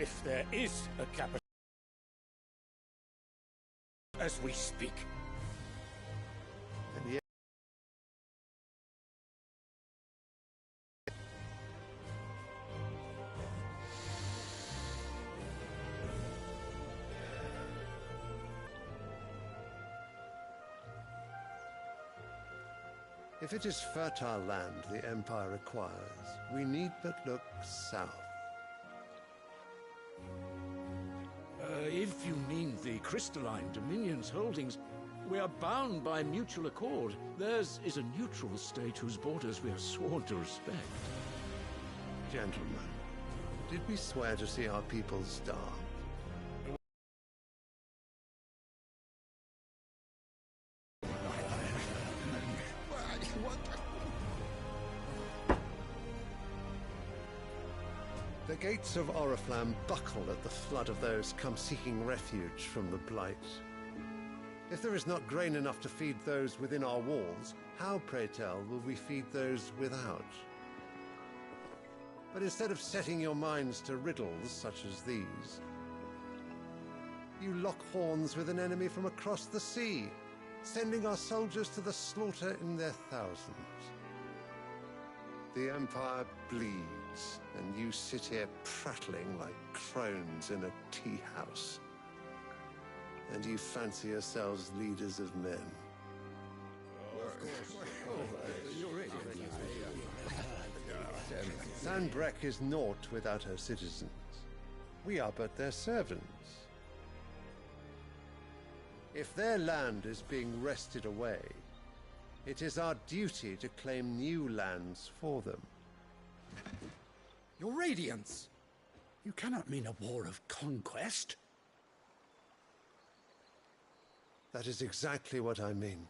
If there is a capital as we speak. And yet... If it is fertile land the Empire requires, we need but look south. If you mean the crystalline Dominion's holdings, we are bound by mutual accord. Theirs is a neutral state whose borders we are sworn to respect. Gentlemen, did we swear to see our people starve? The gates of Oriflamme buckle at the flood of those come seeking refuge from the Blight. If there is not grain enough to feed those within our walls, how, pray tell, will we feed those without? But instead of setting your minds to riddles such as these, you lock horns with an enemy from across the sea, sending our soldiers to the slaughter in their thousands. The Empire bleeds, and you sit here prattling like crones in a tea house. And you fancy yourselves leaders of men. Sanbreque is naught without her citizens. We are but their servants. If their land is being wrested away, it is our duty to claim new lands for them. Your Radiance! You cannot mean a war of conquest. That is exactly what I mean.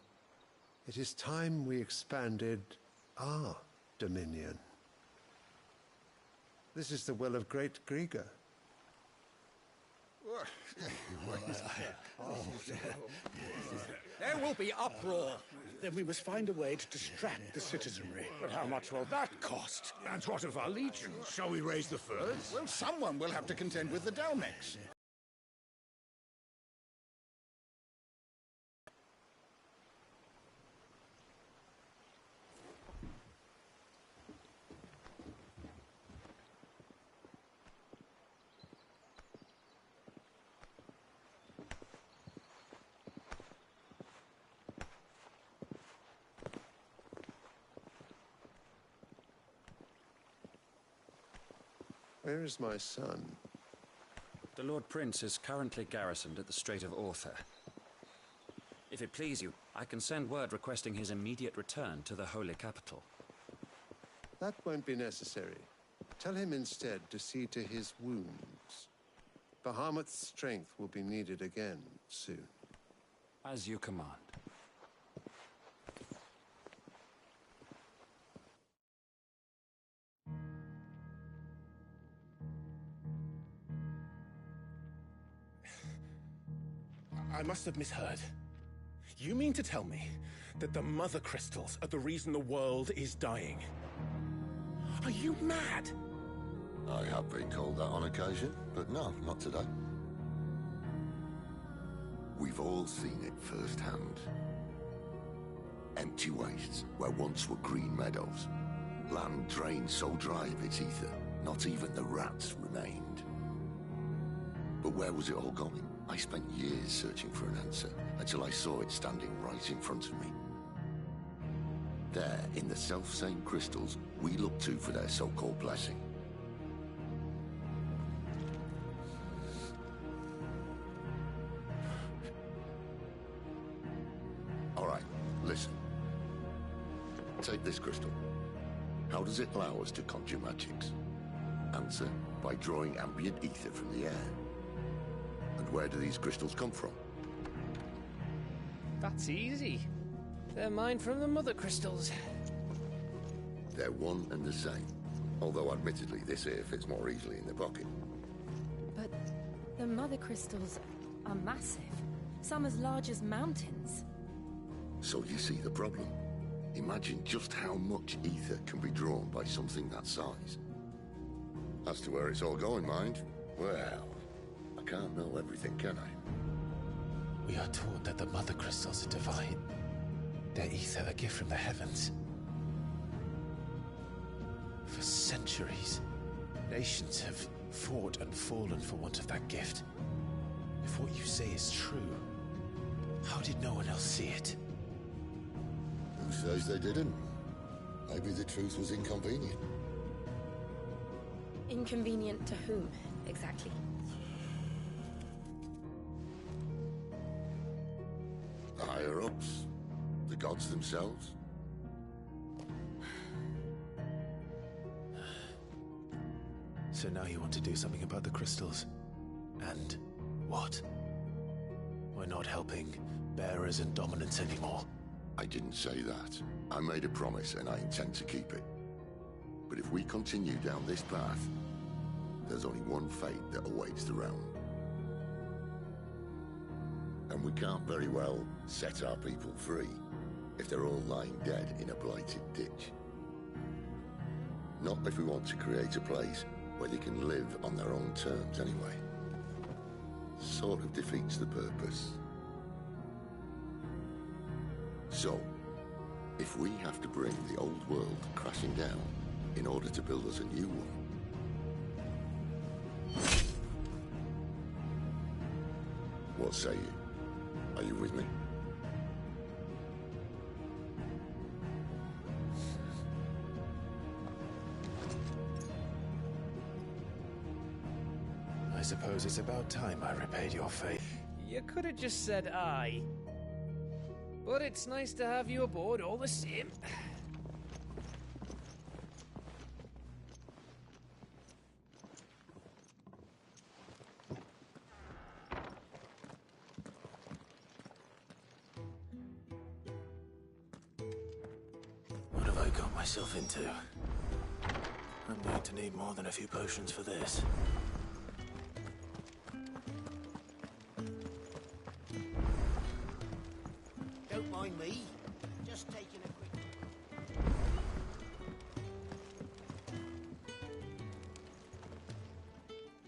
It is time we expanded our dominion. This is the will of great Grieger. There will be uproar. Then we must find a way to distract the citizenry. But how much will that cost? And what of our legions? Shall we raise the furs? Well, someone will have to contend with the Dalmex. Where is my son? The Lord Prince is currently garrisoned at the Strait of Author. If it please you, I can send word requesting his immediate return to the Holy Capital. That won't be necessary. Tell him instead to see to his wounds. Bahamut's strength will be needed again soon. As you command. I must have misheard. You mean to tell me that the Mother Crystals are the reason the world is dying? Are you mad? I have been called that on occasion, but no, not today. We've all seen it firsthand. Empty wastes where once were green meadows. Land drained so dry of its ether, not even the rats remained. But where was it all going? I spent years searching for an answer, until I saw it standing right in front of me. There, in the self-same crystals, we look to for their so-called blessing. All right, listen. Take this crystal. How does it allow us to conjure magics? Answer, by drawing ambient ether from the air. And where do these crystals come from? That's easy. They're mine from the Mother Crystals. They're one and the same. Although admittedly this here fits more easily in the pocket. But the Mother Crystals are massive. Some as large as mountains. So you see the problem. Imagine just how much ether can be drawn by something that size. As to where it's all going, mind, Well, I can't know everything, can I? We are taught that the mother crystals are divine. Their ether a gift from the heavens. For centuries, nations have fought and fallen for want of that gift. If what you say is true, how did no one else see it? Who says they didn't? Maybe the truth was inconvenient. Inconvenient to whom, exactly? The higher-ups? The gods themselves? So now you want to do something about the crystals. And what? We're not helping bearers and dominants anymore. I didn't say that. I made a promise and I intend to keep it. But if we continue down this path, there's only one fate that awaits the realm. And we can't very well set our people free if they're all lying dead in a blighted ditch. Not if we want to create a place where they can live on their own terms anyway. Sort of defeats the purpose. So, if we have to bring the old world crashing down in order to build us a new one, what say you? Are you with me? I suppose it's about time I repaid your faith. You could have just said aye. But it's nice to have you aboard all the same. What have I got myself into? I'm going to need more than a few potions for this. Don't mind me. Just taking a quick...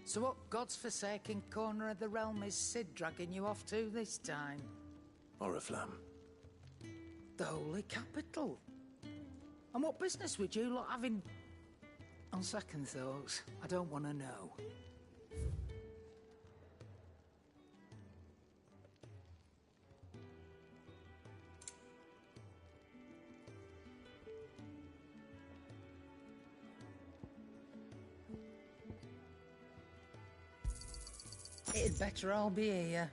So what God's forsaken corner of the realm is Sid dragging you off to this time? Oriflamme. The Holy Capital. And what business would you lot have in... On second thoughts, I don't want to know. It'd better all be here.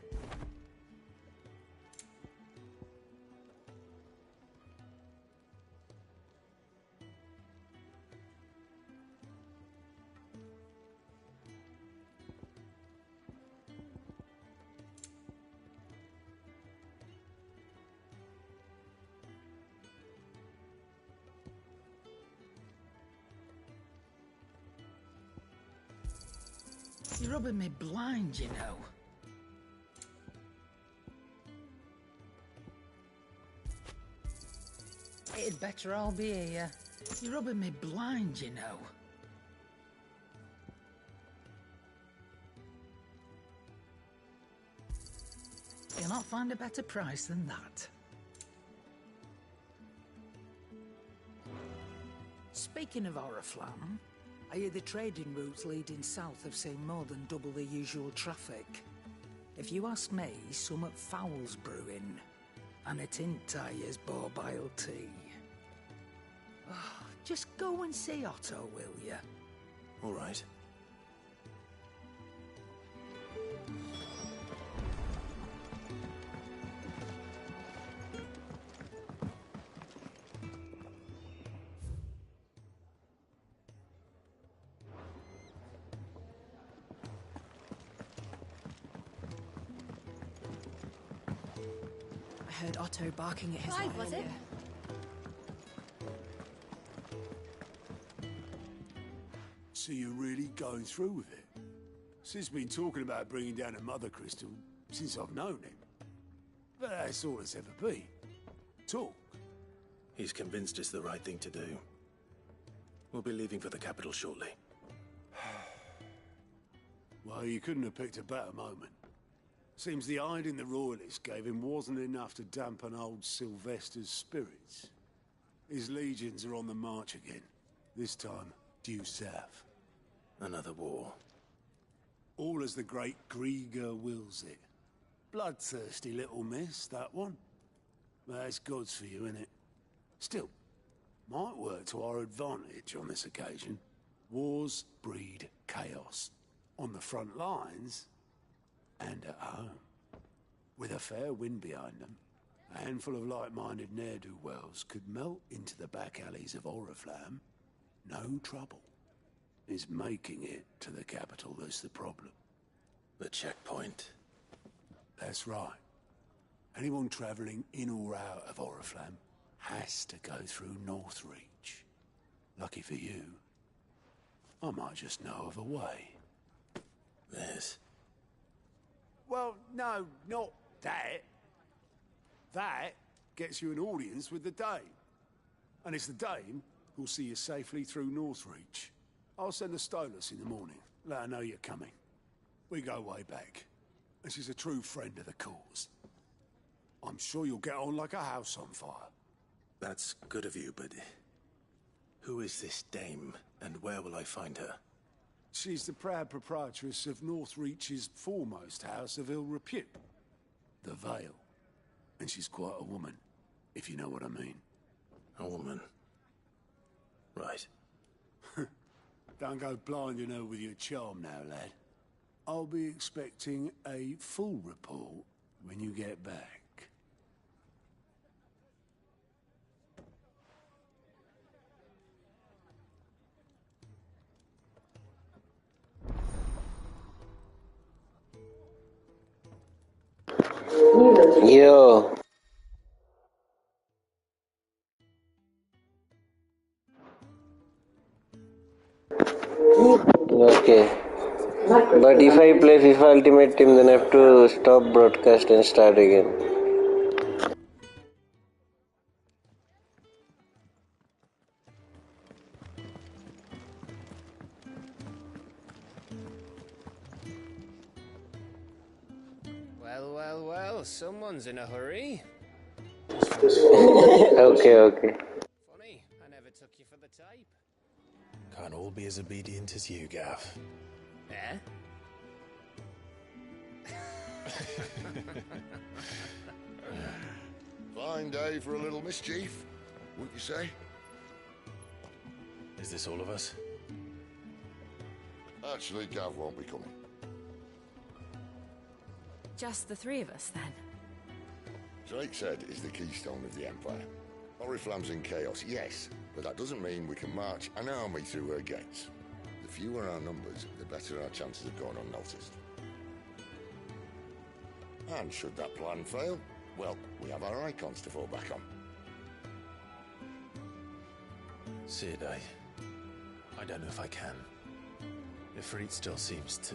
You're rubbing me blind, you know. It'd better all be here. You're rubbing me blind, you know. You'll not find a better price than that. Speaking of Oriflamme, I hear the trading routes leading south have seen more than double the usual traffic. If you ask me, summat foul's brewing, and it ain't Tyre's borbile tea. Oh, just go and see Otto, will you? All right. I heard Otto barking at his lion. Was it? So you're really going through with it? Sid's been talking about bringing down a mother crystal since I've known him. But that's all it's ever been. Talk. He's convinced it's the right thing to do. We'll be leaving for the capital shortly. Well, you couldn't have picked a better moment. Seems the hiding the Royalists gave him wasn't enough to dampen old Sylvester's spirits. His legions are on the march again, this time due south. Another war. All as the great Grieger wills it. Bloodthirsty little miss, that one. That's God's for you, innit? Still, might work to our advantage on this occasion. Wars breed chaos. On the front lines, and at home. With a fair wind behind them, a handful of like-minded ne'er-do-wells could melt into the back alleys of Oriflamme. No trouble. It's making it to the capital that's the problem. The checkpoint. That's right. Anyone travelling in or out of Oriflamme has to go through Northreach. Lucky for you, I might just know of a way. This? Well, no, not that. That gets you an audience with the Dame. And it's the Dame who'll see you safely through Northreach. I'll send a Stolas in the morning. Let her know you're coming. We go way back. And she's a true friend of the cause. I'm sure you'll get on like a house on fire. That's good of you, but... who is this dame, and where will I find her? She's the proud proprietress of Northreach's foremost house of ill repute, the Vale. And she's quite a woman, if you know what I mean. A woman? Right. Don't go blinding her with your charm now, lad. I'll be expecting a full report when you get back. Yo. Okay. But if I play FIFA Ultimate Team, then I have to stop broadcast and start again. Well, someone's in a hurry. Okay. Funny, I never took you for the type. Can't all be as obedient as you, Gav. Eh? Fine day for a little mischief, wouldn't you say? Is this all of us? Actually, Gav won't be coming. Just the three of us, then? Drake said is the keystone of the Empire. Oriflamme's in chaos, yes, but that doesn't mean we can march an army through her gates. The fewer our numbers, the better our chances of going unnoticed. And should that plan fail, well, we have our icons to fall back on. Sid, I don't know if I can. Ifrit still seems to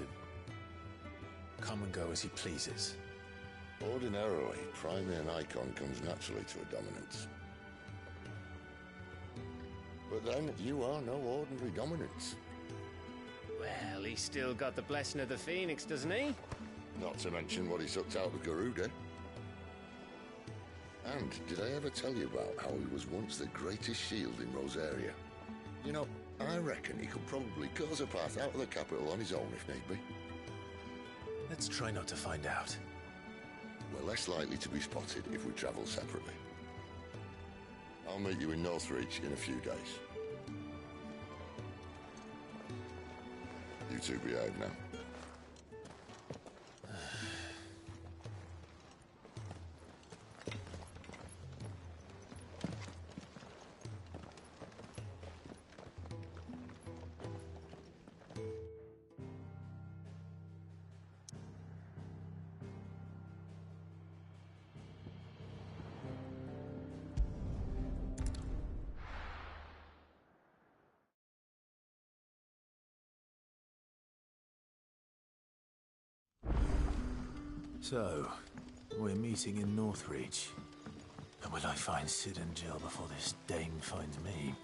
come and go as he pleases. Ordinarily, priming an icon comes naturally to a dominance. But then, you are no ordinary dominance. Well, he's still got the blessing of the Phoenix, doesn't he? Not to mention what he sucked out of Garuda. And did I ever tell you about how he was once the greatest shield in Rosaria? You know, I reckon he could probably cause a path out of the capital on his own if need be. Let's try not to find out. We're less likely to be spotted if we travel separately. I'll meet you in Northreach in a few days. You two behave now. So, we're meeting in Northreach. And will I find Sid and Jill before this dame finds me?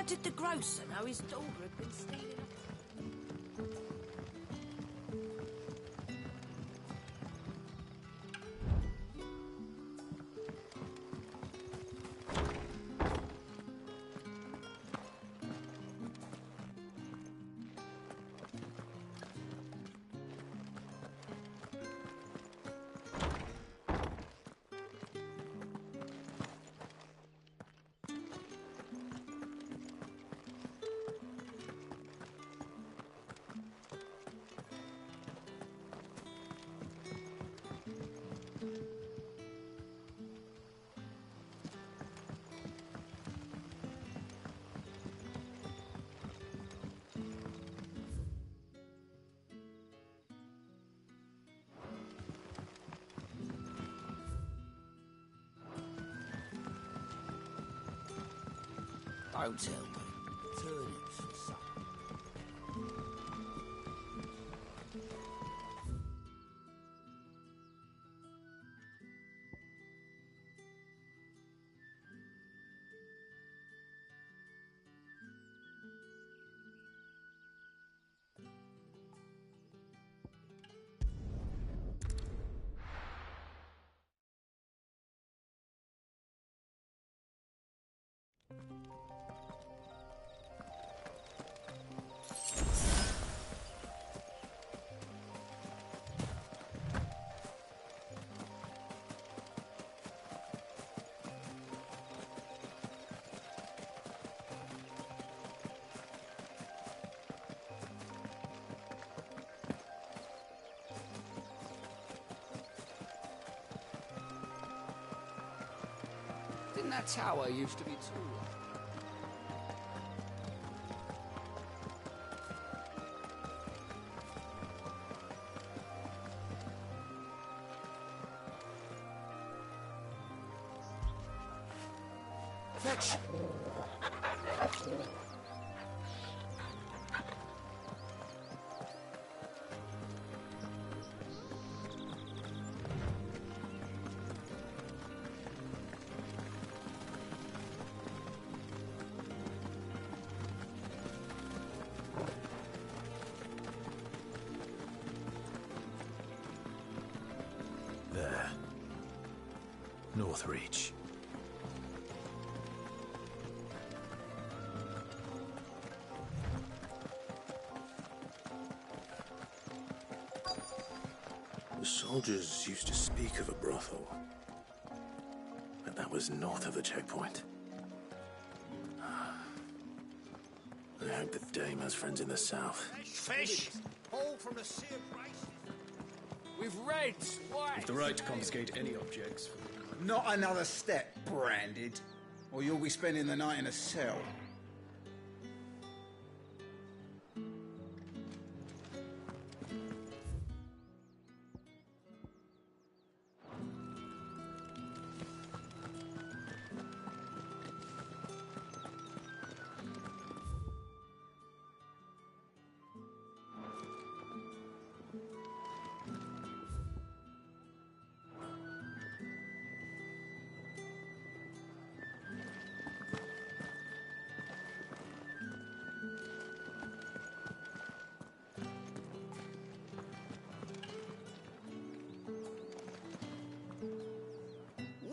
did the grocer know his daughter had been stealing? Don't tell me. Turnips for supper. Didn't that tower used to be taller? Fetch! There. North Reach. The soldiers used to speak of a brothel, but that was north of the checkpoint. I hope the dame has friends in the south. Fish! All from the sea of braces. With reds, white. With the right to confiscate any objects. Not another step, branded, or you'll be spending the night in a cell.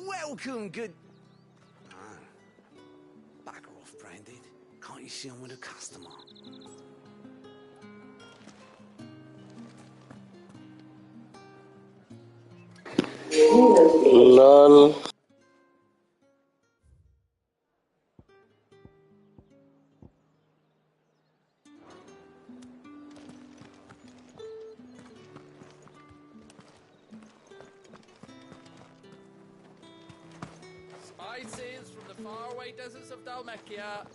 Welcome, good... Ah, bugger off, branded. Can't you see I'm with a customer? LOL. Spices from the faraway deserts of Dalmekia.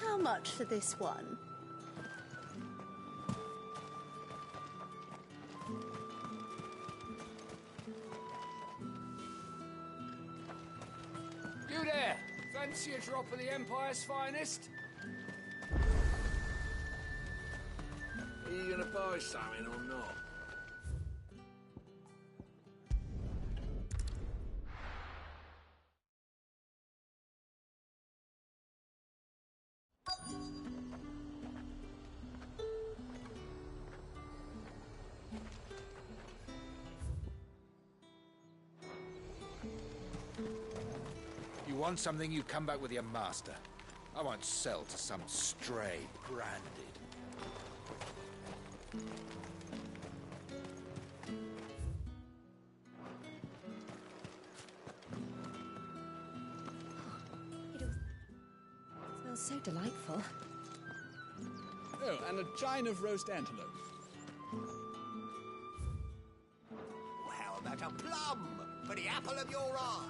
How much for this one? You there! Fancy a drop of the Empire's finest? Are you gonna buy something or not? You want something, you come back with your master. I won't sell to some stray branded. It smells so delightful. Oh, and a chine of roast antelope. Well, how about a plum for the apple of your eye?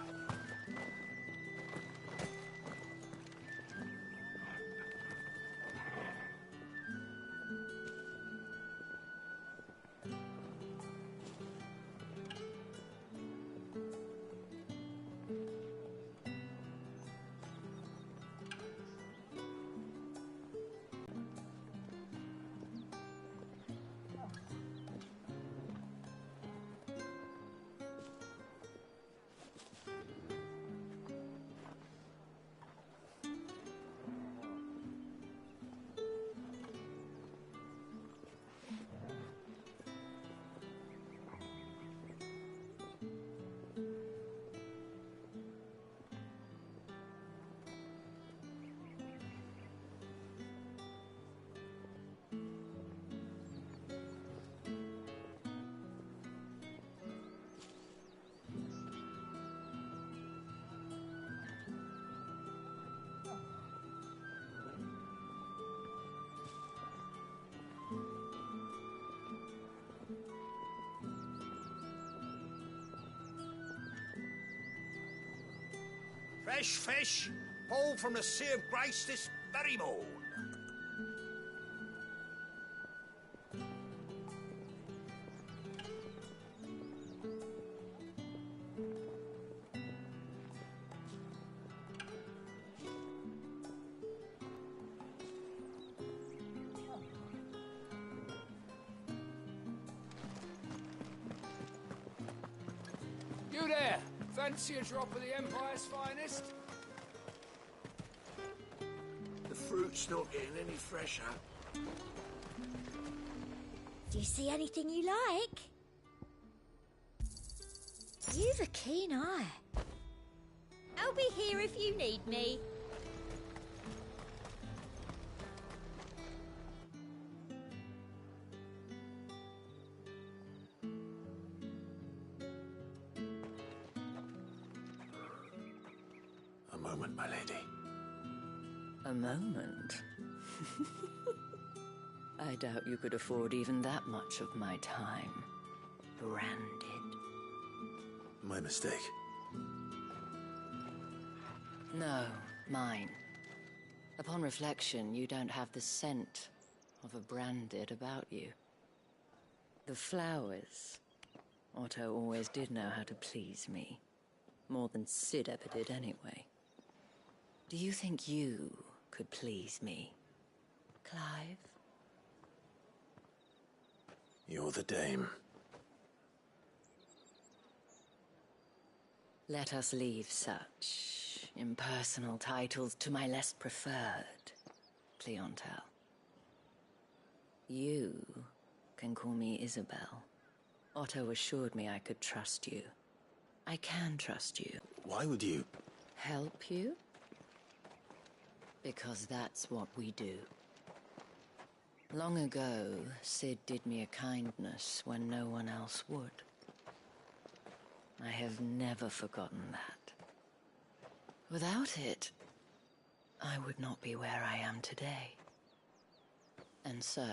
Fresh fish, pulled from the Sea of Grace this very morn. You there! Fancy a drop of the Empire's finest? The fruit's not getting any fresher. Do you see anything you like? You've a keen eye. I'll be here if you need me. A moment, my lady. A moment? I doubt you could afford even that much of my time. Branded. My mistake. No, mine. Upon reflection, you don't have the scent of a branded about you. The flowers. Otto always did know how to please me. More than Sid ever did anyway. Do you think you could please me, Clive? You're the dame. Let us leave such impersonal titles to my less preferred clientele. You can call me Isabel. Otto assured me I could trust you. I can trust you. Why would you? Help you? Because that's what we do. Long ago, Sid did me a kindness when no one else would. I have never forgotten that. Without it, I would not be where I am today. And so,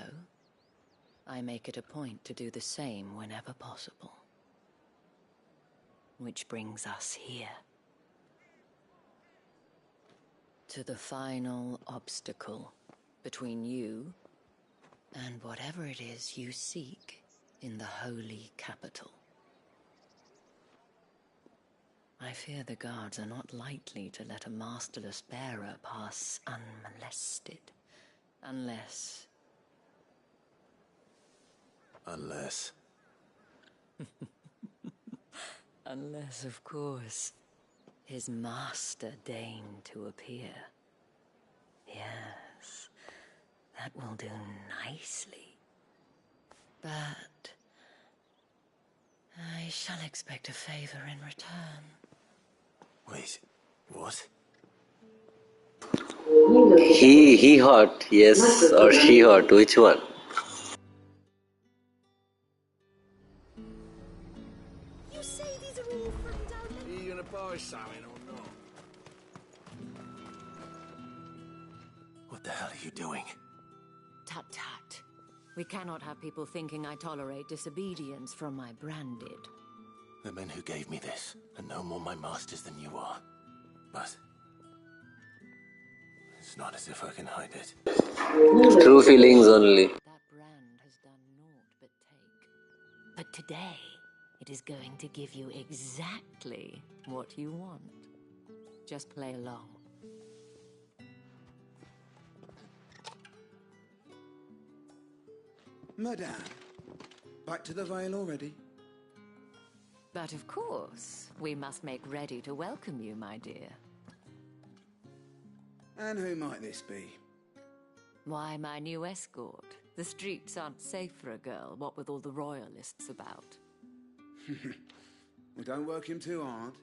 I make it a point to do the same whenever possible. Which brings us here. To the final obstacle between you and whatever it is you seek in the holy capital. I fear the guards are not likely to let a masterless bearer pass unmolested. Unless... Unless... Unless, of course, his master deigned to appear. Yes, that will do nicely. But... I shall expect a favor in return. Wait, what? He hot, yes, or she hot, which one? You say these are all from down there? Are you gonna buy something or not? What the hell are you doing? Tut tut. We cannot have people thinking I tolerate disobedience from my branded. The men who gave me this are no more my masters than you are. But... it's not as if I can hide it. True feelings only. That brand has done naught but take. But today, it is going to give you exactly what you want. Just play along. Madame, back to the Vale already? But of course, we must make ready to welcome you, my dear. And who might this be? Why, my new escort. The streets aren't safe for a girl, what with all the royalists about. Well, don't work him too hard.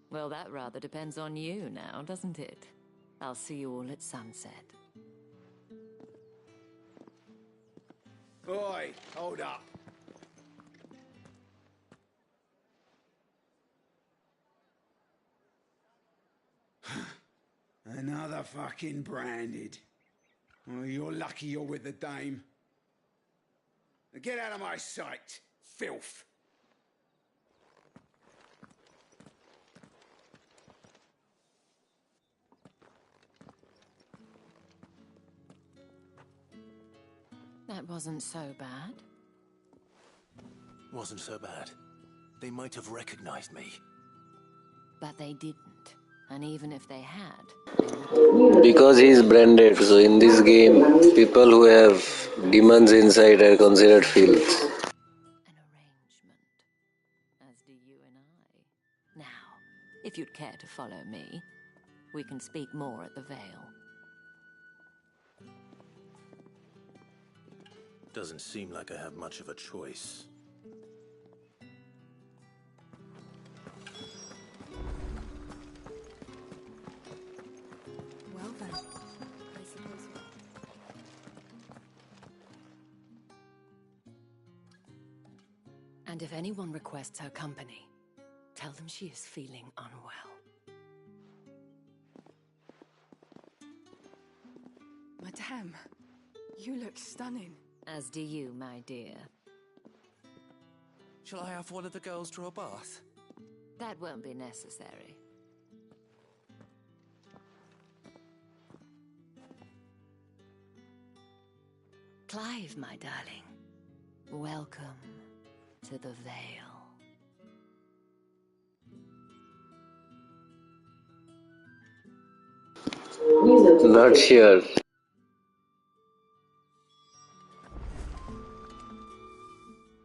Well, that rather depends on you now, doesn't it? I'll see you all at sunset. Oi, hold up. Another fucking branded. Well, you're lucky you're with the dame. Now get out of my sight, filth. That wasn't so bad. Wasn't so bad. They might have recognized me. But they didn't. And even if they had... Because he's branded, so in this game, people who have demons inside are considered filth. An arrangement. As do you and I. Now, if you'd care to follow me, we can speak more at the Vale. Doesn't seem like I have much of a choice. Well then, I suppose we... And if anyone requests her company, tell them she is feeling unwell. Madame, you look stunning. As do you, my dear. Shall I have one of the girls draw a bath? That won't be necessary. Clive, my darling. Welcome to the Vale. Not sure.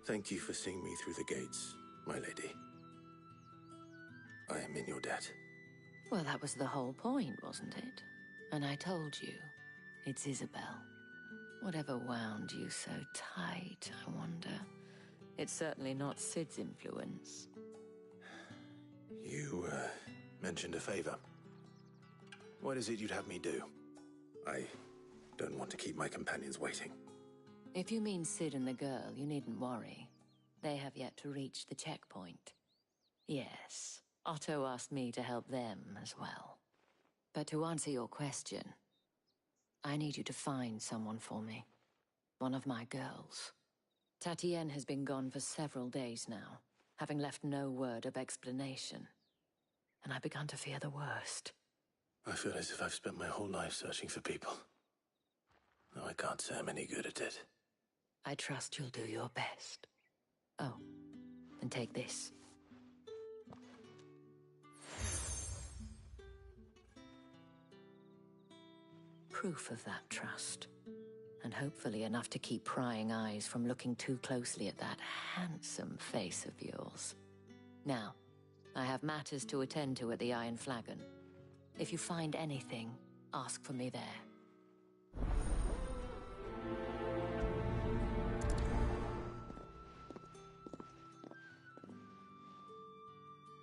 Thank you for seeing me through the gates, my lady. I am in your debt. Well, that was the whole point, wasn't it? And I told you, it's Isabel. Whatever wound you so tight, I wonder. It's certainly not Sid's influence. You, mentioned a favor. What is it you'd have me do? I don't want to keep my companions waiting. If you mean Sid and the girl, you needn't worry. They have yet to reach the checkpoint. Yes, Otto asked me to help them as well. But to answer your question, I need you to find someone for me. One of my girls. Tatienne has been gone for several days now, having left no word of explanation. And I've begun to fear the worst. I feel as if I've spent my whole life searching for people. Though I can't say I'm any good at it. I trust you'll do your best. Oh, and take this. proof of that trust. And hopefully enough to keep prying eyes from looking too closely at that handsome face of yours. Now, I have matters to attend to at the Iron Flagon. If you find anything, ask for me there.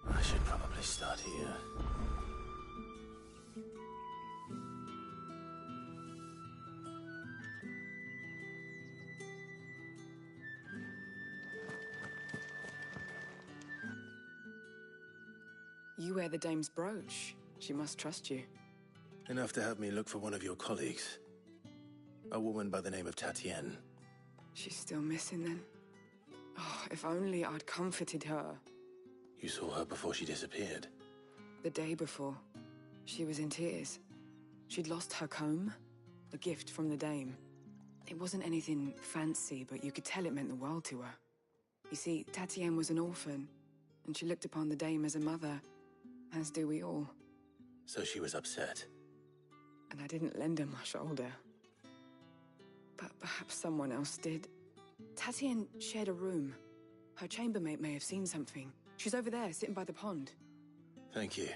I should probably start here. You wear the dame's brooch. She must trust you. Enough to have me look for one of your colleagues. A woman by the name of Tatienne. She's still missing then. Oh, if only I'd comforted her. You saw her before she disappeared. The day before, she was in tears. She'd lost her comb, a gift from the dame. It wasn't anything fancy, but you could tell it meant the world to her. You see, Tatienne was an orphan, and she looked upon the dame as a mother, as do we all. So she was upset. And I didn't lend her my shoulder. But perhaps someone else did. Tatienne shared a room. Her chambermaid may have seen something. She's over there, sitting by the pond. Thank you.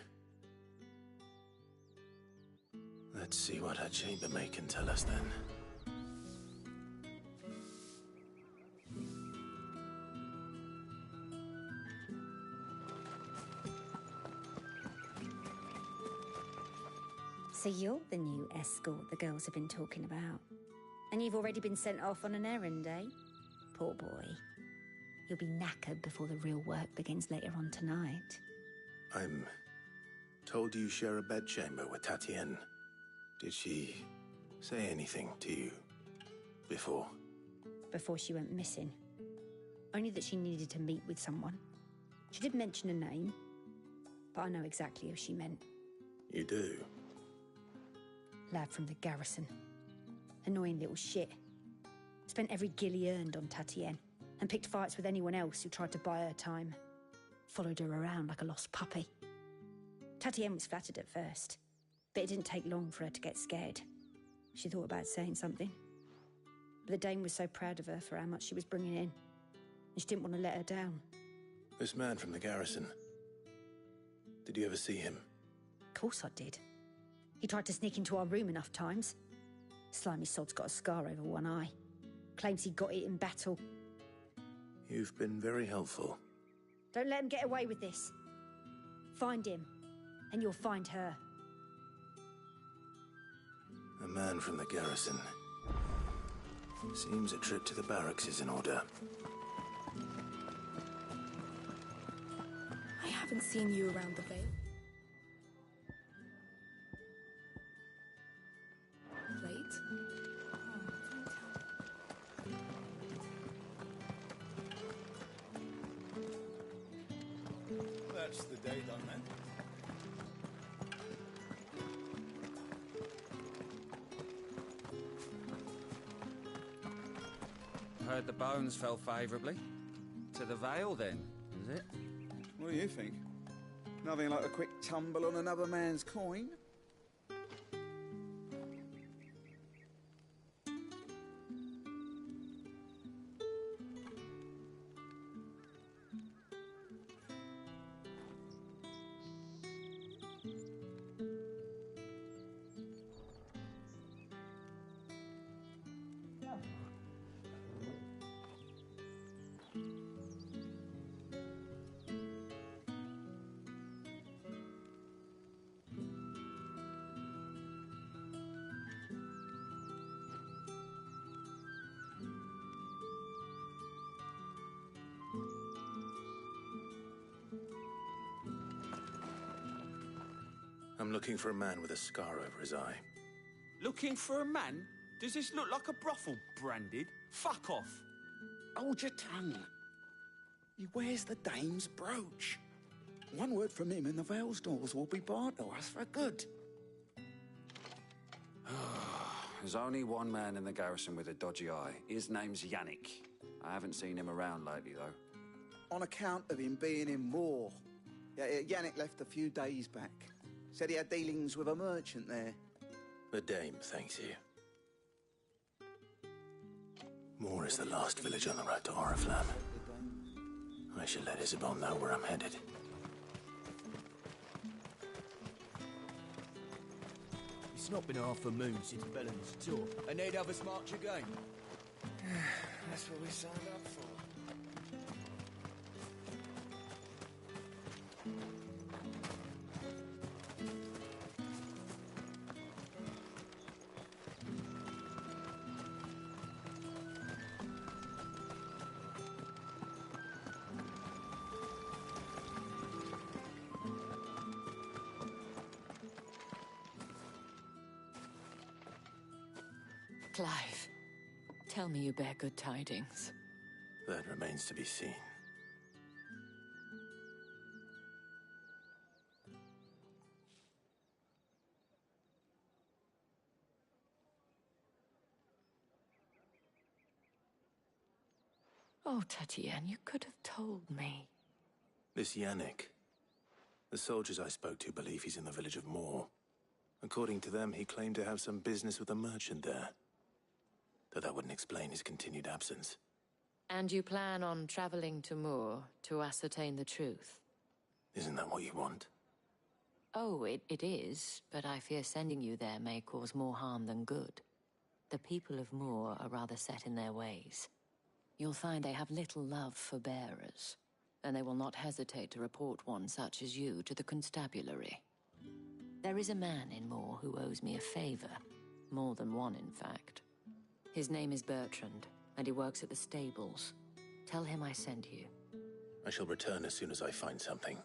Let's see what her chambermaid can tell us then. So you're the new escort the girls have been talking about. And you've already been sent off on an errand, eh? Poor boy. You'll be knackered before the real work begins later on tonight. I'm told you share a bedchamber with Tatienne. Did she say anything to you before? Before she went missing. Only that she needed to meet with someone. She did mention a name, but I know exactly who she meant. You do? Lad from the garrison. Annoying little shit. Spent every guil he earned on Tatienne, and picked fights with anyone else who tried to buy her time. Followed her around like a lost puppy. Tatienne was flattered at first, but it didn't take long for her to get scared. She thought about saying something. But the dame was so proud of her for how much she was bringing in, and she didn't want to let her down. This man from the garrison. Did you ever see him? Of course I did. He tried to sneak into our room enough times. Slimy sod's got a scar over one eye. Claims he got it in battle. You've been very helpful. Don't let him get away with this. Find him, and you'll find her. A man from the garrison. Seems a trip to the barracks is in order. I haven't seen you around the Vale. Late? That's the day done then. Heard the bones fell favourably. To the Vale, then, is it? What do you think? Nothing like a quick tumble on another man's coin? I'm looking for a man with a scar over his eye. Looking for a man? Does this look like a brothel, Branded? Fuck off. Hold your tongue. He wears the dame's brooch. One word from him and the Vale's doors will be barred to us for good. There's only one man in the garrison with a dodgy eye. His name's Yannick. I haven't seen him around lately, though. On account of him being in war. Yeah, Yannick left a few days back. Said he had dealings with a merchant there. The Dame thanks you. Moor is the last village on the road to Oriflamme. I should let Isabel know where I'm headed. It's not been half a moon since Bellen's tour, and they'd have us march again. That's what we signed up for. Clive, tell me you bear good tidings. That remains to be seen. Oh, Tatienne, you could have told me. This Yannick. The soldiers I spoke to believe he's in the village of Moor. According to them, he claimed to have some business with a merchant there. Though that wouldn't explain his continued absence. And you plan on traveling to Moor to ascertain the truth? Isn't that what you want? Oh, it is, but I fear sending you there may cause more harm than good. The people of Moor are rather set in their ways. You'll find they have little love for bearers, and they will not hesitate to report one such as you to the constabulary. There is a man in Moor who owes me a favor. More than one, in fact. His name is Bertrand, and he works at the stables. Tell him I sent you. I shall return as soon as I find something.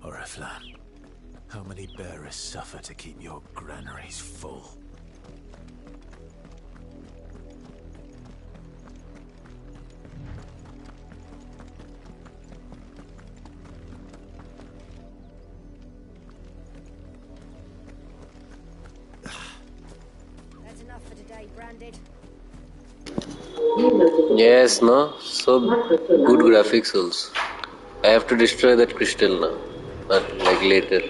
Oriflamme, how many bearers suffer to keep your granaries full? That's enough for today, Branded. Yes, no? So good graphics also. I have to destroy that crystal now. But like later.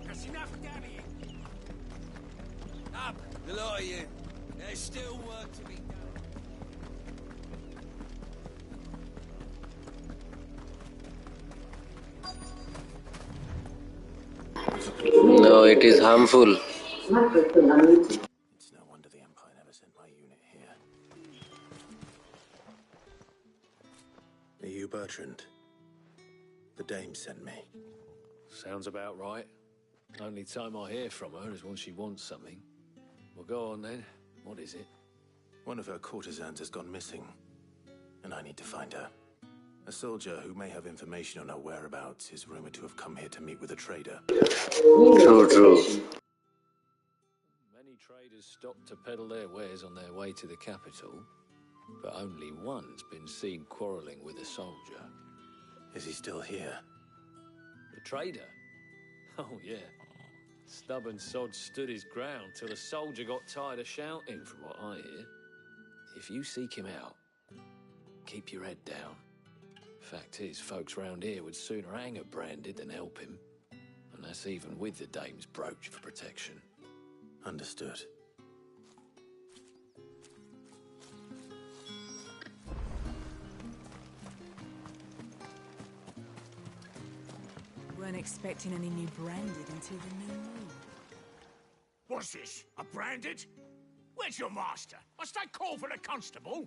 That's enough, damn it! Up, the lot of you. There's still work to be done. No, it is harmful. It's no wonder the Empire never sent my unit here. Are you Bertrand? The Dame sent me. Sounds about right. Only time I hear from her is when she wants something. Well, go on then. What is it? One of her courtesans has gone missing, and I need to find her. A soldier who may have information on her whereabouts is rumored to have come here to meet with a trader. True. Many traders stop to peddle their wares on their way to the capital, but only one's been seen quarrelling with a soldier. Is he still here? The trader? Oh, yeah. Stubborn sod stood his ground till the soldier got tired of shouting, from what I hear. If you seek him out, keep your head down. Fact is, folks round here would sooner hang a Branded than help him. And that's even with the Dame's brooch for protection. Understood. Weren't expecting any new Branded until the new moon. What's this? A Branded? Where's your master? Must I call for the constable?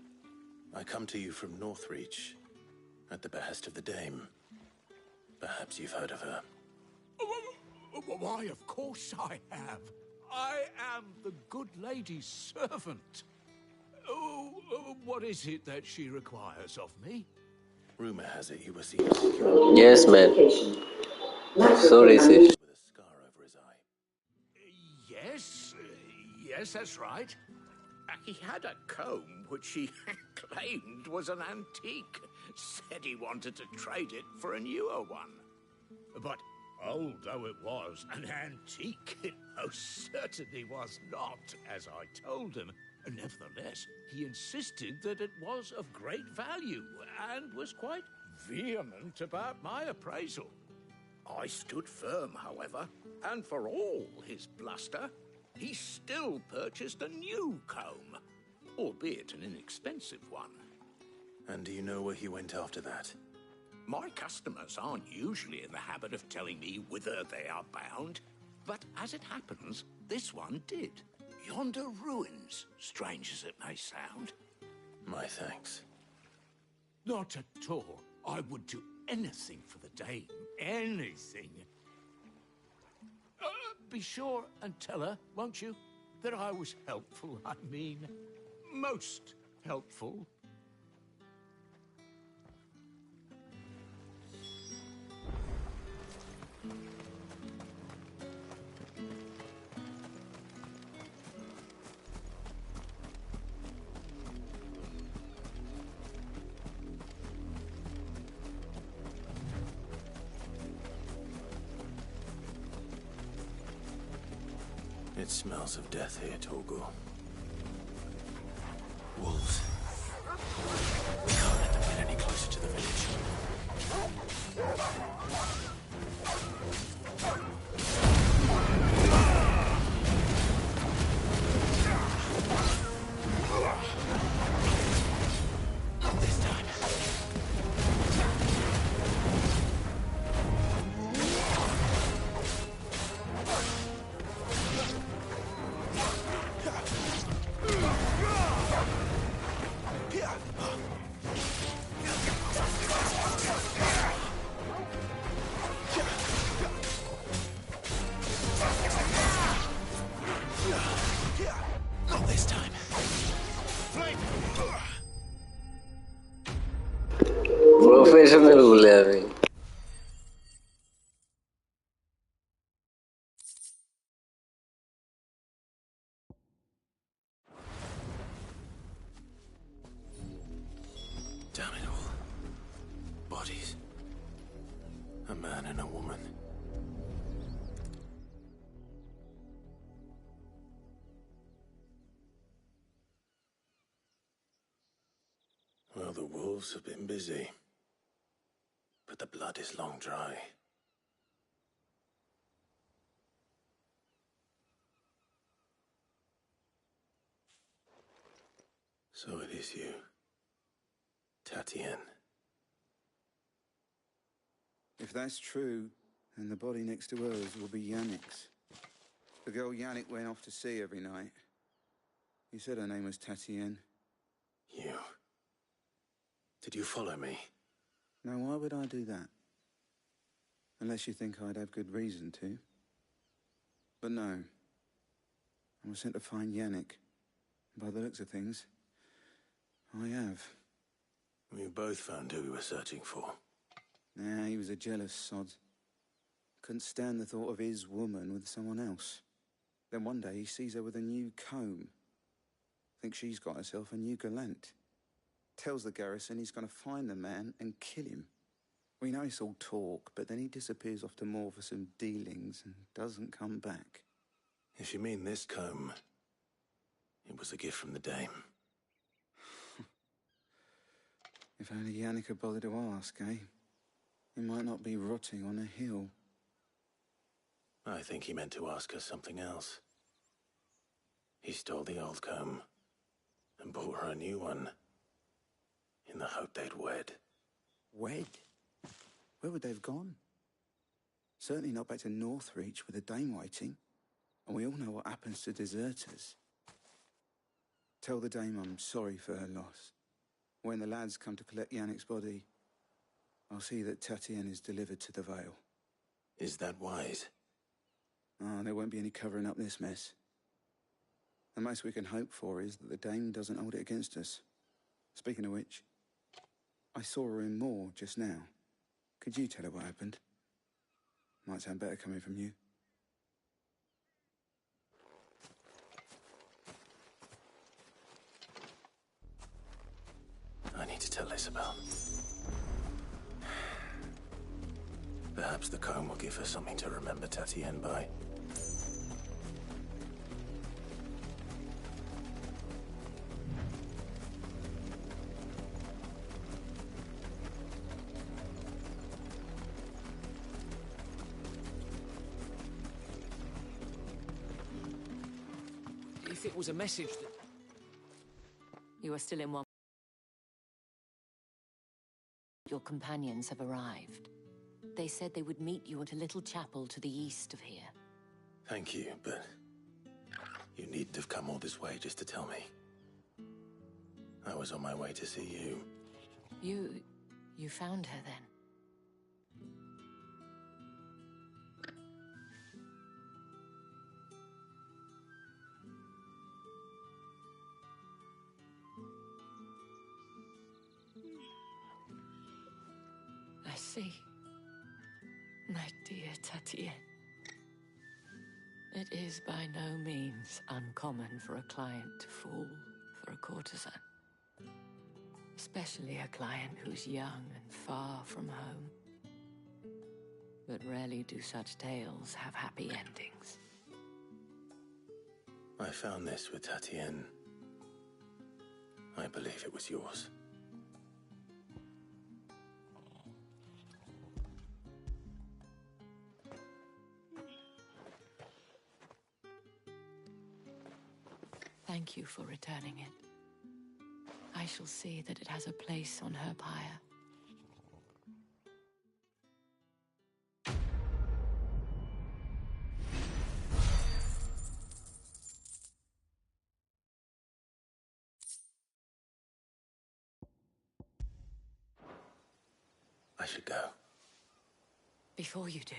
I come to you from Northreach, at the behest of the Dame. Perhaps you've heard of her. Why, of course I have. I am the good lady's servant. What is it that she requires of me? Rumor has it you were seen Yes, man. So racist. with a scar over his eye. Yes, that's right. He had a comb which he claimed was an antique. Said he wanted to trade it for a newer one. But old though it was, an antique it most certainly was not, as I told him. Nevertheless, he insisted that it was of great value and was quite vehement about my appraisal. I stood firm, however, and for all his bluster, he still purchased a new comb, albeit an inexpensive one. And do you know where he went after that? My customers aren't usually in the habit of telling me whither they are bound, but as it happens, this one did. Yonder ruins, strange as it may sound. My thanks. Not at all. I would do anything for the dame. Anything. Be sure and tell her, won't you, that I was helpful. I mean, most helpful. It smells of death here, Torgor. Wolves. We can't let them get any closer to the village. Not this time. Not this time. Professional बोले अभी. Damn it all. Bodies. A man and a woman. Well, the wolves have been busy. But the blood is long dry. So it is you, Tatienne. If that's true, then the body next to hers will be Yannick's. The girl Yannick went off to see every night. He said her name was Tatienne. You. Did you follow me? Now, why would I do that? Unless you think I'd have good reason to. But no. I was sent to find Yannick. By the looks of things, I have. We both found who we were searching for. Nah, he was a jealous sod. Couldn't stand the thought of his woman with someone else. Then one day he sees her with a new comb. Thinks she's got herself a new gallant. Tells the garrison he's going to find the man and kill him. We know it's all talk, but then he disappears off to Moor for some dealings and doesn't come back. If you mean this comb, it was a gift from the dame. If only Yannick had bothered to ask, eh? He might not be rotting on a hill. I think he meant to ask her something else. He stole the old comb and bought her a new one in the hope they'd wed. Wed? Where would they have gone? Certainly not back to Northreach with a dame waiting. And we all know what happens to deserters. Tell the dame I'm sorry for her loss. When the lads come to collect Yannick's body, I'll see that Tatienne is delivered to the Vale. Is that wise? Ah, there won't be any covering up this mess. The most we can hope for is that the Dame doesn't hold it against us. Speaking of which, I saw her in Moor just now. Could you tell her what happened? Might sound better coming from you. I need to tell Isabel. Perhaps the comb will give her something to remember Tatienne by. If it was a message that... You are still in one. Your companions have arrived. They said they would meet you at a little chapel to the east of here. Thank you, but you needn't have come all this way just to tell me. I was on my way to see you. You found her then? I see. My dear Tatienne. It is by no means uncommon for a client to fall for a courtesan. Especially a client who's young and far from home. But rarely do such tales have happy endings. I found this with Tatienne. I believe it was yours. Thank you for returning it. I shall see that it has a place on her pyre. I should go. Before you do,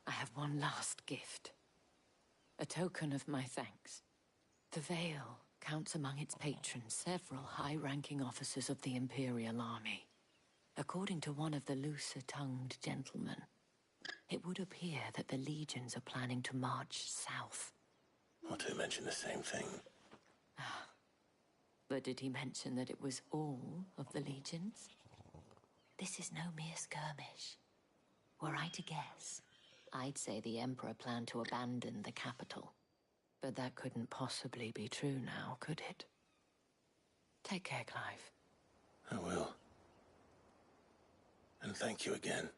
I have one last gift. A token of my thanks. The Vale counts among its patrons several high-ranking officers of the Imperial Army. According to one of the looser-tongued gentlemen, it would appear that the legions are planning to march south. Not to mention the same thing. But did he mention that it was all of the legions? This is no mere skirmish. Were I to guess, I'd say the Emperor planned to abandon the capital. But that couldn't possibly be true now, could it? Take care, Clive. I will. And thank you again.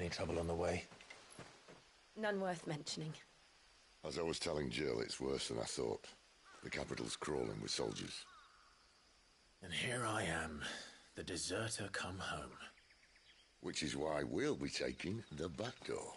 Any trouble on the way? None worth mentioning. As I was telling Jill, it's worse than I thought. The capital's crawling with soldiers. And here I am, the deserter come home. Which is why we'll be taking the back door.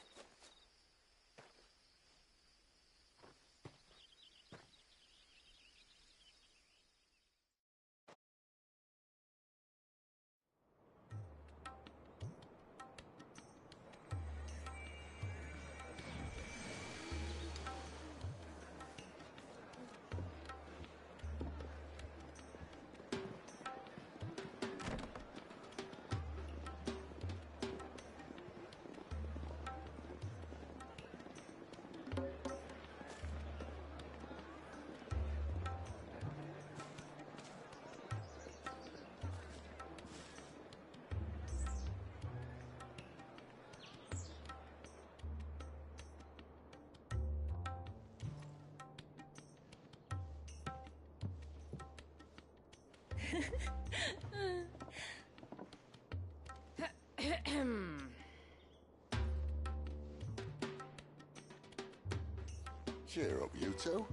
Cheer up, you two.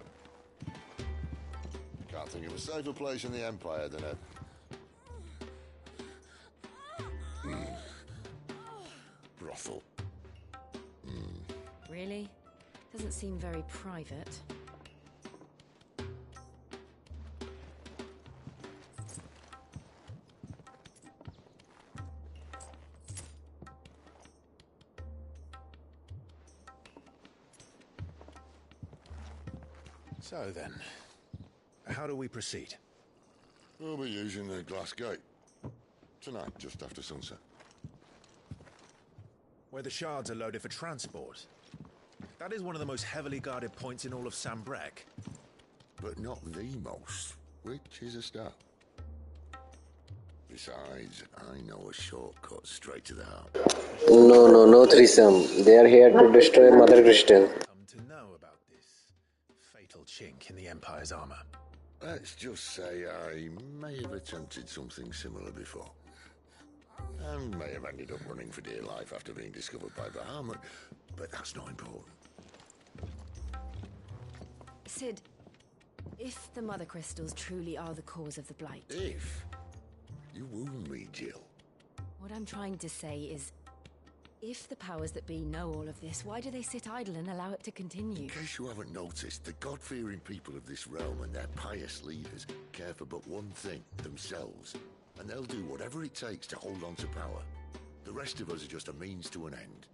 Can't think of a safer place in the Empire than a... brothel. Really? Doesn't seem very private. So then, how do we proceed? We'll be using the glass gate. Tonight, just after sunset. Where the shards are loaded for transport. That is one of the most heavily guarded points in all of Sambrek. But not the most, which is a start. Besides, I know a shortcut straight to the heart. No threesome. They are here to destroy Mother Crystal. Come to know about this fatal chink in the Empire's armor. Let's just say I may have attempted something similar before. And may have ended up running for dear life after being discovered by Bahamut, but that's not important. Sid, if the Mother Crystals truly are the cause of the Blight... If? You wound me, Jill. What I'm trying to say is, if the powers that be know all of this, why do they sit idle and allow it to continue? In case you haven't noticed, the God-fearing people of this realm and their pious leaders care for but one thing, themselves. And they'll do whatever it takes to hold on to power. The rest of us are just a means to an end.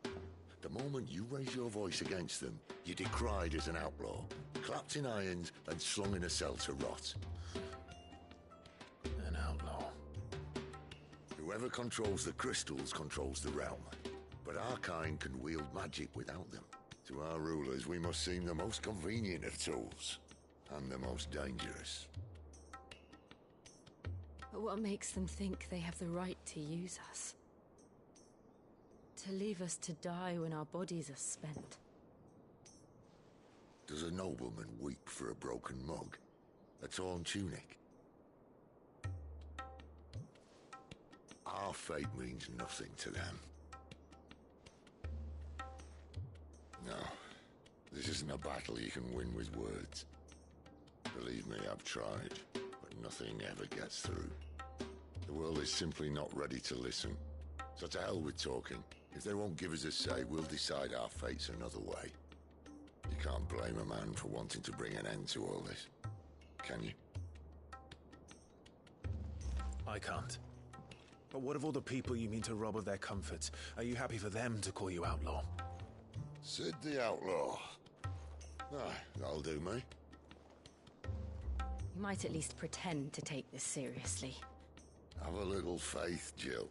The moment you raise your voice against them, you're decried as an outlaw, clapped in irons and slung in a cell to rot. An outlaw. Whoever controls the crystals controls the realm. But our kind can wield magic without them. To our rulers, we must seem the most convenient of tools, and the most dangerous. But what makes them think they have the right to use us? To leave us to die when our bodies are spent? Does a nobleman weep for a broken mug? A torn tunic? Our fate means nothing to them. No, this isn't a battle you can win with words. Believe me, I've tried, but nothing ever gets through. The world is simply not ready to listen. So to hell with talking. If they won't give us a say, we'll decide our fates another way. You can't blame a man for wanting to bring an end to all this, can you? I can't. But what of all the people you mean to rob of their comforts? Are you happy for them to call you outlaw? Sid the Outlaw. That'll do me. You might at least pretend to take this seriously. Have a little faith, Jill.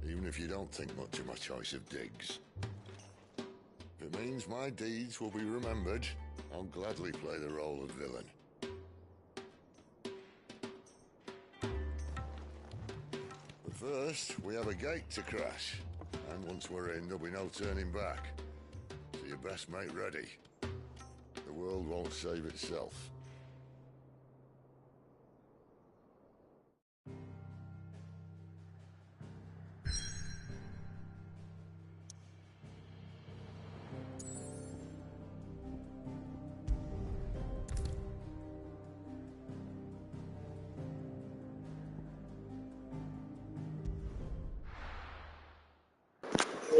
Even if you don't think much of my choice of digs. If it means my deeds will be remembered, I'll gladly play the role of villain. But first, we have a gate to crash. And once we're in, there'll be no turning back. So you best make ready. The world won't save itself.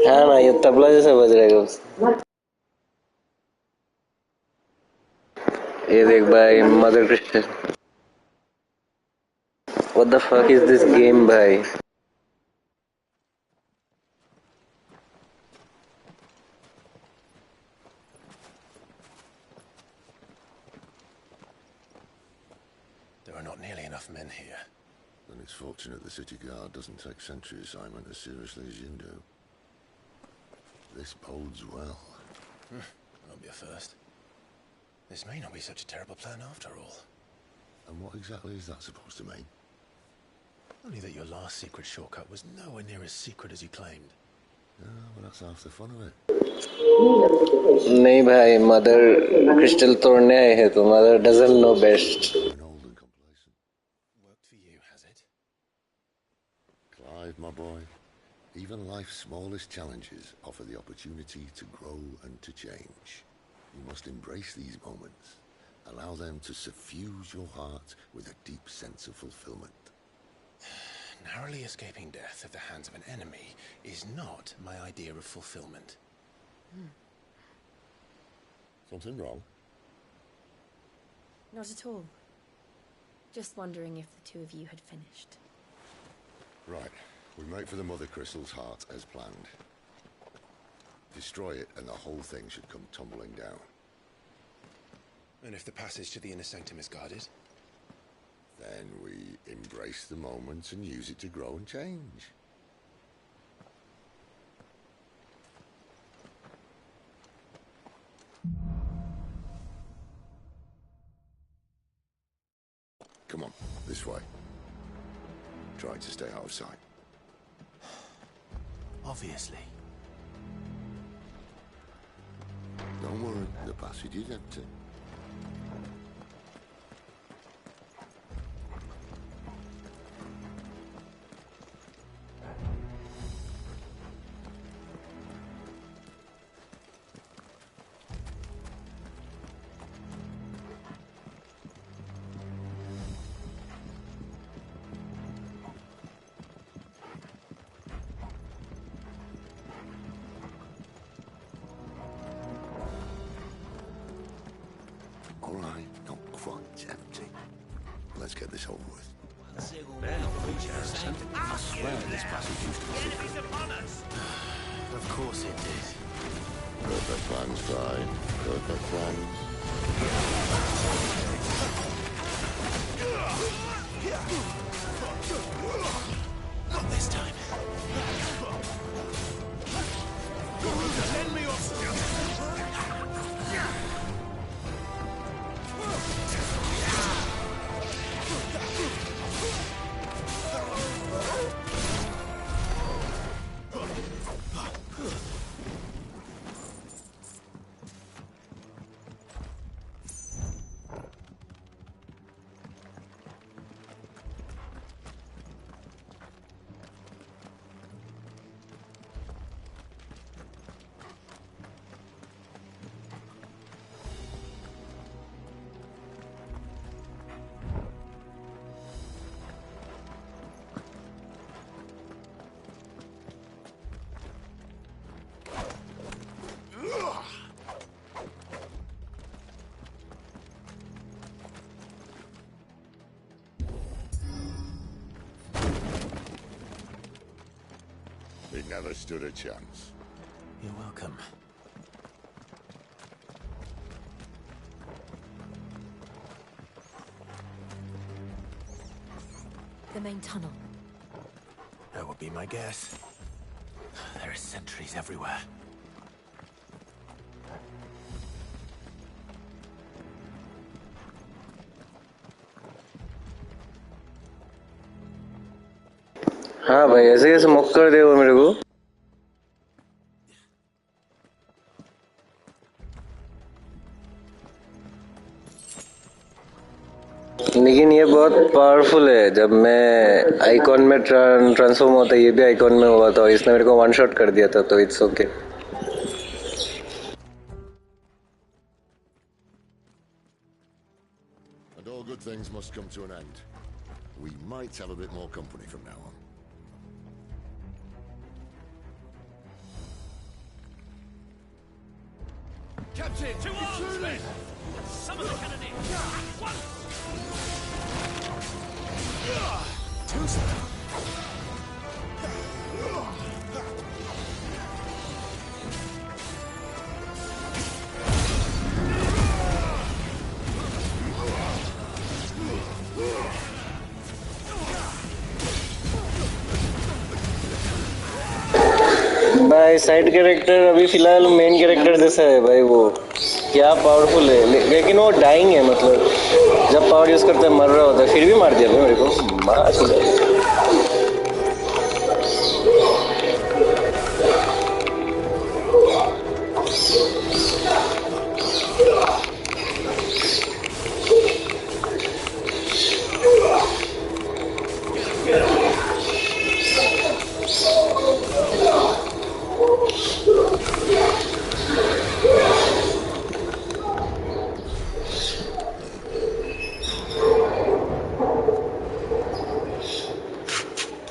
हाँ ना ये तबला जैसा बज रहा है उससे। ये देख भाई mother crystal. What the fuck is this game भाई? There are not nearly enough men here. Then it's fortunate the city guard doesn't take sentry assignment as seriously as you do. This bodes well. Won't be a first. This may not be such a terrible plan after all. And what exactly is that supposed to mean? Only that your last secret shortcut was nowhere near as secret as you claimed. Well, that's half the fun of it. नहीं भाई mother crystal तोड़ने आए हैं तो mother doesn't know best. Worked for you, has it? Clive, my boy, even life's smallest challenges offer the opportunity to grow and to change. You must embrace these moments. Allow them to suffuse your heart with a deep sense of fulfillment. Narrowly escaping death at the hands of an enemy is not my idea of fulfillment. Something wrong? Not at all. Just wondering if the two of you had finished. Right. We make for the Mother Crystal's heart as planned. Destroy it and the whole thing should come tumbling down. And if the passage to the inner sanctum is guarded? Then we embrace the moment and use it to grow and change. Come on, this way. Try to stay out of sight. Obviously. Don't worry, the passage is empty. All right, not quite empty. Let's get this over with. They're not the Garrison. I swear this passage used to be secret. Of course it did. Perfect plans, Clive. Perfect plans. Not this time. Send me off. He never stood a chance. You're welcome. The main tunnel. That would be my guess. There are sentries everywhere. हाँ भाई ऐसे कैसे मुक कर दे वो मेरे को लेकिन ये बहुत पावरफुल है जब मैं आइकॉन में ट्रांसफॉर्म होता ये भी आइकॉन में हुआ था इसने मेरे को वन शॉट कर दिया था तो it's okay And all good things must come to an end. We might have a bit more company from now on. Captain! To arms, men! Summon the cannoneers! At once! भाई side character अभी फिलहाल main character जैसा है भाई वो क्या powerful है लेकिन वो डाइंग है मतलब जब पावर यूज करता है मर रहा होता है फिर भी मार दिया भाई मेरे को मार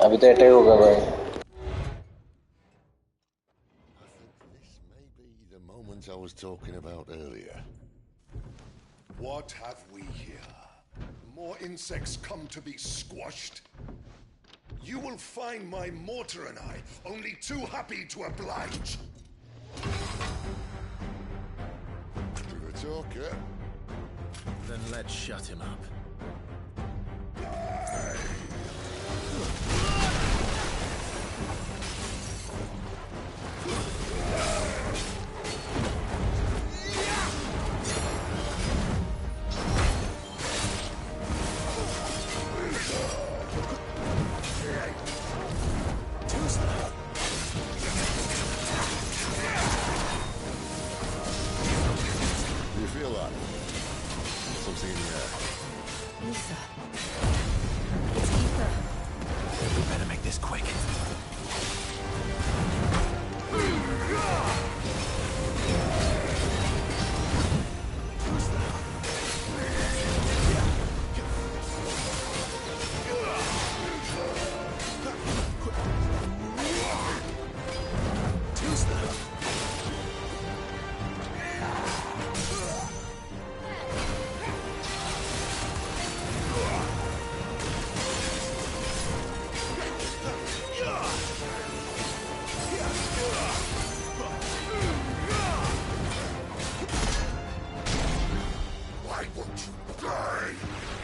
अभी तो अटैक होगा भाई The moment I was talking about earlier. What have we here? More insects come to be squashed? You will find my mortar and I only too happy to oblige. You're a talker. Then let's shut him up. Do you feel that? Something in the air. Lisa. It's Ether. We better make this quick. Why won't you die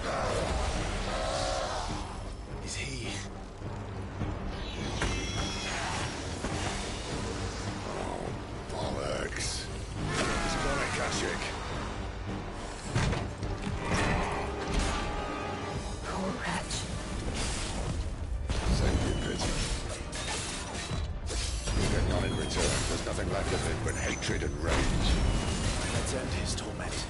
now? Is he? Oh, bollocks. He's got it, Kashyyyk. Poor wretch. Send you pity. You get none in return. There's nothing left of him but hatred and rage. Let's end his torment.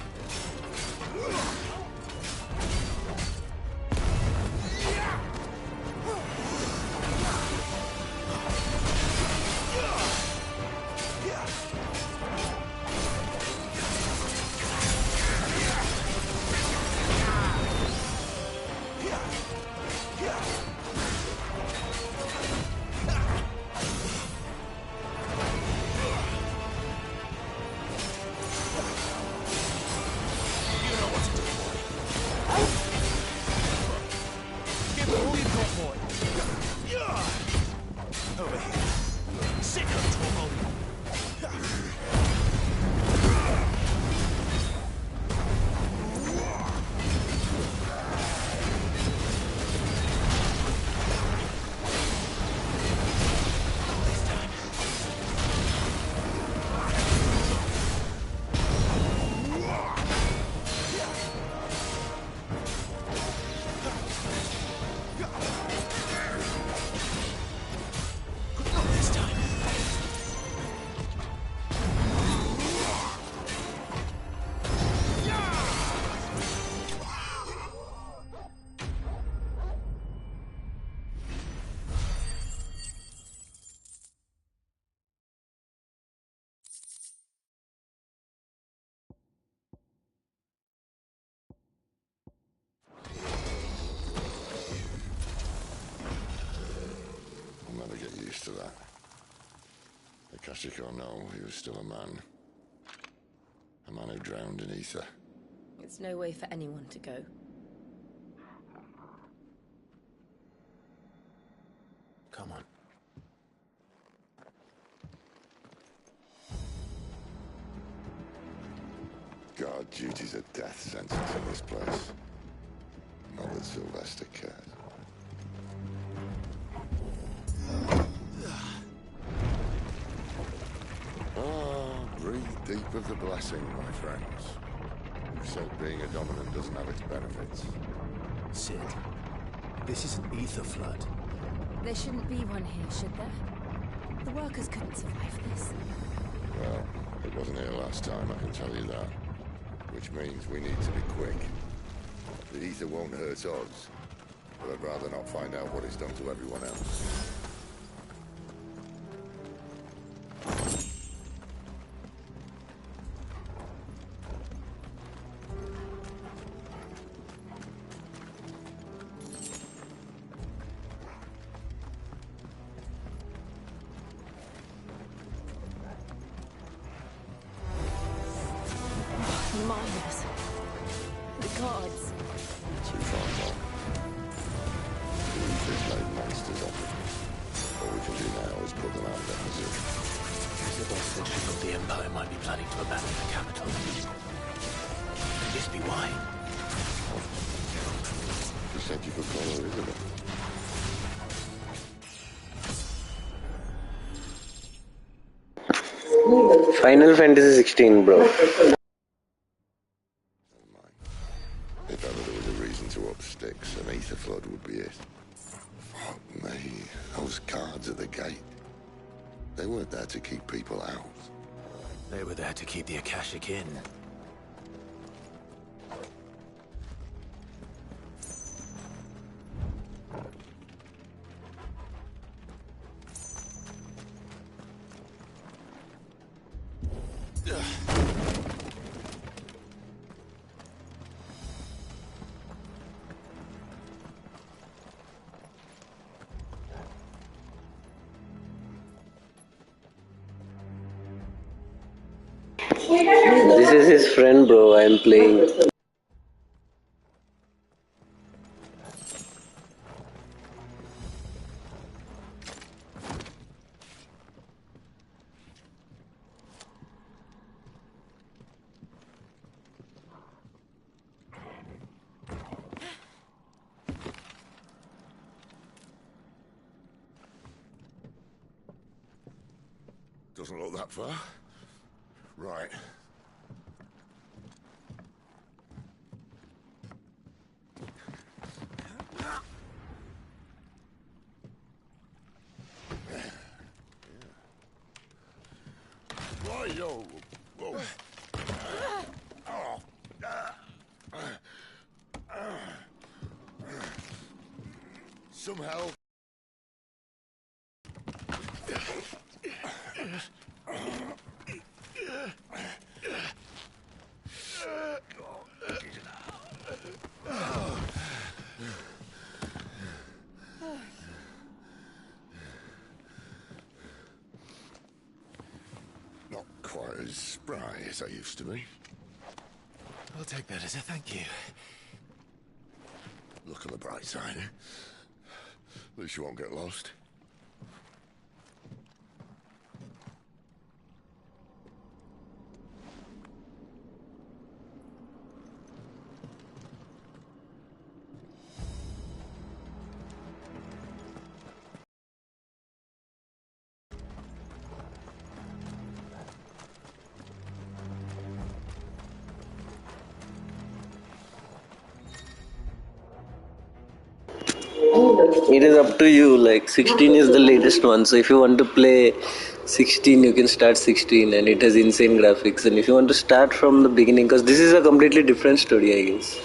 I'll never get used to that. The Kashyyyk or no, he was still a man. A man who drowned in ether. It's no way for anyone to go. Come on. Guard duty's a death sentence in this place. Not that Sylvester cares. Breathe deep of the blessing, my friends. Who said being a dominant doesn't have its benefits? Sid, this is an ether flood. There shouldn't be one here, should there? The workers couldn't survive this. Well, it wasn't here last time, I can tell you that. Which means we need to be quick. The ether won't hurt us, but I'd rather not find out what it's done to everyone else. Miners. The gods. Too far gone. The ether's made monsters of them. All we can do now is put them out of their misery. Sylvester signaled the Empire might be planning to abandon the capital. Could this be why? You said you could call her Isabel. Final Fantasy 16, bro. If ever there was a reason to up sticks, an ether flood would be it. Fuck me, those guards at the gate. They weren't there to keep people out. They were there to keep the Akashic in. This is his friend, bro. I'm playing. Doesn't look that far. Right. Yo. Whoa. Some help. Not quite as spry as I used to be. I'll take that as a thank you. Look on the bright side. At least you won't get lost. It is up to you. Like 16 is the latest one, so if you want to play 16, you can start 16, and it has insane graphics. And if you want to start from the beginning, because this is a completely different story, I guess.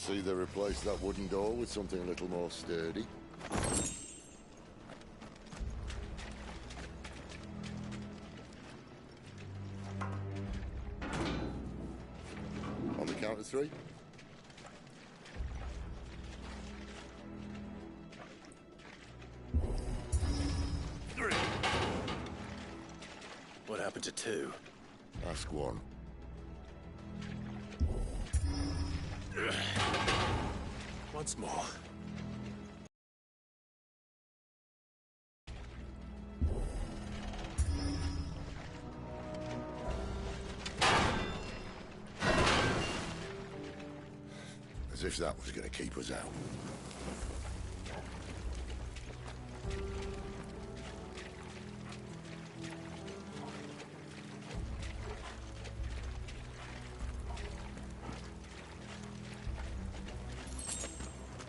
see they replaced that wooden door with something a little more sturdy. On the count of three. What happened to two? Ask one. Once more. As if that was going to keep us out.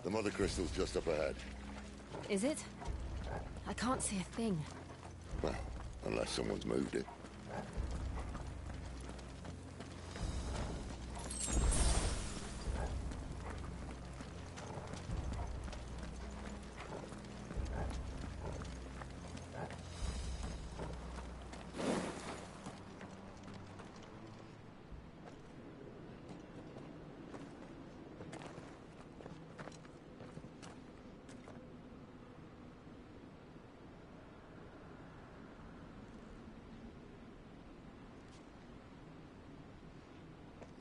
The mother crystal's just up ahead. Is it? I can't see a thing. Well, unless someone's moved it.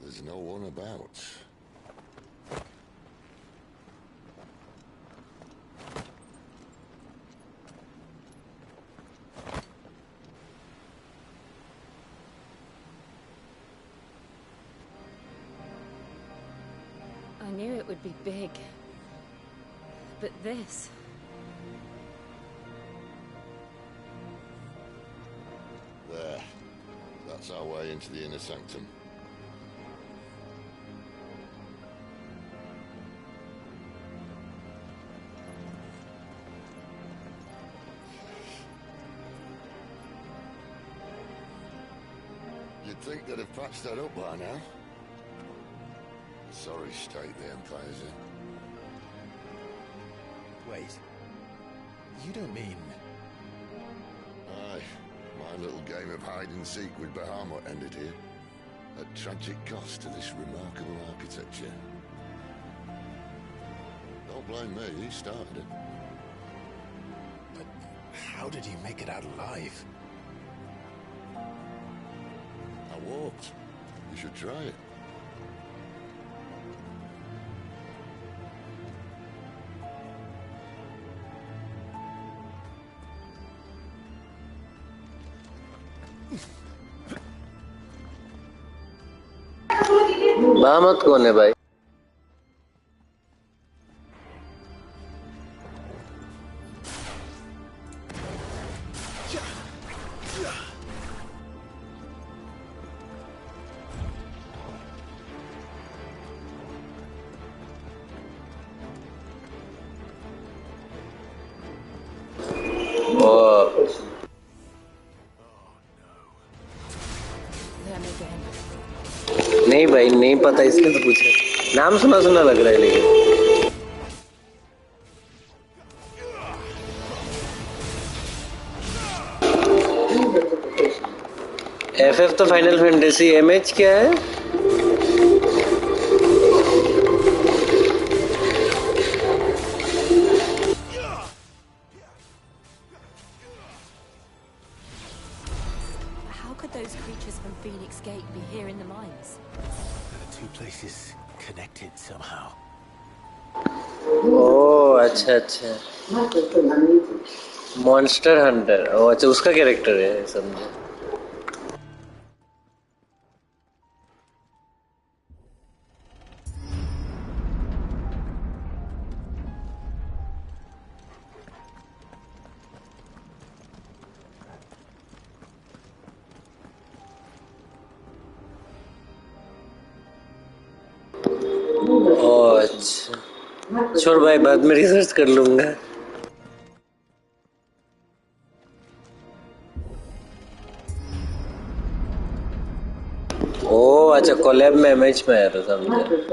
There's no one about. I knew it would be big. But this... There. That's our way into the inner sanctum. You'd think they'd have patched that up by now. Sorry state the Empire's in. Wait. You don't mean... Aye. My little game of hide-and-seek with Bahamut ended here. At tragic cost to this remarkable architecture. Don't blame me, he started it. But how did he make it out alive? I walked. You should try it. बामत कौन है भाई? नहीं भाई नहीं पता इसलिए तो पूछ रहे नाम सुना सुना लग रहा है लेकिन FF तो फाइनल फैंटेसी MH क्या है How could those creatures from Phoenix Gate be here in the mines? The two places connected somehow. ओह अच्छा अच्छा मॉन्स्टर हंटर ओह अच्छा उसका कैरेक्टर है समझे ओह अच्छा छोड़ भाई बाद में रिसर्च कर लूंगा ओह अच्छा कोलैब में MH में है तो समझे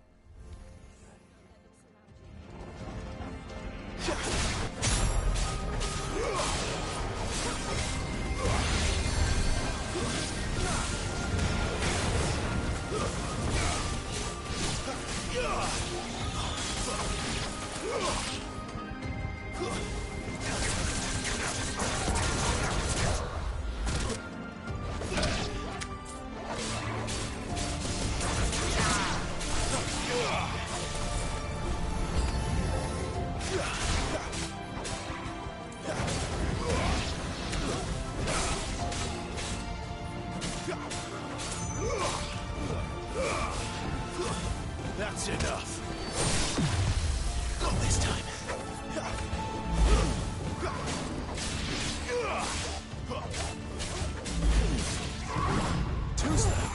That's enough. Not this time. Too slow.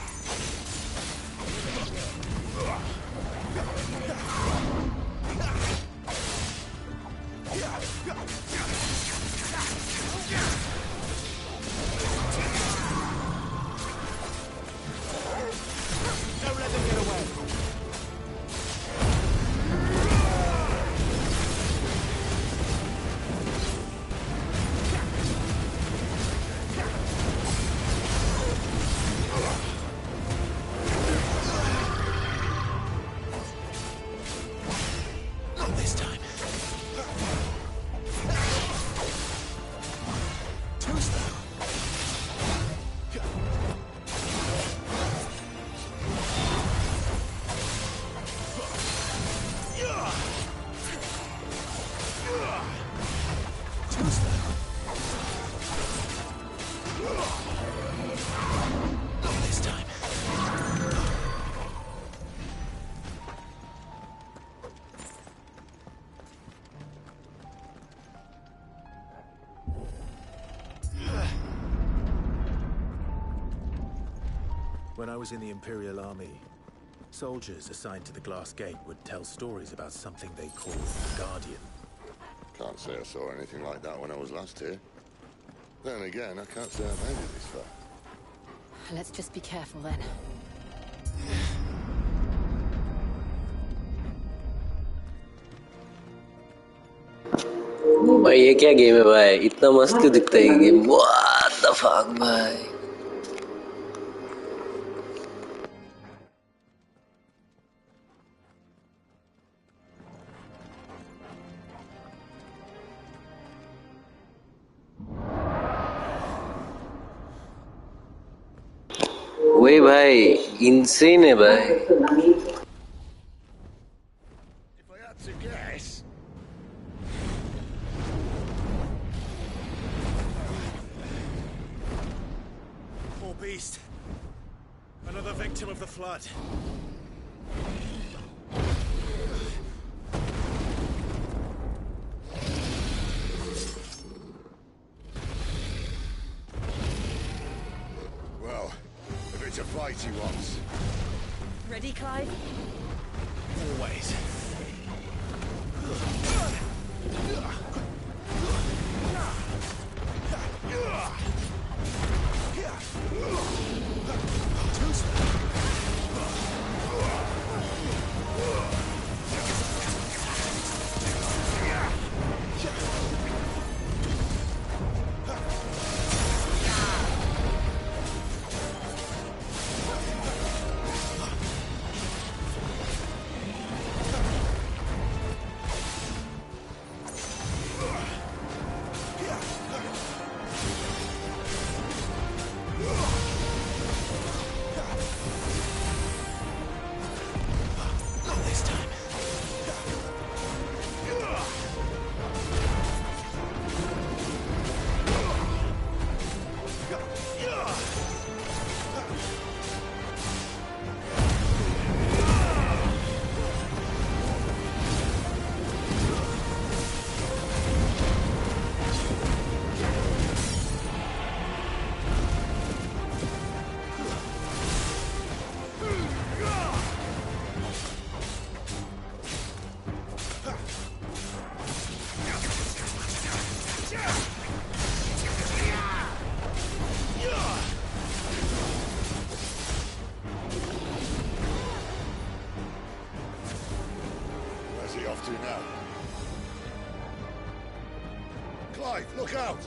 Don't let them get away. Not this time. Too slow. Too slow. Not this time. When I was in the Imperial Army, soldiers assigned to the Glass Gate would tell stories about something they called the Guardian. Can't say I saw anything like that when I was last here. Then again, I can't say I've made it this far. Let's just be careful then. भाई ये क्या game है भाई? इतना मस्त क्यों दिखता है ये गेम? What the fuck भाई? वही भाई, इंसेन है भाई. If I had to guess... Poor beast. Another victim of the flood. Well, if it's a fight he wants. Ready, Clive? Always. Where's he off to now? Clive, look out!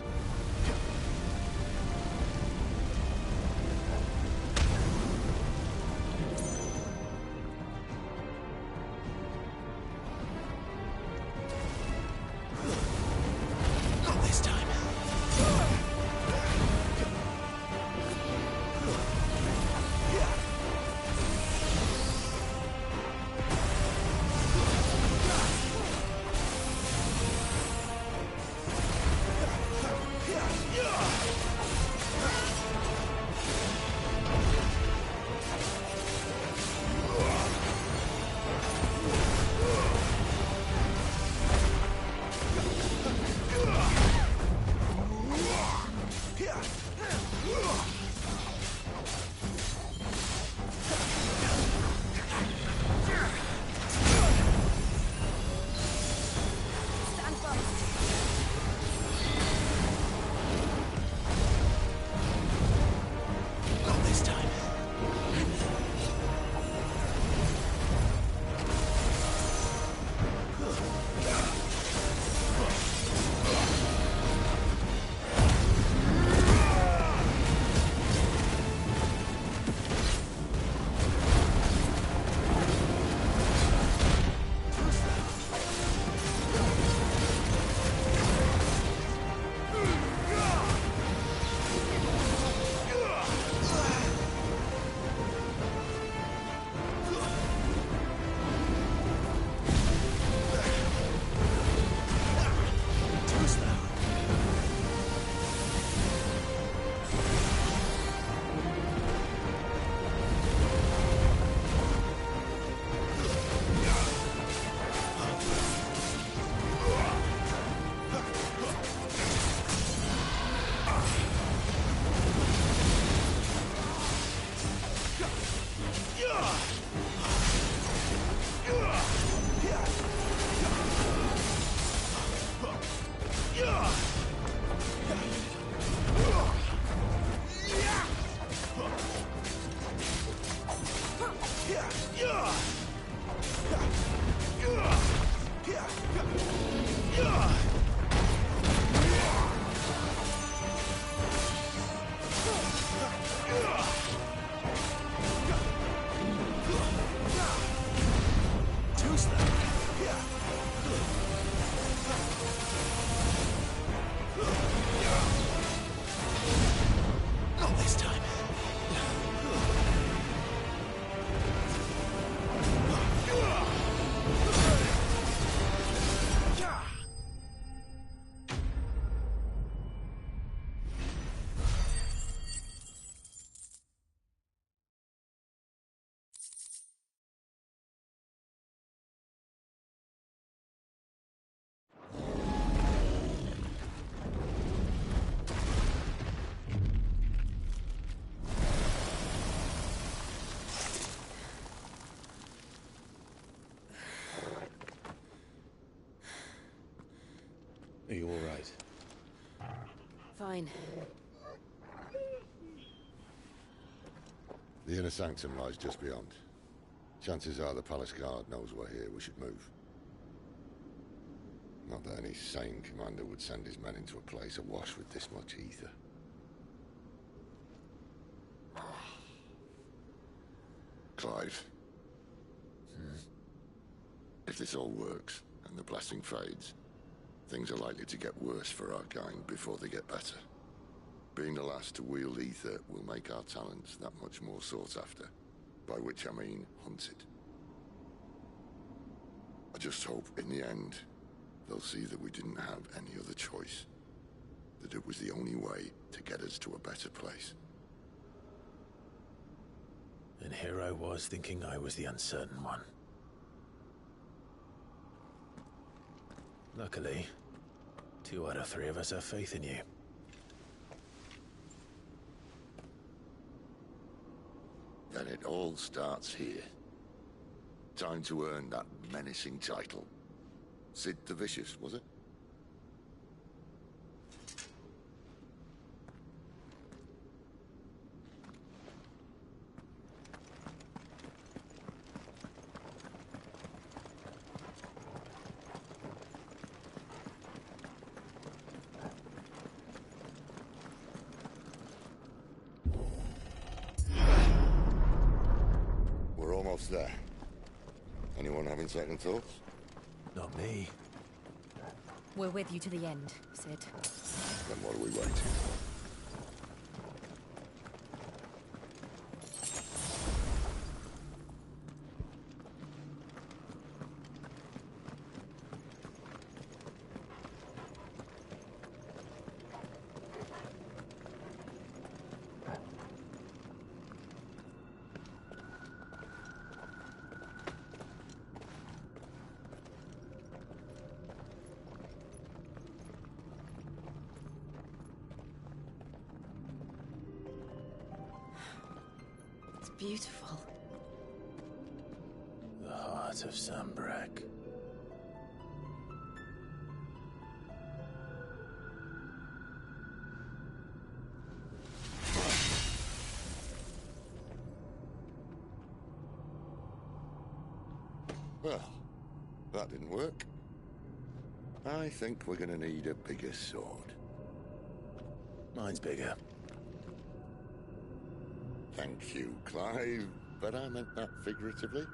Not this time. Are you all right? Fine. The inner sanctum lies just beyond. Chances are the palace guard knows we're here. We should move. Not that any sane commander would send his men into a place awash with this much ether. Clive. If this all works, and the blessing fades, things are likely to get worse for our kind before they get better. Being the last to wield ether will make our talents that much more sought after, by which I mean hunted. I just hope, in the end, they'll see that we didn't have any other choice. That it was the only way to get us to a better place. And here I was thinking I was the uncertain one. Luckily, 2 out of 3 of us have faith in you. Then it all starts here. Time to earn that menacing title. Sid the Vicious, was it? We're almost there. Anyone having second thoughts? Not me. We're with you to the end, Sid. Then what are we waiting for? It's beautiful. The heart of Sambrek. Well, that didn't work. I think we're gonna need a bigger sword. Mine's bigger. Thank you, Clive, but I meant that figuratively.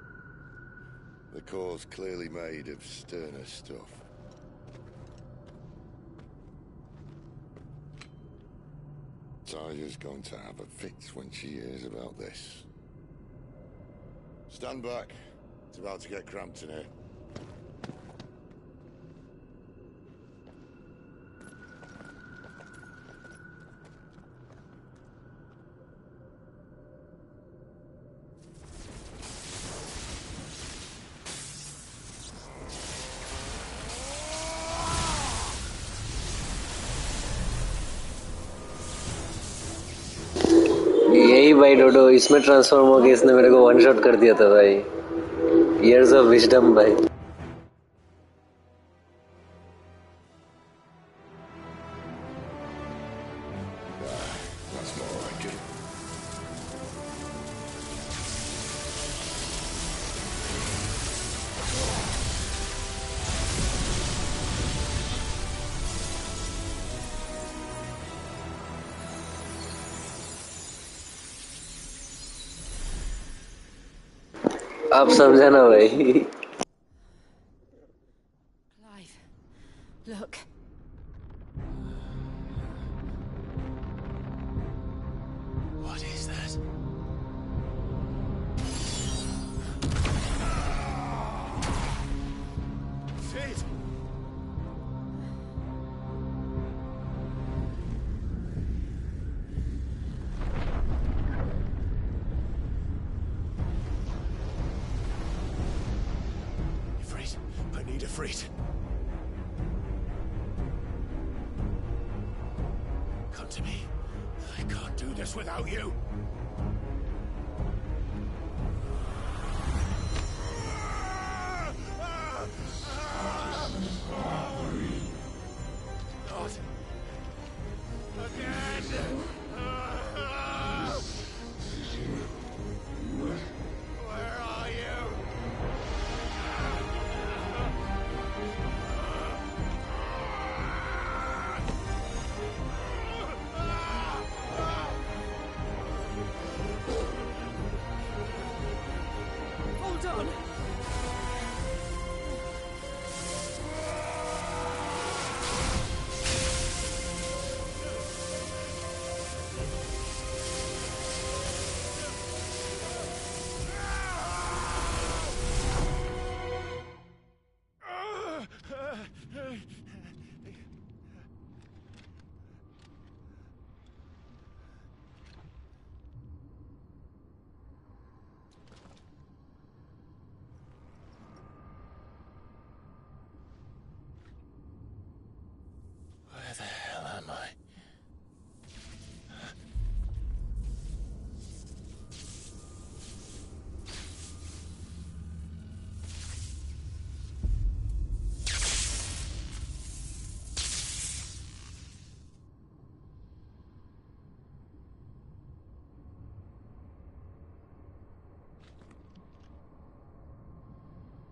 The core's clearly made of sterner stuff. Taya's going to have a fit when she hears about this. Stand back. It's about to get cramped in here. यही भाई डोडो इसमें transform हो गया इसने मेरे को one shot कर दिया था भाई इयर्स ऑफ विजडम भाई That's more like it. आप समझाना भाई Clive, look. What is that? Sid! Ifrit, I need Ifrit. Come to me. I can't do this without you.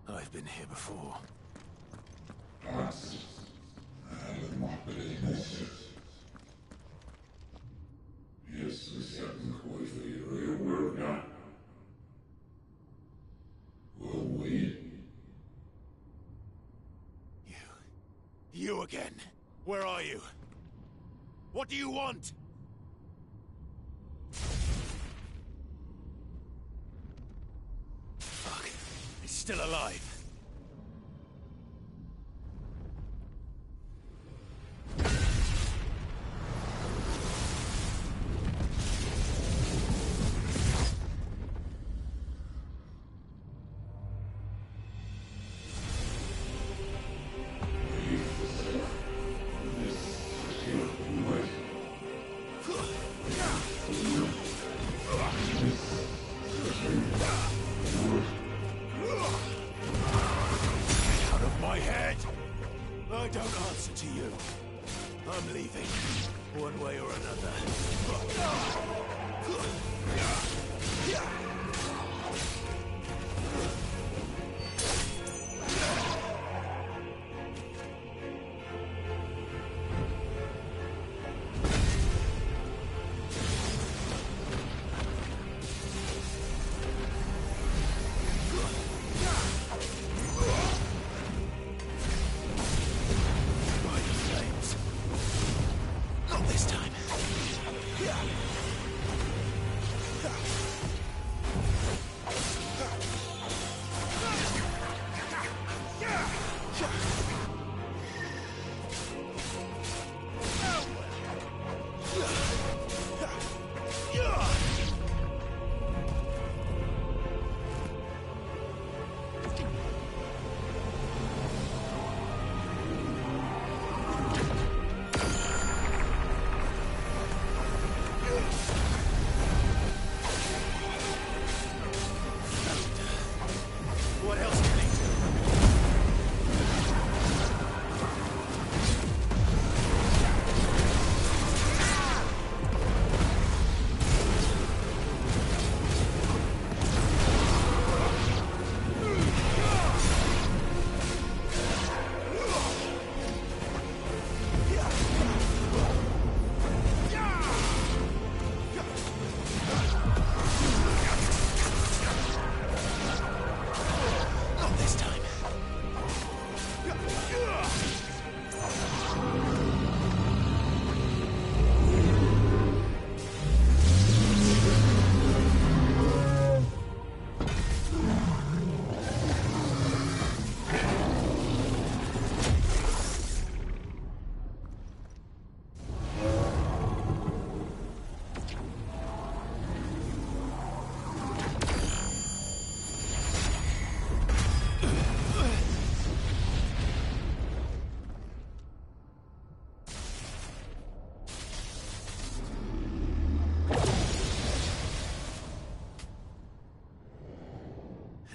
I've been here before. You again. Where are you? What do you want? Fuck. He's still alive. I don't answer to you. I'm leaving, one way or another.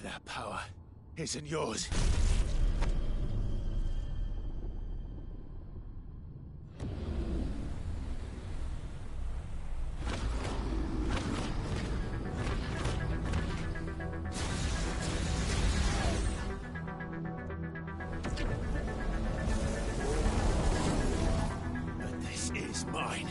That power isn't yours. But this is mine.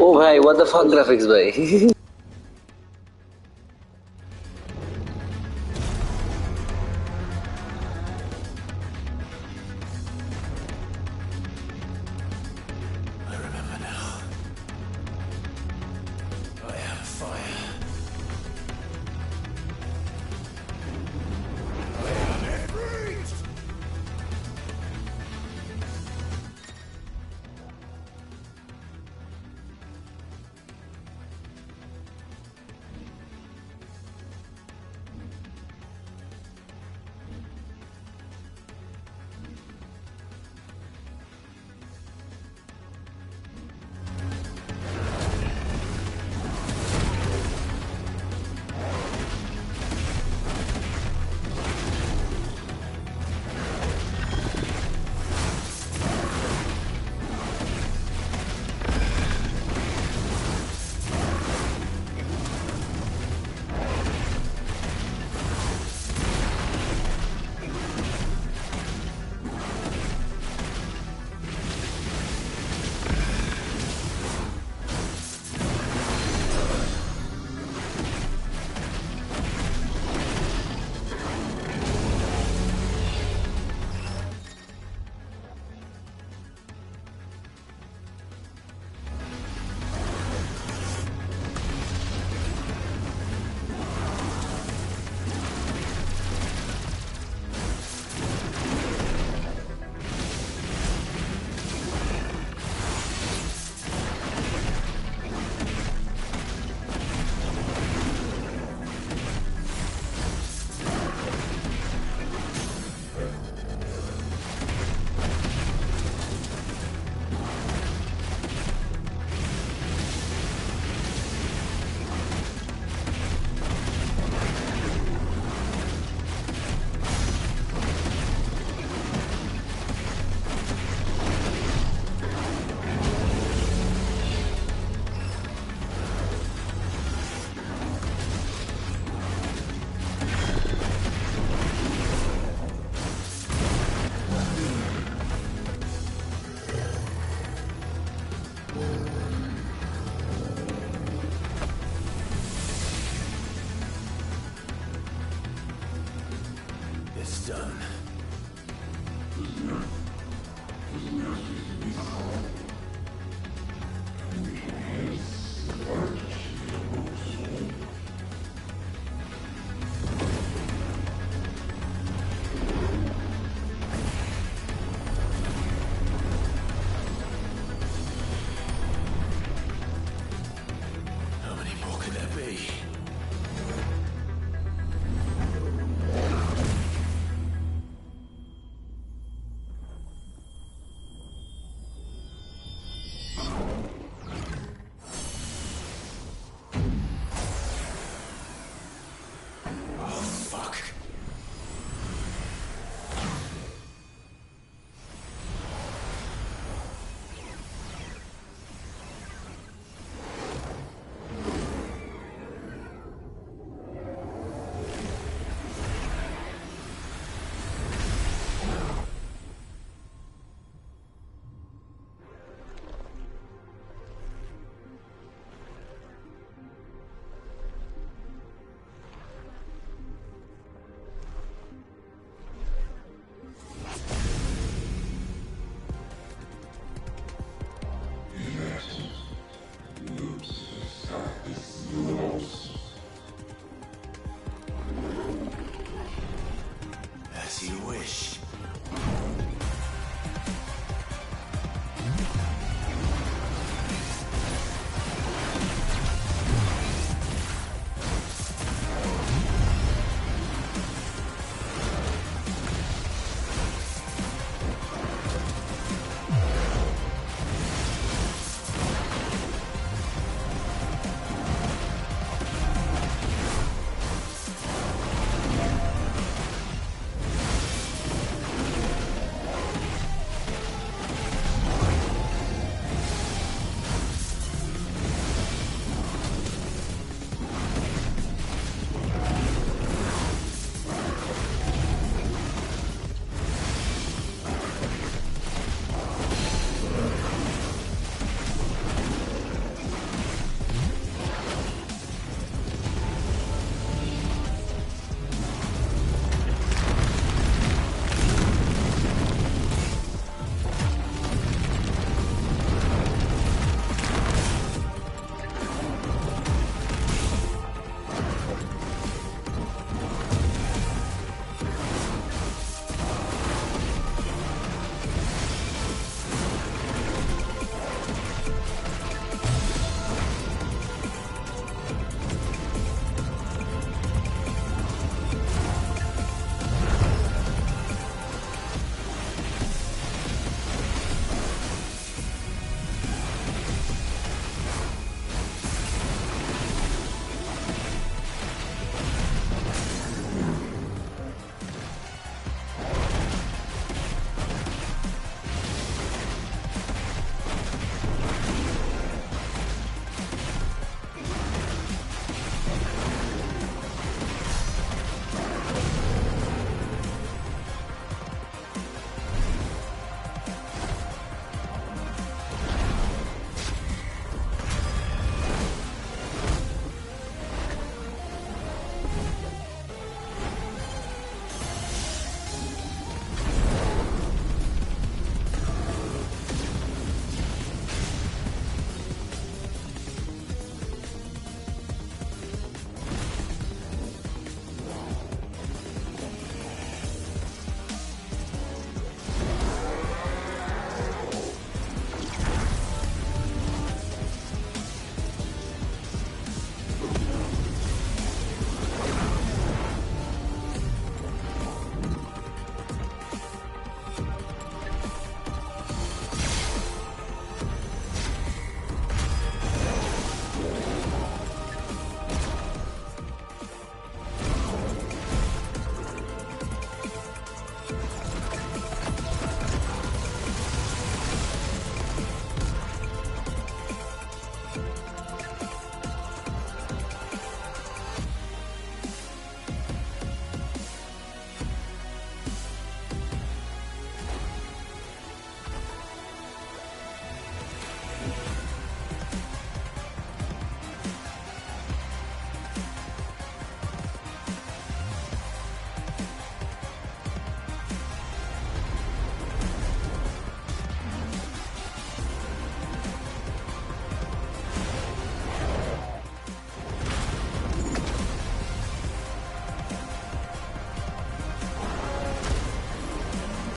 Oh भाई, what the fuck graphics भाई. I remember now. I have fire. I am it.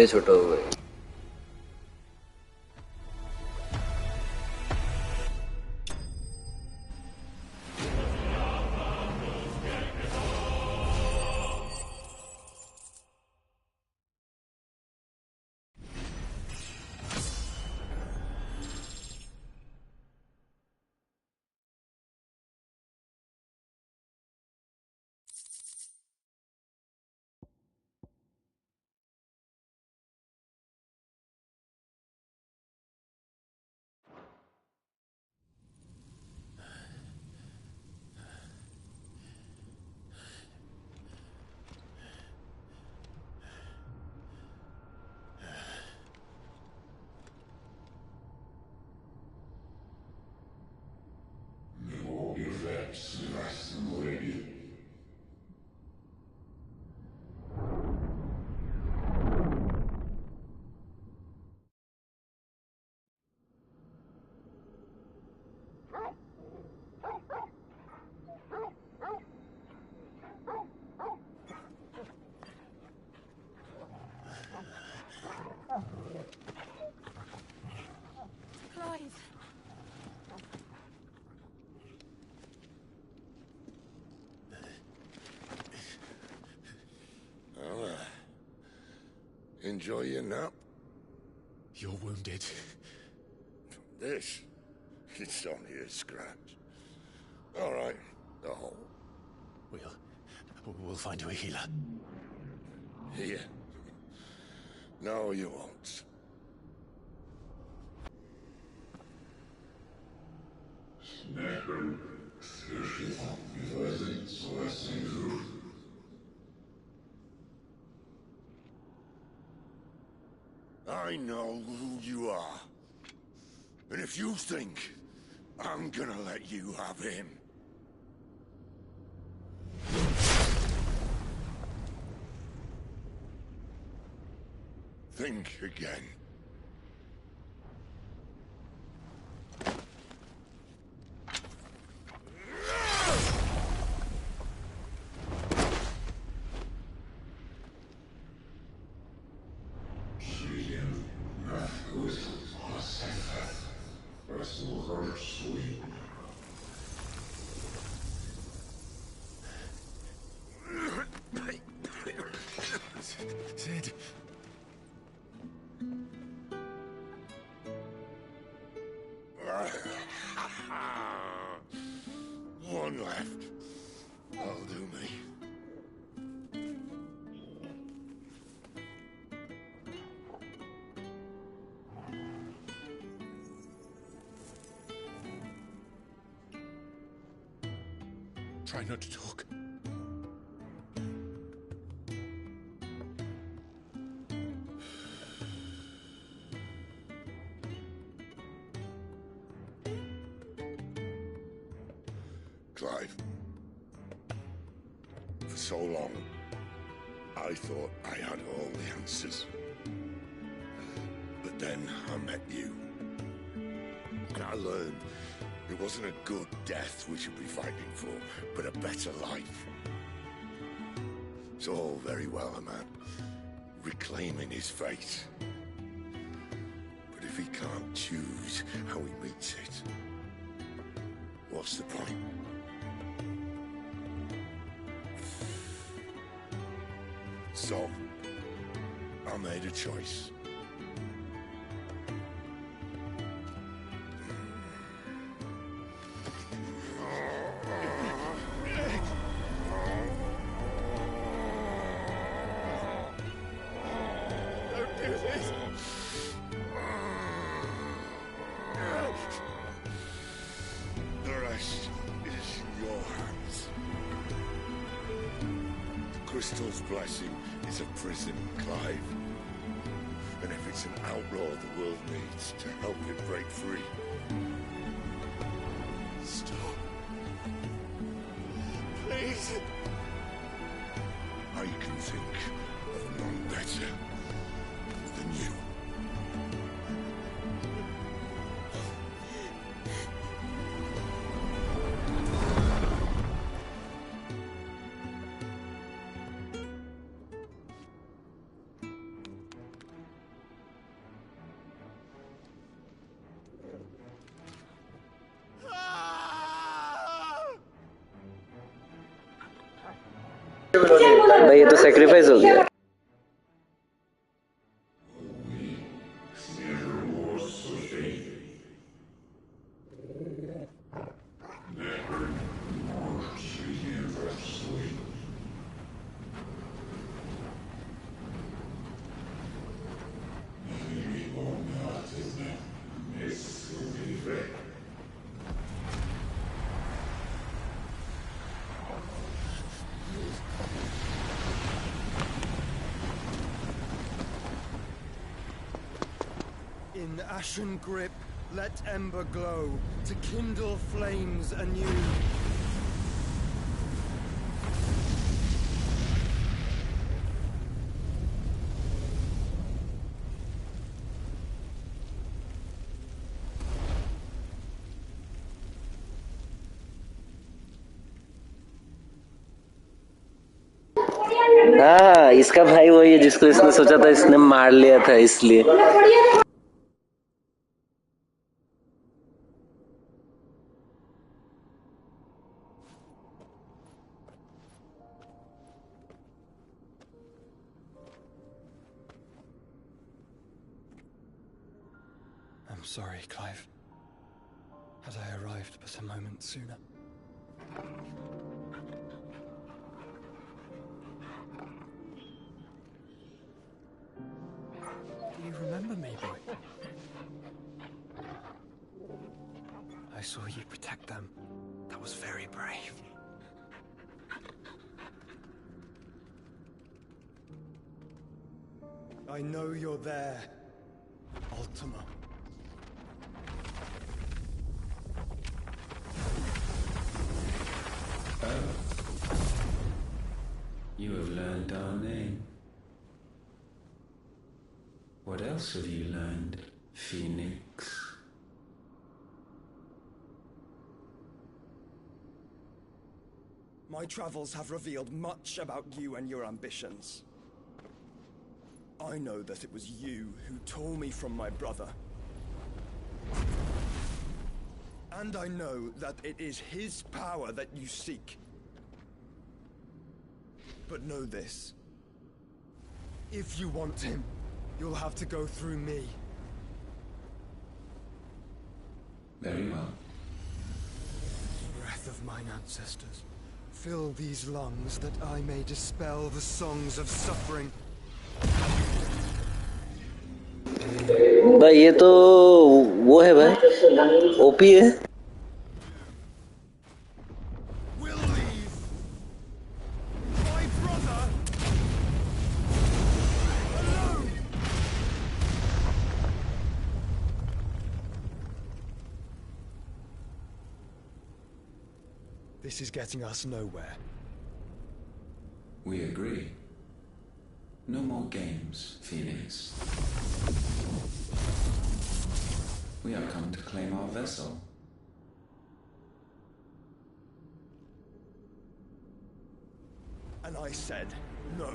छोटा हो गए। Clive. Well, enjoy your nap. You're wounded. This? It's only a scratch. All right, the hole. We'll find you a healer. Here. No, you won't. I know who you are. And if you think I'm gonna let you have him... think again. Sid. One left. That'll do me. Try not to talk. Clive. For so long, I thought I had all the answers. But then I met you. And I learned it wasn't a good death we should be fighting for, but a better life. It's all very well, a man reclaiming his fate. But if he can't choose how he meets it, what's the point? So, I made a choice. Don't do this! The rest is in your hands. The Crystal's blessing is a prison, Clive. And if it's an outlaw the world needs to help it break free... Stop. Please. I can think of none better than you. भाई ये तो sacrifice हो गया. In ashen grip, let ember glow, to kindle flames anew. हाँ, इसका भाई वही है जिसको इसने सोचा था इसने मार लिया था इसलिए. I'm sorry, Clive. Had I arrived but a moment sooner. Do you remember me, boy? I saw you protect them. That was very brave. I know you're there, Ultima. You have learned our name. What else have you learned, Phoenix? My travels have revealed much about you and your ambitions. I know that it was you who tore me from my brother. And I know that it is his power that you seek. But know this. If you want him, you'll have to go through me. Very well. Breath of mine ancestors, fill these lungs that I may dispel the songs of suffering. भाई ये तो वो है भाई, OP है. This is getting us nowhere. We agree. No more games, Phoenix. We have come to claim our vessel. And I said no.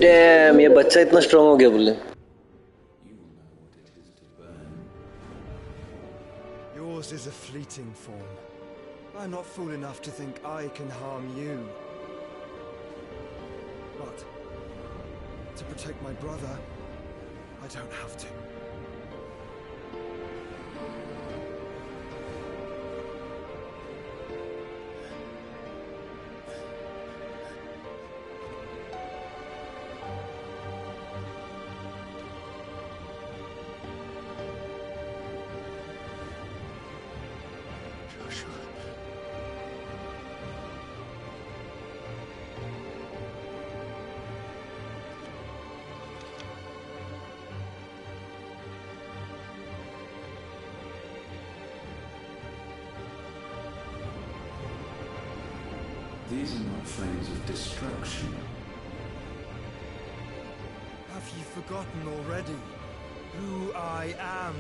Damn, ये बच्चा इतना स्ट्रांग हो गया बोले. Yours is a fleeting form. I'm not fool enough to think I can harm you. But to protect my brother, I don't have to. These are not flames of destruction. Have you forgotten already who I am?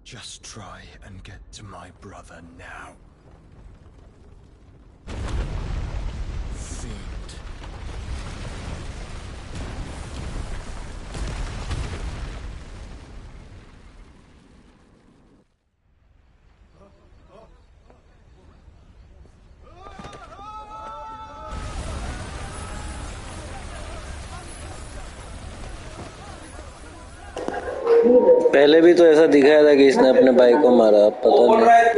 Just try and get to my brother now. Fiend. पहले भी तो ऐसा दिखाया था कि इसने अपने भाई को मारा, पता नहीं।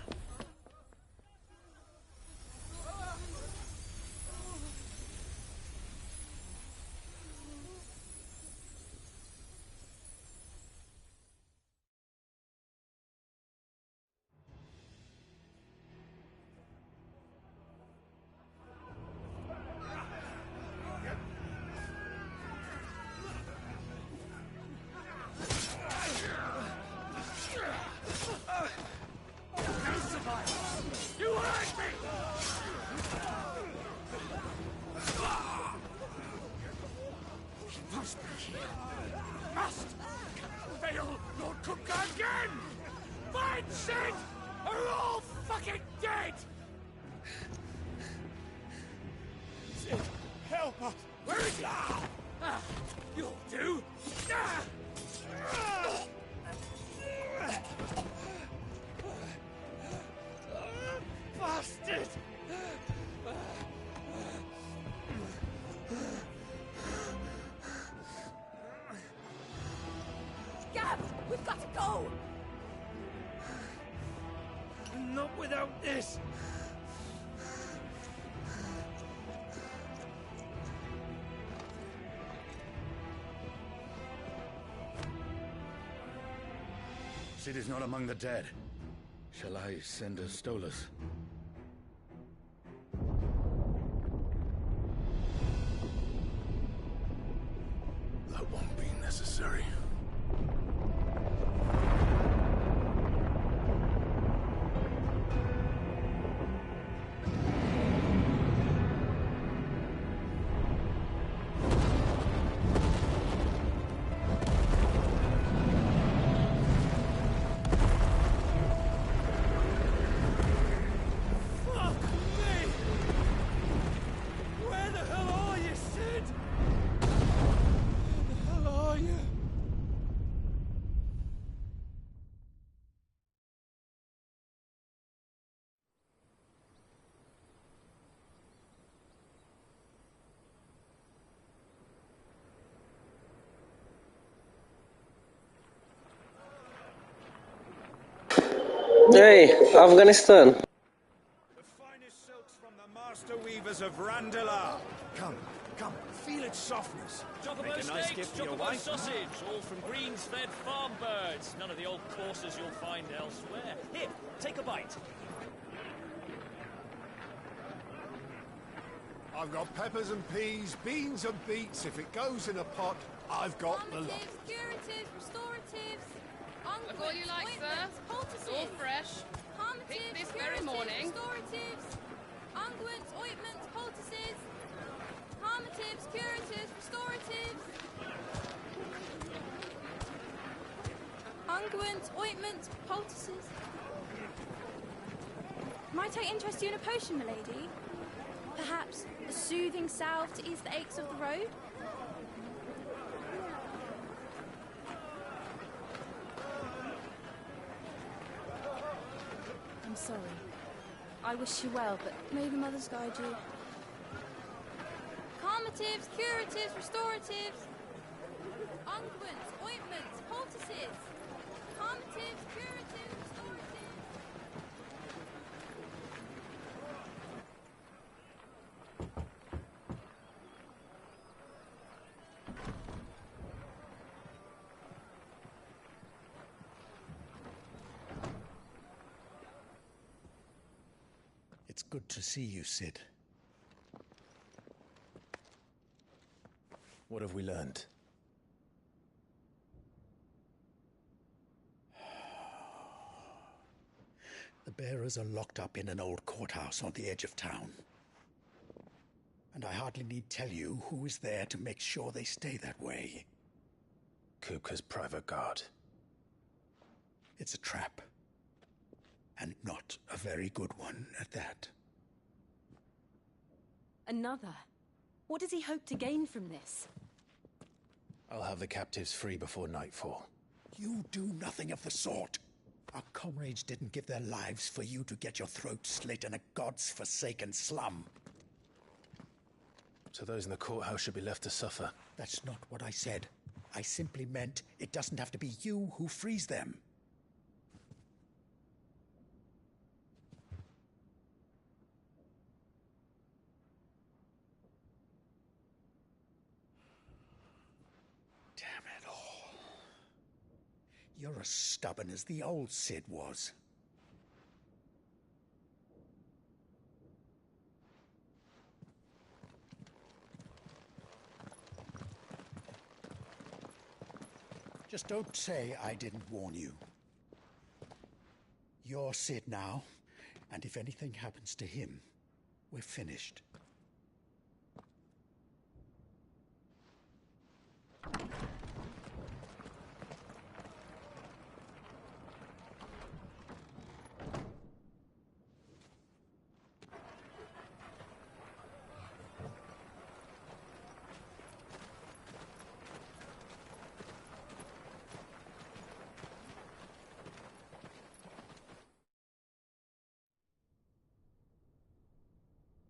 We've got to go! Not without this! Sid is not among the dead. Shall I send a Stolas? That won't be necessary. Hey, Afghanistan. The finest silks from the master weavers of Randalar. Come, feel its softness. Chocobo Make a nice steaks, gift for your chocobo wife. sausage, all from greens-fed farm birds. None of the old courses you'll find elsewhere. Here, take a bite. I've got peppers and peas, beans and beets. If it goes in a pot, I've got the lot. Curatives, restoratives, Look all you like, sir. It's all fresh. Picked this very morning. Restoratives, unguents, ointments, poultices, calmatives, curatives, restoratives, unguents, ointments, poultices. Might I interest you in a potion, milady? Perhaps a soothing salve to ease the aches of the road? I'm sorry. I wish you well, but may the mothers guide you. Calmatives, curatives, restoratives, unguents, ointments, poultices, calmatives, curatives, restoratives. It's good to see you, Sid. What have we learned? The bearers are locked up in an old courthouse on the edge of town. And I hardly need tell you who is there to make sure they stay that way. Kupka's private guard. It's a trap. And not a very good one at that. Another? What does he hope to gain from this? I'll have the captives free before nightfall. You do nothing of the sort. Our comrades didn't give their lives for you to get your throat slit in a god's forsaken slum. So those in the courthouse should be left to suffer. That's not what I said. I simply meant it doesn't have to be you who frees them. Damn it all. You're as stubborn as the old Cid was. Just don't say I didn't warn you. You're Cid now, and if anything happens to him, we're finished.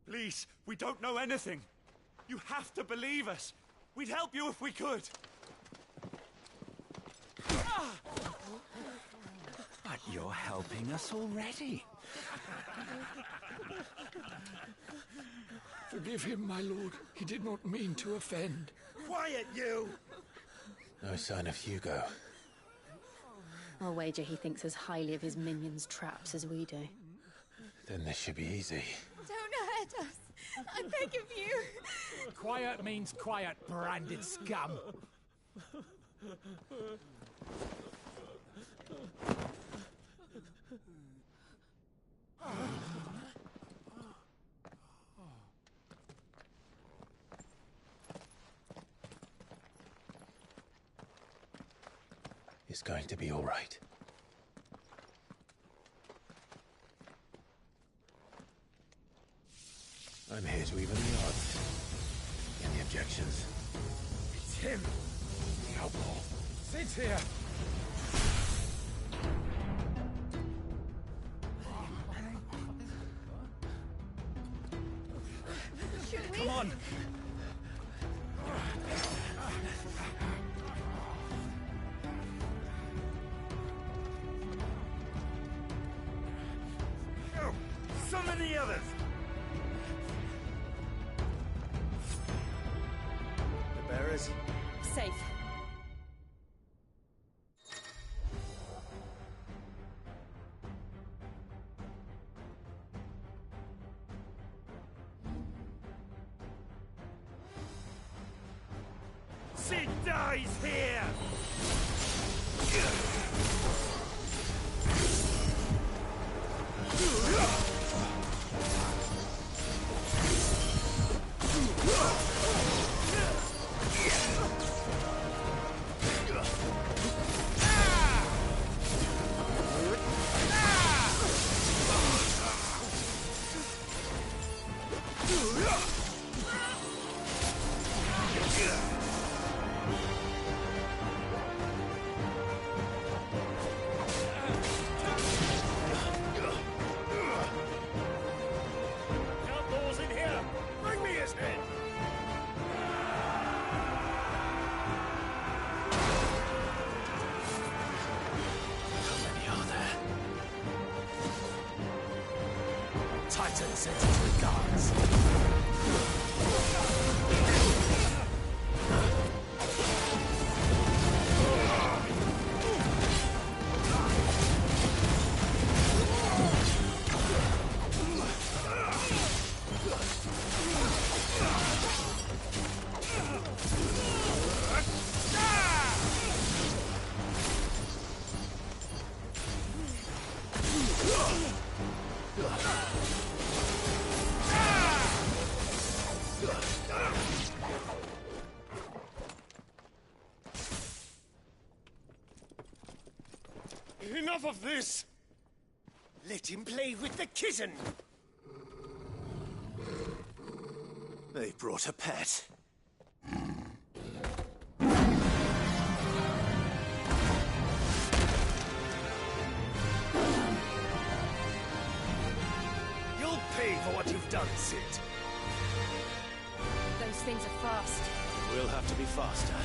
Please, we don't know anything. You have to believe us. We'd help you if we could. But you're helping us already. Forgive him, my lord. He did not mean to offend. Quiet, you! No sign of Hugo. I'll wager he thinks as highly of his minions' traps as we do. Then this should be easy. Don't hurt us. I beg of you. Quiet means quiet, branded scum. It's going to be all right. I'm here to even the odds. Any objections? It's him, the outlaw. Sid's here. Come on. Go! Summon the others! The bearers? Safe. Cid dies here! Outlaws in here! Bring me his head! How many are there? Titan sends his regards. Enough of this! Let him play with the kitten! They brought a pet. You'll pay for what you've done, Sid. Those things are fast. We'll have to be faster.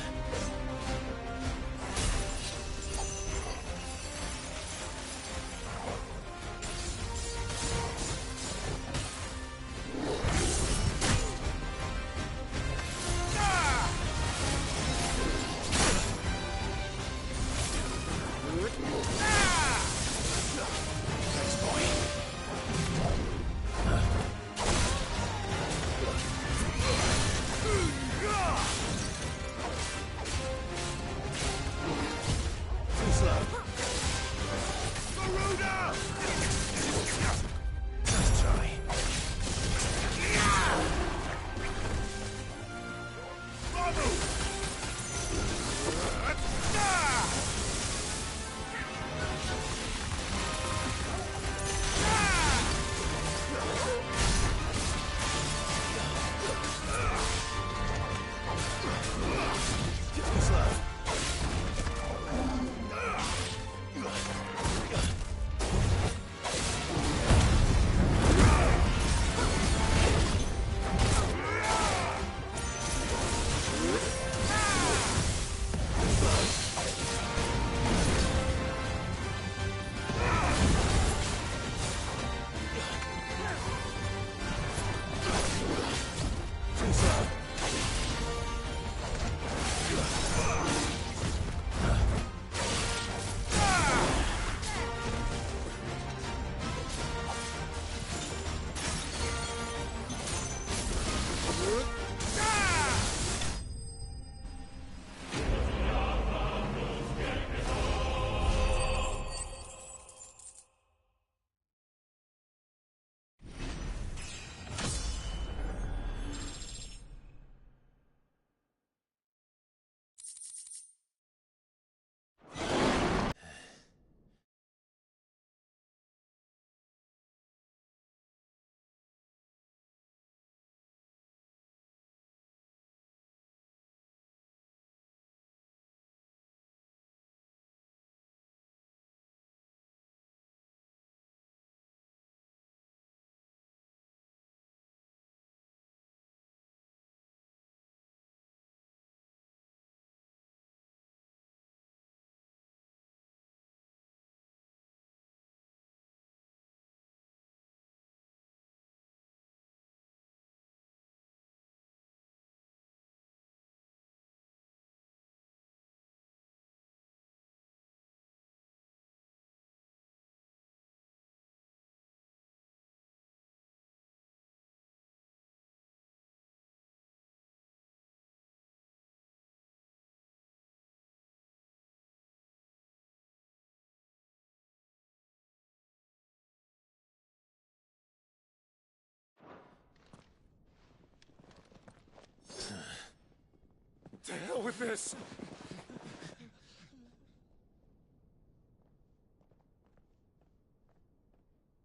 To hell with this!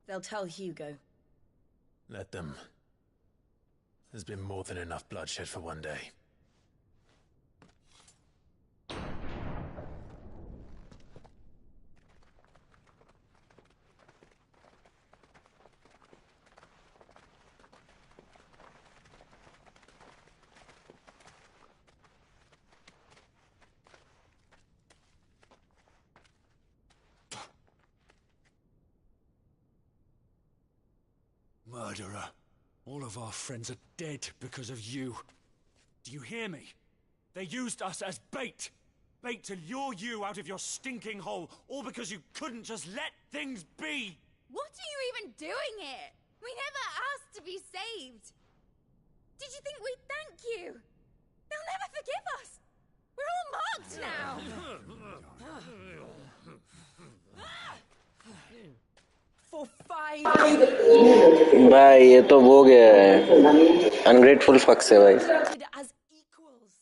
They'll tell Hugo. Let them. There's been more than enough bloodshed for one day. Murderer. All of our friends are dead because of you. Do you hear me? They used us as bait. Bait to lure you out of your stinking hole, all because you couldn't just let things be. What are you even doing here? We never asked to be saved. Did you think we'd thank you? They'll never forgive us. We're all marked now. For 5 भाई ये तो वो गया है ungrateful fuck से भाई as equals.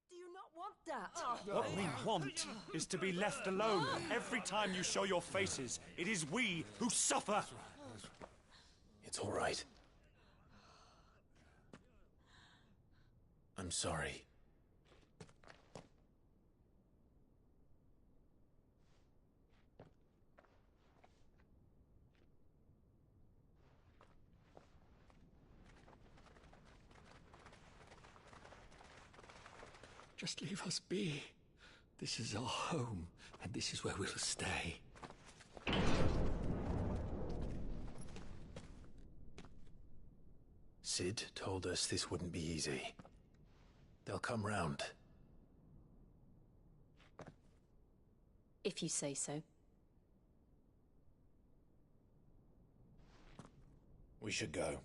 Do you not want that? What we want is to be left alone. Every time you show your faces, it is we who suffer. It's all right. I'm sorry. Just leave us be. This is our home, and this is where we'll stay. Sid told us this wouldn't be easy. They'll come round. If you say so. We should go.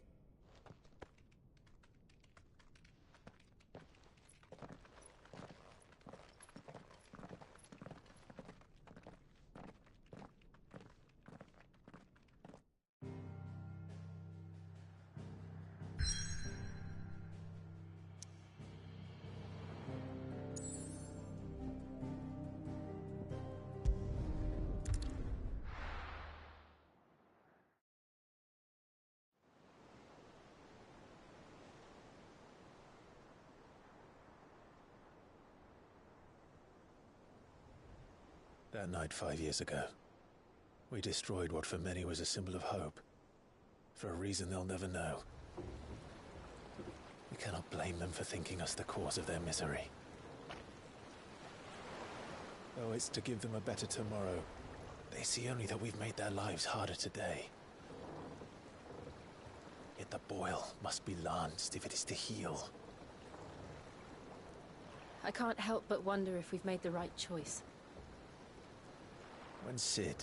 That night 5 years ago, we destroyed what for many was a symbol of hope. For a reason they'll never know. We cannot blame them for thinking us the cause of their misery. Though it's to give them a better tomorrow, they see only that we've made their lives harder today. Yet the boil must be lanced if it is to heal. I can't help but wonder if we've made the right choice. When Sid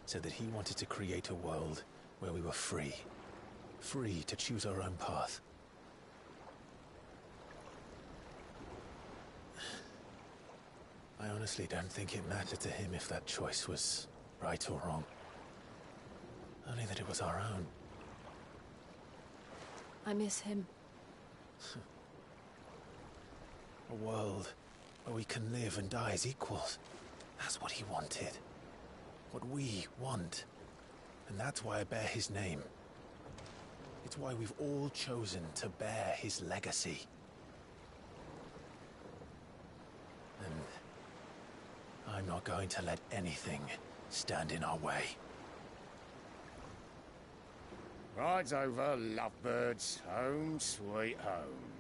said that he wanted to create a world where we were free. Free to choose our own path. I honestly don't think it mattered to him if that choice was right or wrong. Only that it was our own. I miss him. A world where we can live and die as equals. That's what he wanted. What we want. And that's why I bear his name. It's why we've all chosen to bear his legacy. And I'm not going to let anything stand in our way. Rides over, lovebirds. Home, sweet home.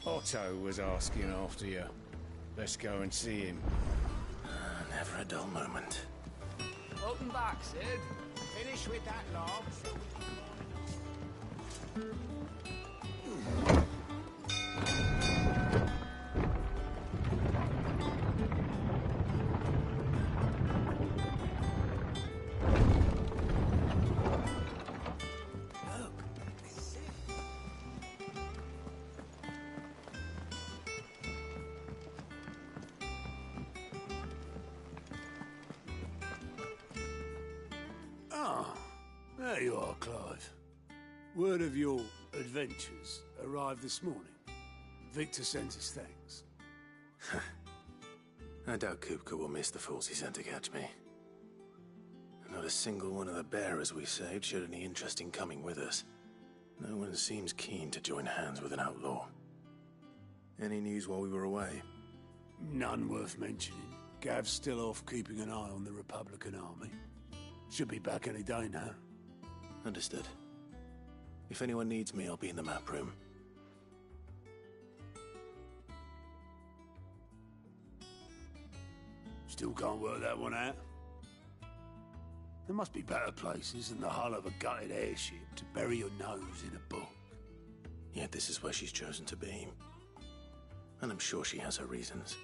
Otto was asking after you. Let's go and see him. Never a dull moment. Welcome back, Sid. Finish with that log. There you are, Clive. Word of your adventures arrived this morning. Victor sent his thanks. I doubt Kupka will miss the fools he sent to catch me. Not a single one of the bearers we saved showed any interest in coming with us. No one seems keen to join hands with an outlaw. Any news while we were away? None worth mentioning. Gav's still off keeping an eye on the Republican army. Should be back any day now. Understood. If anyone needs me, I'll be in the map room. Still can't work that one out. There must be better places than the hull of a gutted airship to bury your nose in a book. Yet this is where she's chosen to be. And I'm sure she has her reasons.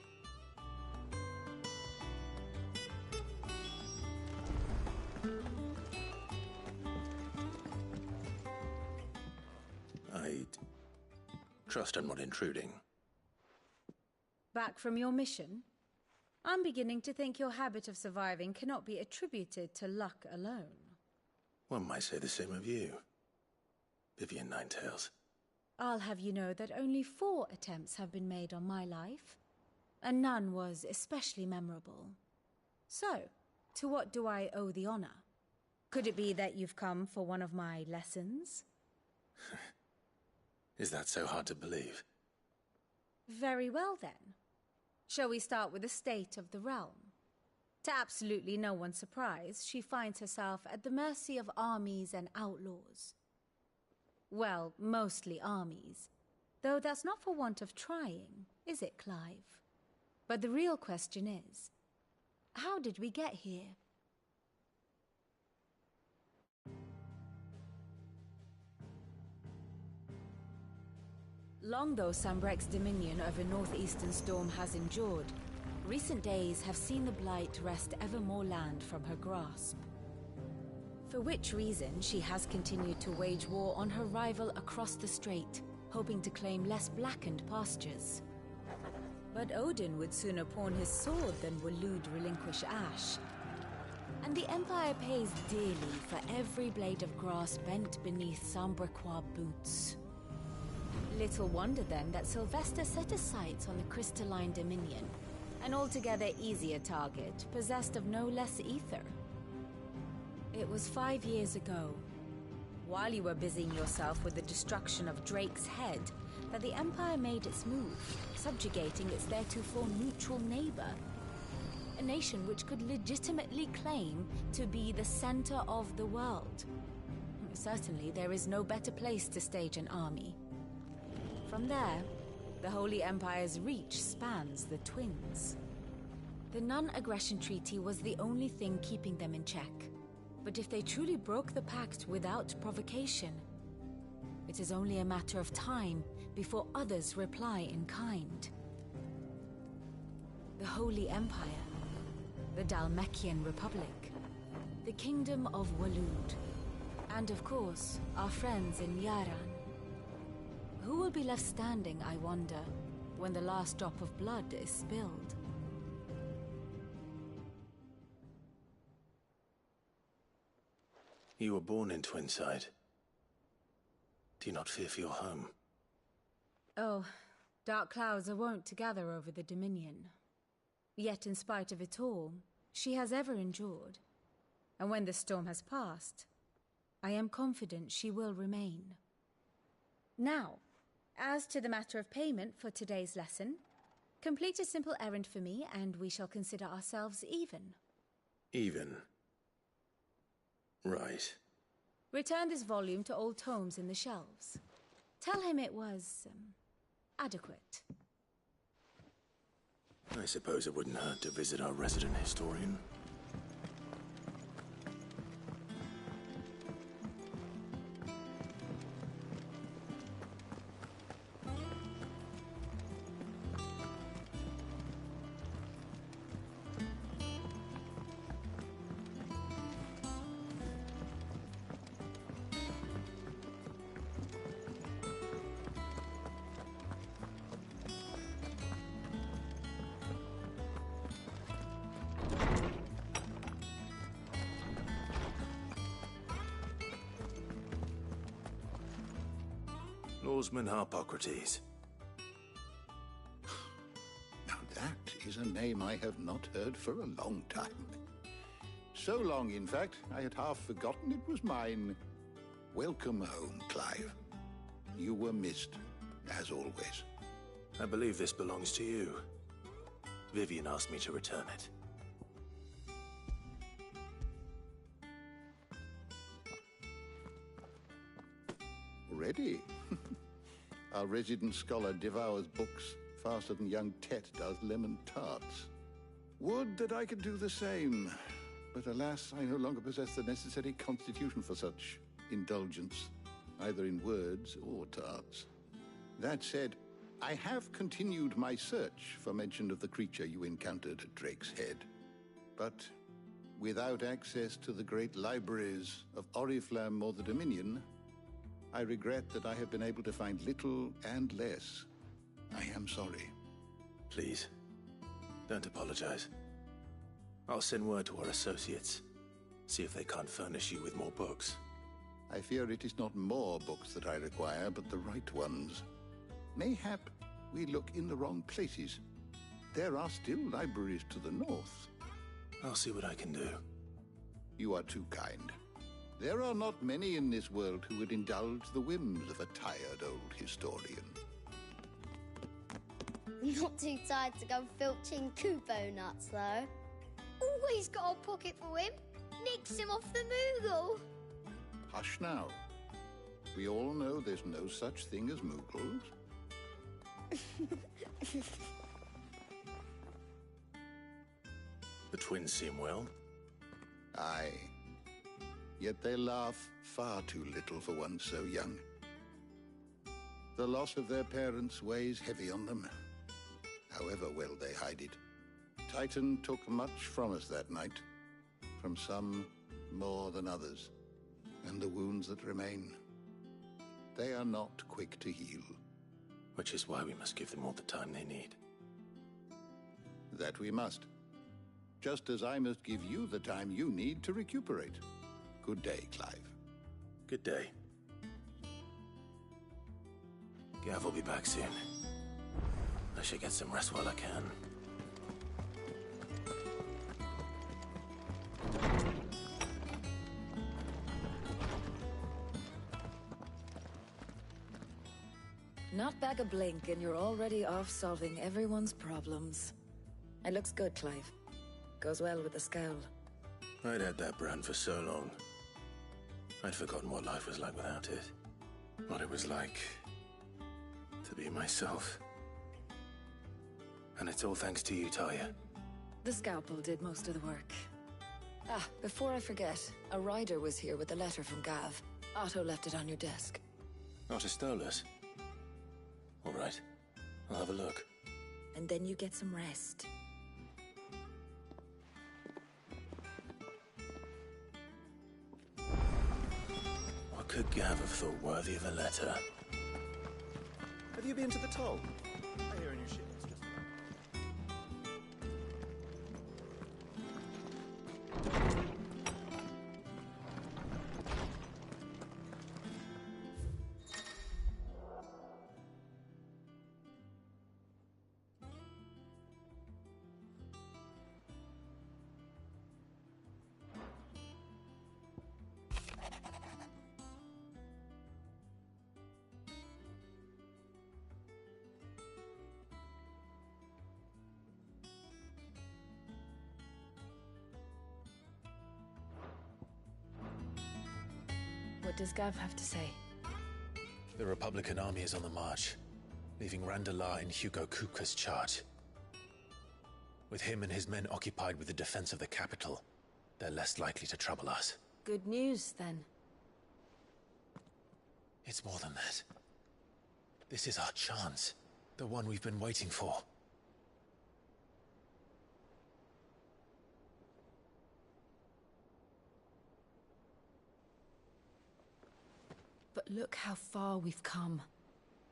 I trust I'm not intruding. Back from your mission? I'm beginning to think your habit of surviving cannot be attributed to luck alone. One might say the same of you, Vivian Ninetails. I'll have you know that only 4 attempts have been made on my life, and none was especially memorable. So, to what do I owe the honor? Could it be that you've come for one of my lessons? Is that so hard to believe? Very well then. Shall we start with the state of the realm? To absolutely no one's surprise, she finds herself at the mercy of armies and outlaws. Well, mostly armies. Though that's not for want of trying, is it, Clive? But the real question is, how did we get here? Long though Sambrek's dominion over northeastern Storm has endured, recent days have seen the Blight wrest ever more land from her grasp. For which reason she has continued to wage war on her rival across the strait, hoping to claim less blackened pastures. But Odin would sooner pawn his sword than Waloed relinquish Ash. And the Empire pays dearly for every blade of grass bent beneath Sambrequois boots. Little wonder then that Sylvester set his sights on the crystalline dominion, an altogether easier target, possessed of no less ether. It was 5 years ago, while you were busying yourself with the destruction of Drake's head, that the Empire made its move, subjugating its theretofore neutral neighbor. A nation which could legitimately claim to be the center of the world. Certainly, there is no better place to stage an army. From there, the Holy Empire's reach spans the Twins. The non-aggression treaty was the only thing keeping them in check. But if they truly broke the pact without provocation, it is only a matter of time before others reply in kind. The Holy Empire, the Dhalmekian Republic, the Kingdom of Waloed, and of course, our friends in Yaran. Who will be left standing, I wonder, when the last drop of blood is spilled? You were born in Twinside. Do you not fear for your home? Oh, dark clouds are wont to gather over the Dominion. Yet in spite of it all, she has ever endured. And when the storm has passed, I am confident she will remain. Now, as to the matter of payment for today's lesson, complete a simple errand for me and we shall consider ourselves even. Even? Right. Return this volume to old tomes in the shelves. Tell him it was, adequate. I suppose it wouldn't hurt to visit our resident historian. Lawsman Harpocrates. Now that is a name I have not heard for a long time. So long, in fact, I had half forgotten it was mine. Welcome home, Clive. You were missed, as always. I believe this belongs to you. Vivian asked me to return it. Already? Our resident scholar devours books faster than young Tet does lemon tarts. Would that I could do the same. But alas, I no longer possess the necessary constitution for such indulgence, either in words or tarts. That said, I have continued my search for mention of the creature you encountered at Drake's Head. But without access to the great libraries of Oriflamme or the Dominion, I regret that I have been able to find little and less. I am sorry. Please, don't apologize. I'll send word to our associates. See if they can't furnish you with more books. I fear it is not more books that I require, but the right ones. Mayhap we look in the wrong places. There are still libraries to the north. I'll see what I can do. You are too kind. There are not many in this world who would indulge the whims of a tired old historian. Not too tired to go filching Kupo nuts, though. Always got a pocket for him. Nicks him off the Moogle. Hush now. We all know there's no such thing as Moogles. The twins seem well. Aye. Yet they laugh far too little for one so young. The loss of their parents weighs heavy on them, however well they hide it. Titan took much from us that night, from some more than others, and the wounds that remain, they are not quick to heal. Which is why we must give them all the time they need. That we must. Just as I must give you the time you need to recuperate. Good day, Clive. Good day. Gav will be back soon. I should get some rest while I can. Not back a blink and you're already off solving everyone's problems. It looks good, Clive. Goes well with the scowl. I'd had that brand for so long. I'd forgotten what life was like without it. What it was like to be myself. And it's all thanks to you, Talia. The scalpel did most of the work. Ah, before I forget, a rider was here with a letter from Gav. Otto left it on your desk. Not a stolus. All right. I'll have a look. And then you get some rest. What could Gav have thought worthy of a letter? Have you been to the toll? I hear a new ship. What does Gav have to say? The Republican army is on the march, leaving Randalar in Hugo Kupka's charge. With him and his men occupied with the defense of the capital, they're less likely to trouble us. Good news, then. It's more than that. This is our chance. The one we've been waiting for. But look how far we've come.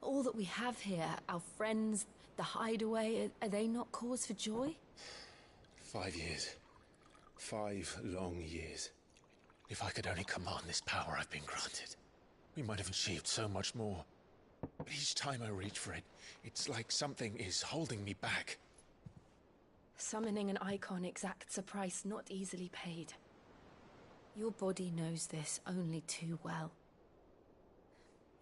All that we have here, our friends, the hideaway, are they not cause for joy? 5 years. 5 long years. If I could only command this power I've been granted, we might have achieved so much more. But each time I reach for it, it's like something is holding me back. Summoning an icon exacts a price not easily paid. Your body knows this only too well.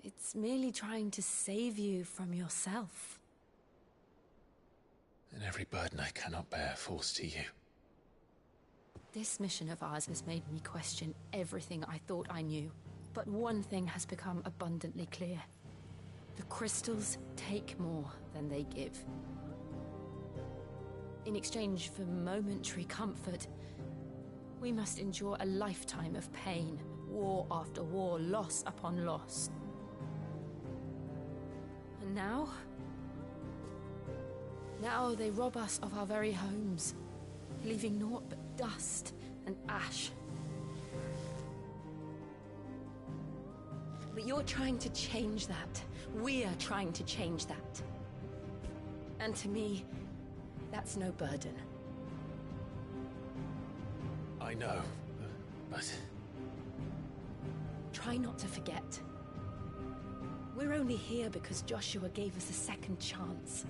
It's merely trying to save you from yourself. And every burden I cannot bear falls to you. This mission of ours has made me question everything I thought I knew. But one thing has become abundantly clear. The crystals take more than they give. In exchange for momentary comfort, we must endure a lifetime of pain, war after war, loss upon loss. And now? Now they rob us of our very homes, leaving naught but dust and ash. But you're trying to change that. We're trying to change that. And to me, that's no burden. I know, but... Try not to forget. We're only here because Joshua gave us a second chance.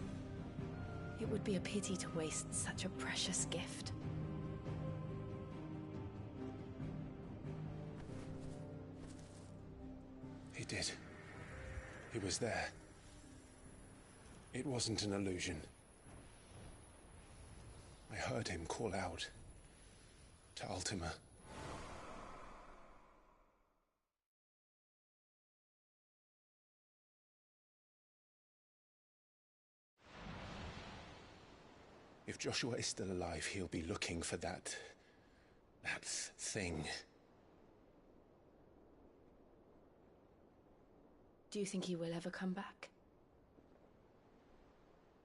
It would be a pity to waste such a precious gift. He did. He was there. It wasn't an illusion. I heard him call out to Ultima. If Joshua is still alive, he'll be looking for that thing. Do you think he will ever come back?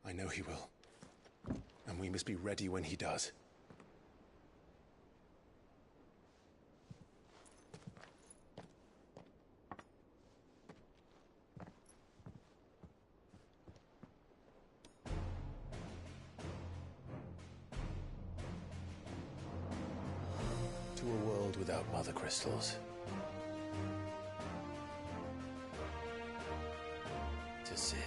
I know he will. And we must be ready when he does. To a world without mother crystals. To Sid.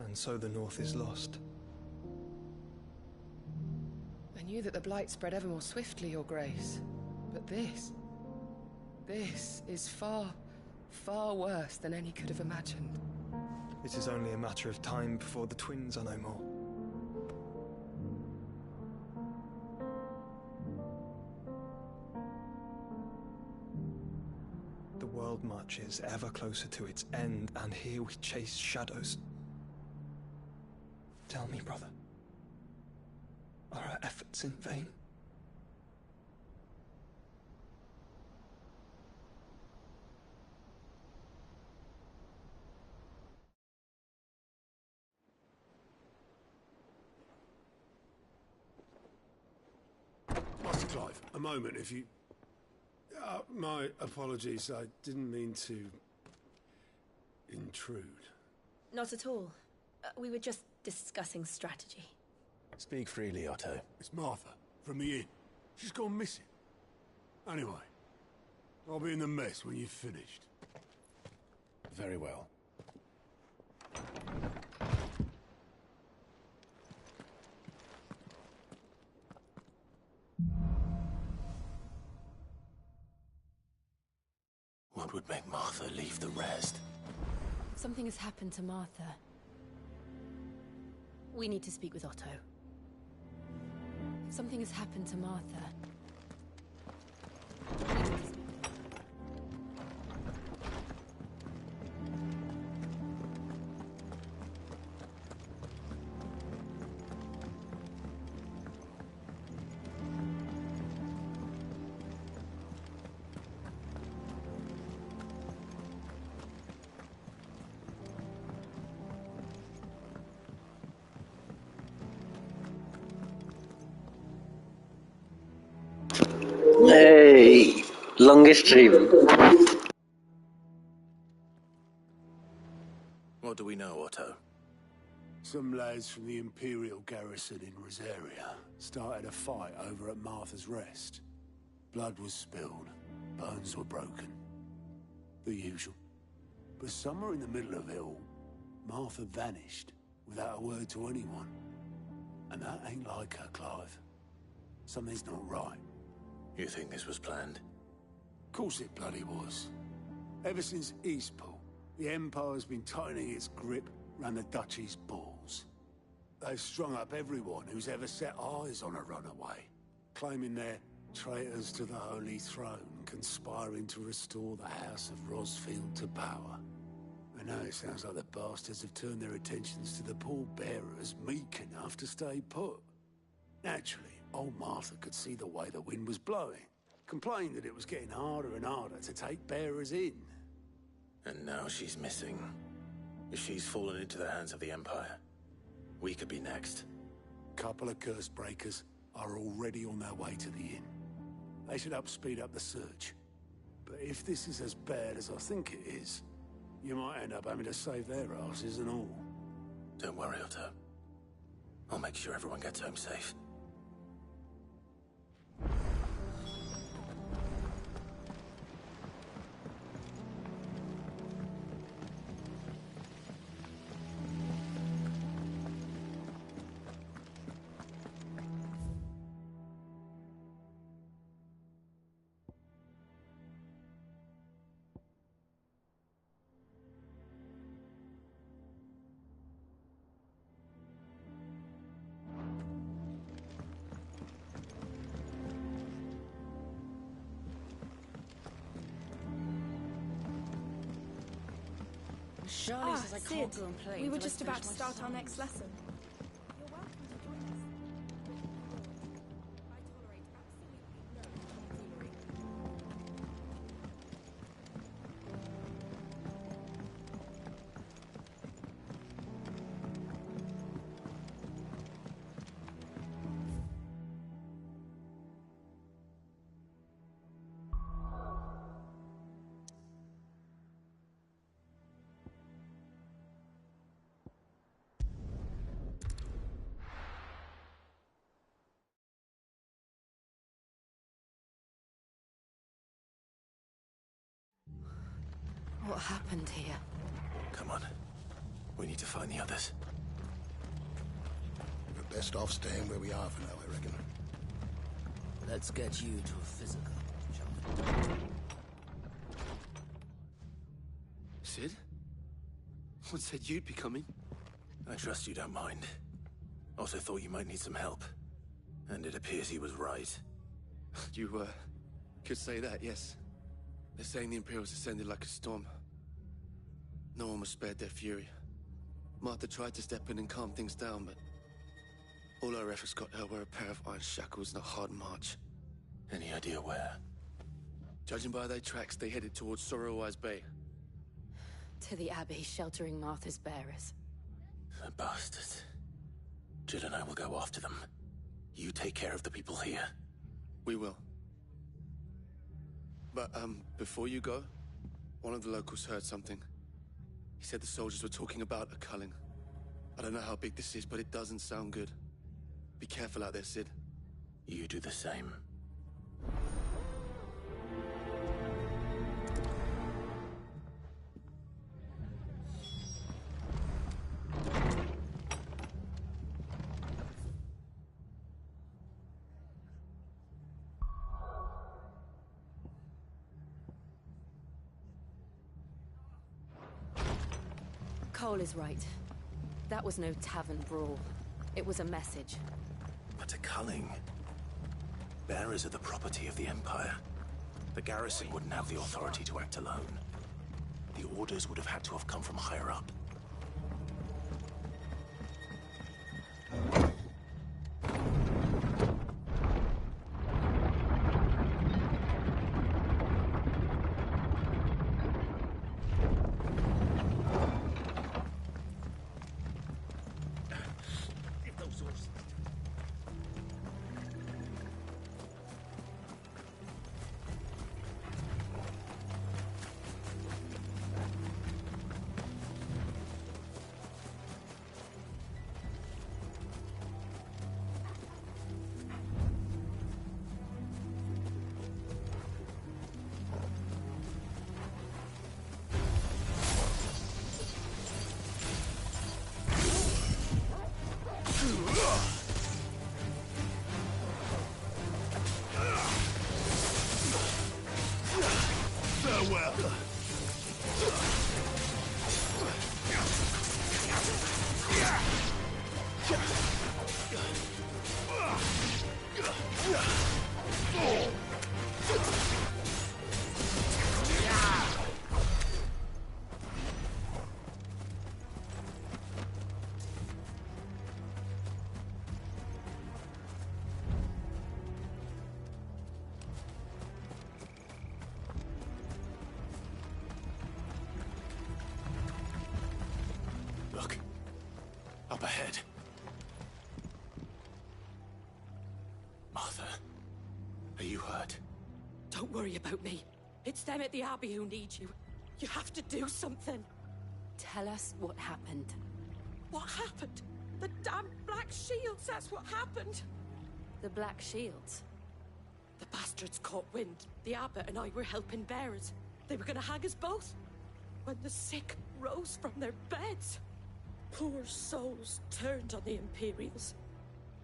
And so the North is lost. I knew that the Blight spread ever more swiftly, Your Grace. But this is far, far worse than any could have imagined. It is only a matter of time before the twins are no more. The world marches ever closer to its end, and here we chase shadows. Tell me, brother, are our efforts in vain? Master Clive, a moment, if you... my apologies, I didn't mean to... intrude. Not at all. We were just discussing strategy. Speak freely, Otto. It's Martha, from the inn. She's gone missing. Anyway, I'll be in the mess when you've finished. Very well. What would make Martha leave the rest? Something has happened to Martha. We need to speak with Otto. Something has happened to Martha. Hey, longest stream. What do we know, Otto? Some lads from the Imperial garrison in Rosaria started a fight over at Martha's Rest. Blood was spilled, bones were broken. The usual. But somewhere in the middle of it all, Martha vanished without a word to anyone. And that ain't like her, Clive. Something's not right. You think this was planned? Of course it bloody was. Ever since Eastpool, The Empire's been tightening its grip round the Duchy's balls. They've strung up everyone who's ever set eyes on a runaway, claiming they're traitors to the Holy Throne, conspiring to restore the House of Rosfield to power. And now it sounds like the bastards have turned their attentions to the pallbearers meek enough to stay put. Naturally, old Martha could see the way the wind was blowing, complained that it was getting harder and harder to take bearers in. And now she's missing. If she's fallen into the hands of the Empire, we could be next. Couple of curse breakers are already on their way to the inn. They should speed up the search. But if this is as bad as I think it is, you might end up having to save their asses and all. Don't worry, Otto. I'll make sure everyone gets home safe. Charlie says I can't go and play. We were just about to start our next lesson. What happened here? Come on. We need to find the others. We're best off staying where we are for now, I reckon. Let's get you to a physical, shall we? Sid? What said you'd be coming? I trust you don't mind. Also thought you might need some help. And it appears he was right. You, could say that, yes. They're saying the Imperials ascended like a storm. No one was spared their fury. Martha tried to step in and calm things down, but all our efforts got her were a pair of iron shackles and a hard march. Any idea where? Judging by their tracks, they headed towards Sorrowwise Bay. To the Abbey, sheltering Martha's bearers. The bastards. Jill and I will go after them. You take care of the people here. We will. But, before you go, one of the locals heard something. He said the soldiers were talking about a culling. I don't know how big this is, but it doesn't sound good. Be careful out there, Sid. You do the same. Cole is right. That was no tavern brawl. It was a message. But a culling? Bearers are the property of the Empire. The garrison wouldn't have the authority to act alone. The orders would have had to have come from higher up. Up ahead. Martha, are you hurt? Don't worry about me. It's them at the Abbey who need you. You have to do something. Tell us what happened. What happened? The damn Black Shields, that's what happened. The Black Shields? The bastards caught wind. The abbot and I were helping bearers. They were gonna hang us both. When the sick rose from their beds, poor souls turned on the Imperials.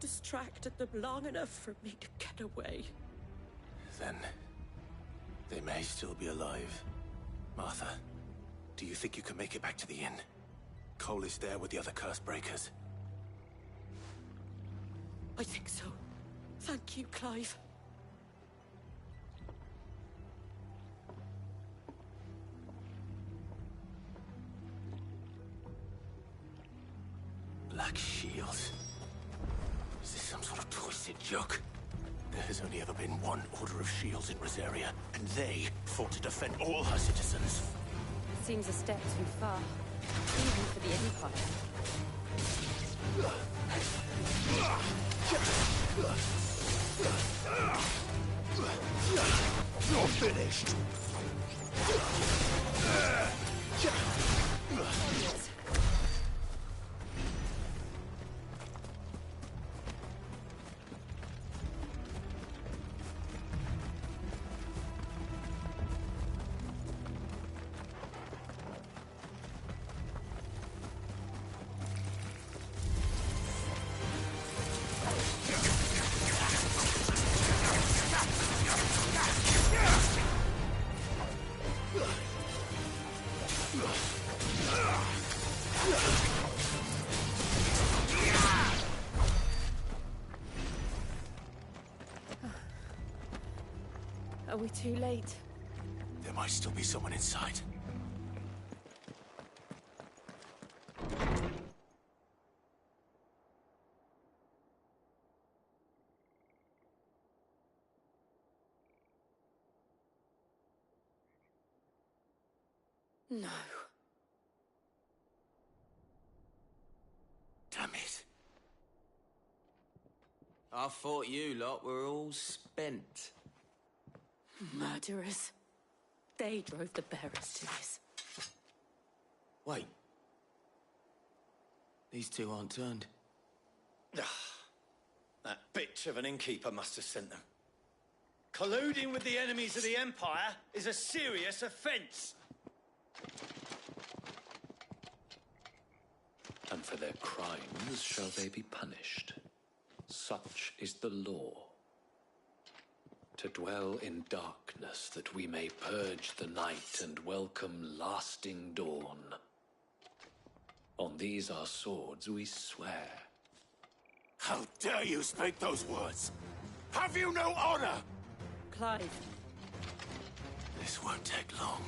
Distracted them long enough for me to get away. Then they may still be alive. Martha, do you think you can make it back to the inn? Cole is there with the other curse breakers. I think so. Thank you, Clive. Black Shields? Is this some sort of twisted joke? There has only ever been one Order of Shields in Rosaria, and they fought to defend all her citizens. Seems a step too far, even for the Empire. You're finished! Yes. Are we too late? There might still be someone inside. No. Damn it. I thought you lot were all spent. Murderers. They drove the bearers to this. Wait. These two aren't turned. That bitch of an innkeeper must have sent them. Colluding with the enemies of the Empire is a serious offense. And for their crimes shall they be punished. Such is the law. To dwell in darkness that we may purge the night and welcome lasting dawn. On these our swords we swear. How dare you speak those words? Have you no honor? Clive. This won't take long.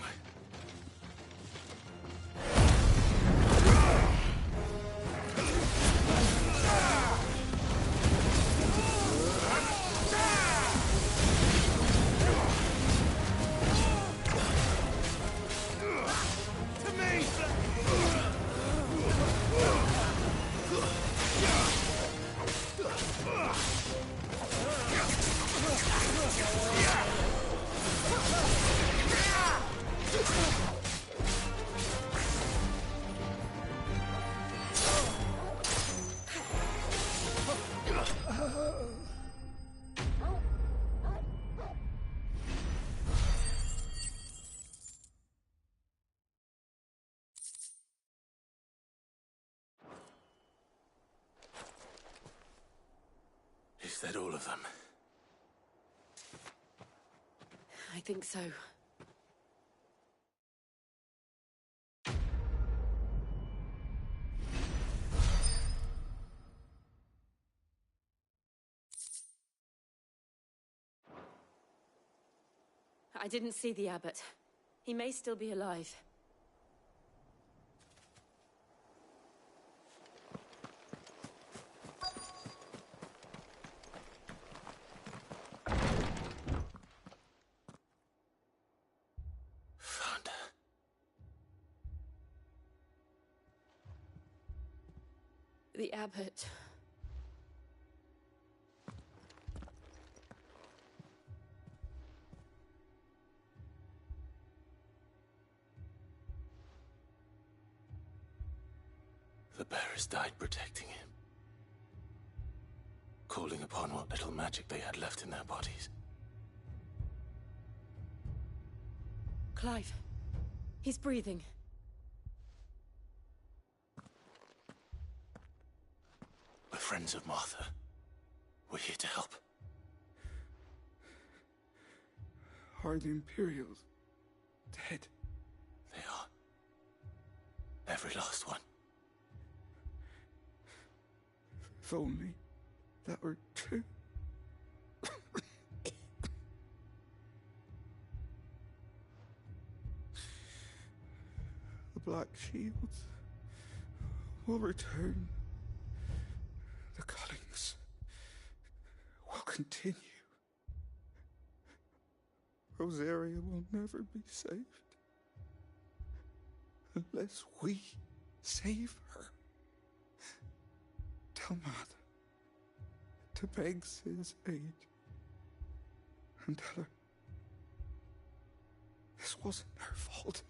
Is that all of them? I think so. I didn't see the abbot. He may still be alive. The abbot. The bearers died protecting him, calling upon what little magic they had left in their bodies. Clive. He's breathing. We're friends of Martha. We're here to help. Are the Imperials dead? They are. Every last one. If only that were true. The Black Shields will return. The cuttings will continue. Rosaria will never be saved unless we save her. Tell Mother to beg Sid's aid and tell her this wasn't her fault.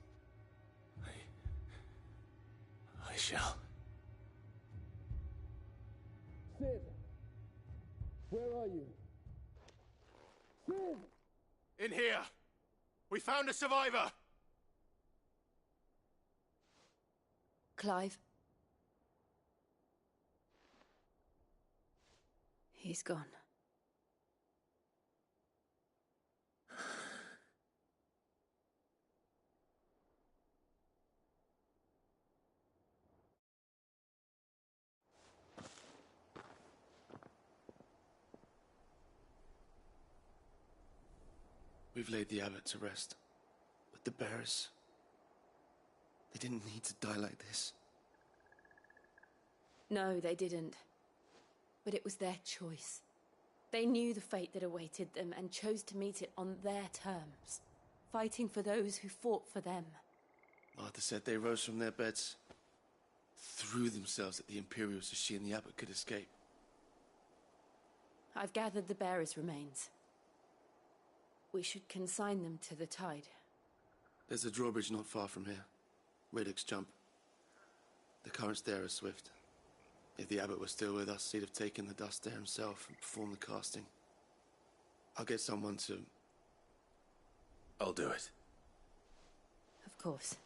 I shall. Sid! Where are you? Sid! In here! We found a survivor! Clive. He's gone. We've laid the abbot to rest. But the bearers... they didn't need to die like this. No, they didn't. But it was their choice. They knew the fate that awaited them and chose to meet it on their terms, fighting for those who fought for them. Martha said they rose from their beds, threw themselves at the Imperials so she and the abbot could escape. I've gathered the bearers' remains. We should consign them to the tide. There's a drawbridge not far from here. Radix jump. The currents there are swift. If the abbot was still with us, he'd have taken the dust there himself and performed the casting. I'll get someone to... I'll do it. Of course.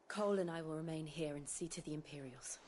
Cole and I will remain here and see to the Imperials.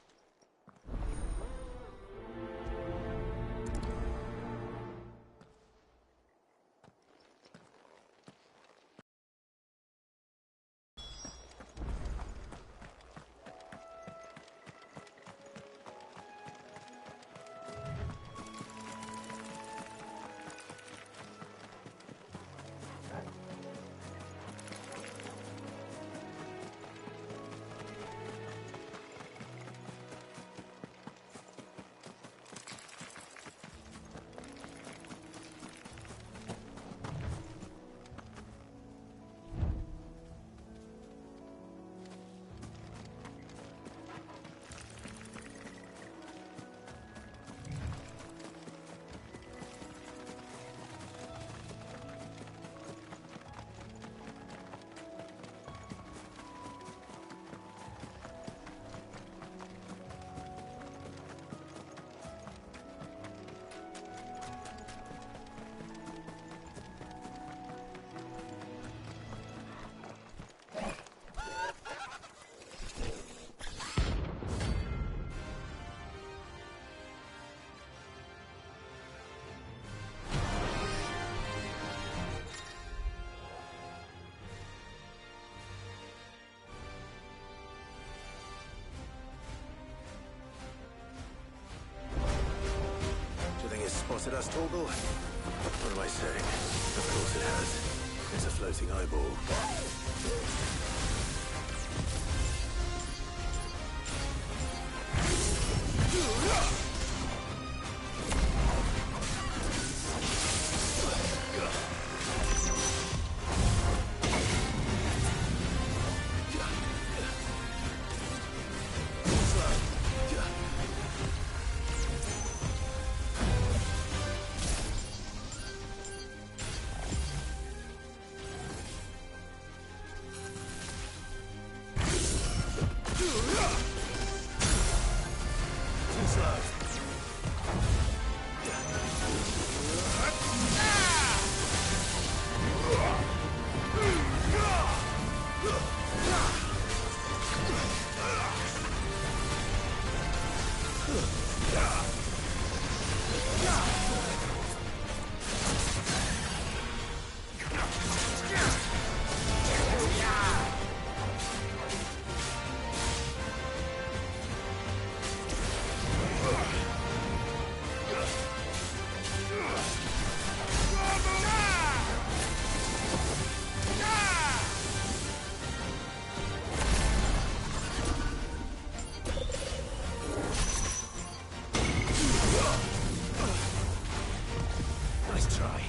Spotted us, Torgal? What am I saying? Of course it has. It's a floating eyeball. Nice try.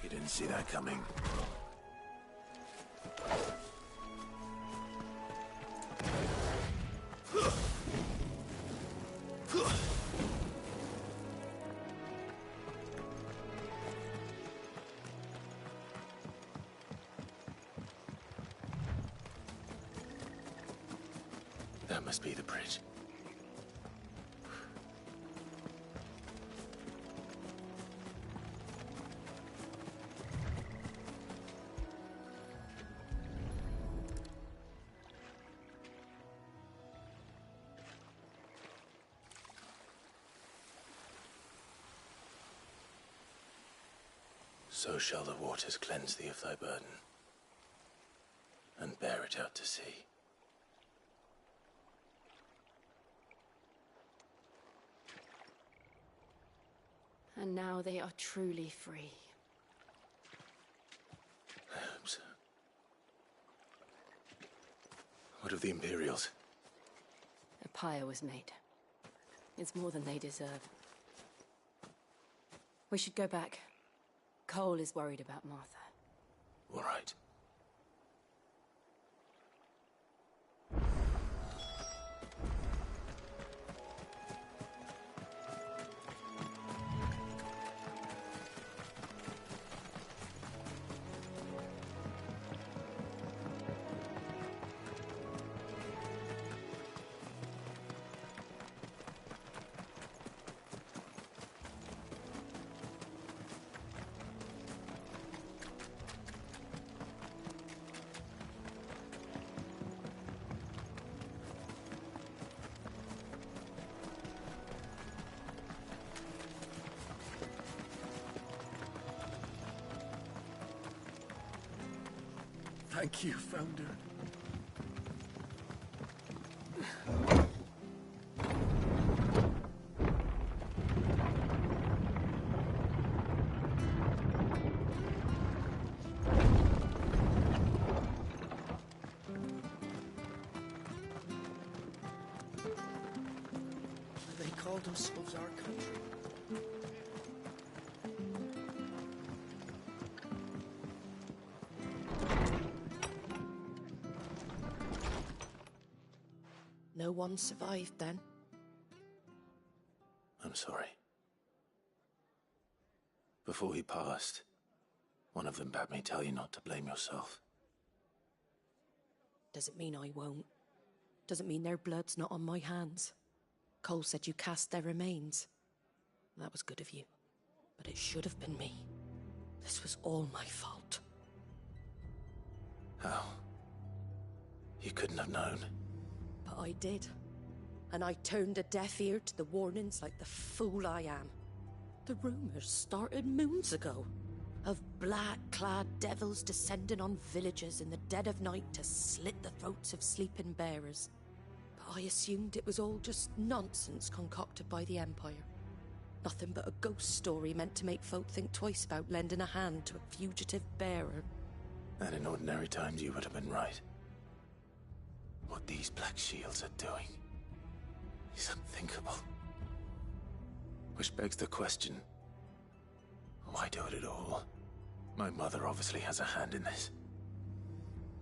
You didn't see that coming. That must be the bridge. So shall the waters cleanse thee of thy burden, and bear it out to sea. And now they are truly free. I hope so. What of the Imperials? A pyre was made. It's more than they deserve. We should go back. Cole is worried about Martha. All right. Thank you, Founder. They call themselves our country. No one survived then? I'm sorry. Before he passed, one of them bade me tell you not to blame yourself. Doesn't mean I won't. Doesn't mean their blood's not on my hands. Cole said you cast their remains. That was good of you. But it should have been me. This was all my fault. How? You couldn't have known. But I did. And I turned a deaf ear to the warnings like the fool I am. The rumors started moons ago. of black-clad devils descending on villagers in the dead of night to slit the throats of sleeping bearers. But I assumed it was all just nonsense concocted by the Empire. Nothing but a ghost story meant to make folk think twice about lending a hand to a fugitive bearer. And in ordinary times you would have been right. What these Black Shields are doing is unthinkable. Which begs the question, why do it at all? My mother obviously has a hand in this.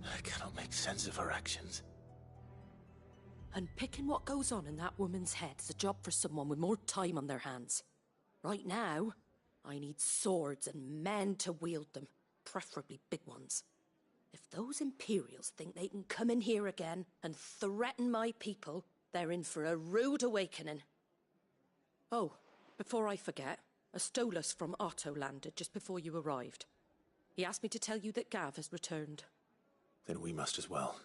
I cannot make sense of her actions. Unpicking what goes on in that woman's head is a job for someone with more time on their hands. Right now, I need swords and men to wield them, preferably big ones. If those Imperials think they can come in here again and threaten my people, they're in for a rude awakening. Oh, before I forget, a Stolas from Otto landed just before you arrived. He asked me to tell you that Gav has returned. Then we must as well.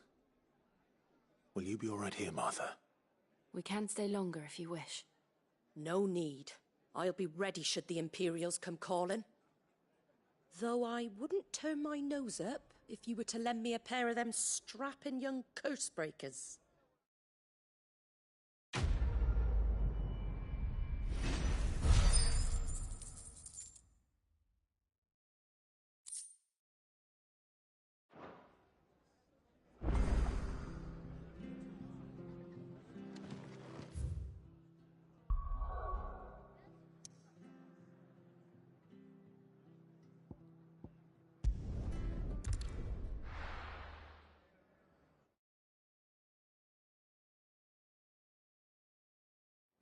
Will you be all right here, Martha? We can stay longer if you wish. No need. I'll be ready should the Imperials come calling. Though I wouldn't turn my nose up if you were to lend me a pair of them strapping young curse-breakers.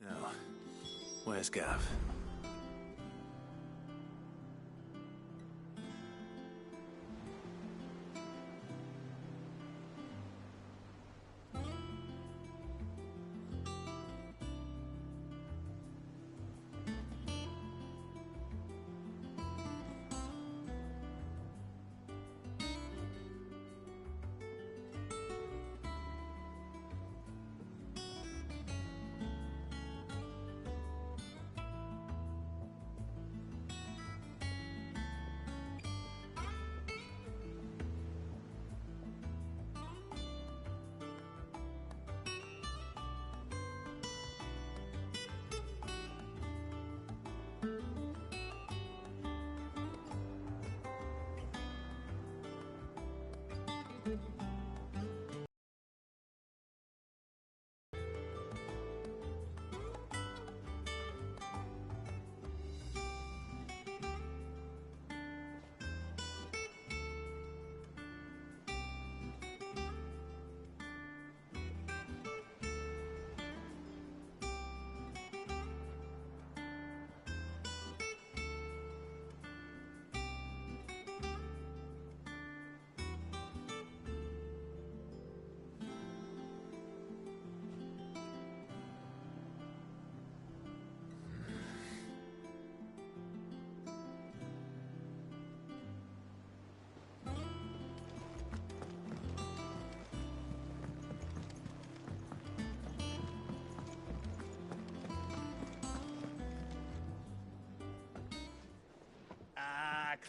Now, where's Gav?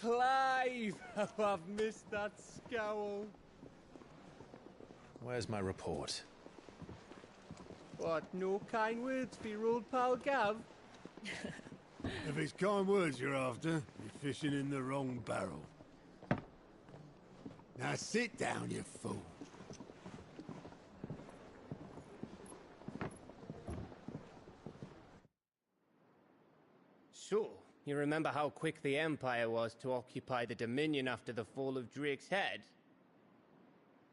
Clive! Oh, I've missed that scowl. Where's my report? What, no kind words for your old pal Gav? If it's kind words you're after, you're fishing in the wrong barrel. Now sit down, you fool. So, you remember how quick the Empire was to occupy the Dominion after the fall of Drake's Head?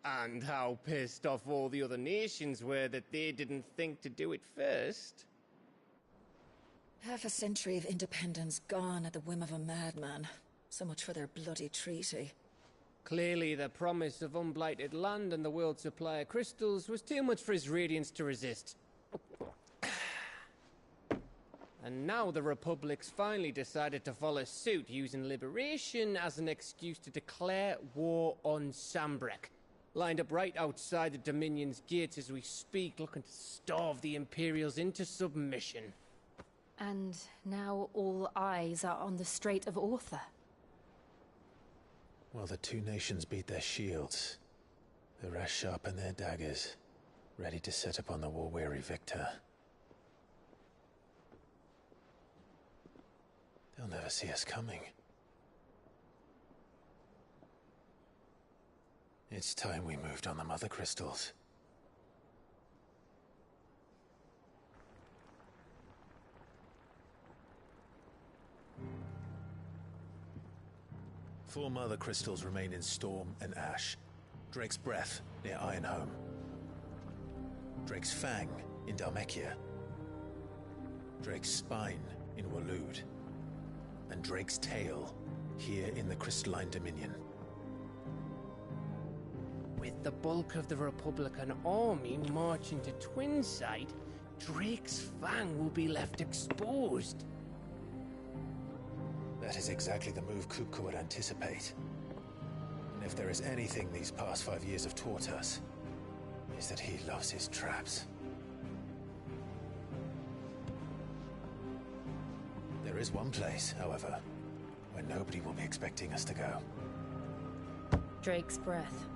And how pissed off all the other nations were that they didn't think to do it first? Half a century of independence gone at the whim of a madman. So much for their bloody treaty. Clearly, the promise of unblighted land and the world's supply of crystals was too much for his radiance to resist. And now the Republic's finally decided to follow suit, using liberation as an excuse to declare war on Sambrek. Lined up right outside the Dominion's gates as we speak, looking to starve the Imperials into submission. And now all eyes are on the Strait of Author. While the two nations beat their shields, the rest sharpen their daggers, ready to set upon the war-weary victor. They'll never see us coming. It's time we moved on the Mother Crystals. Four Mother Crystals remain in Storm and Ash. Drake's Breath near Ironhome. Drake's Fang in Dhalmekia. Drake's Spine in Waloed. And Drake's Tail here in the Crystalline Dominion. With the bulk of the Republican army marching to Twinside, Drake's Fang will be left exposed. That is exactly the move Kupka would anticipate. And if there is anything these past 5 years have taught us, is that he loves his traps. There is one place, however, where nobody will be expecting us to go. Drake's Breath.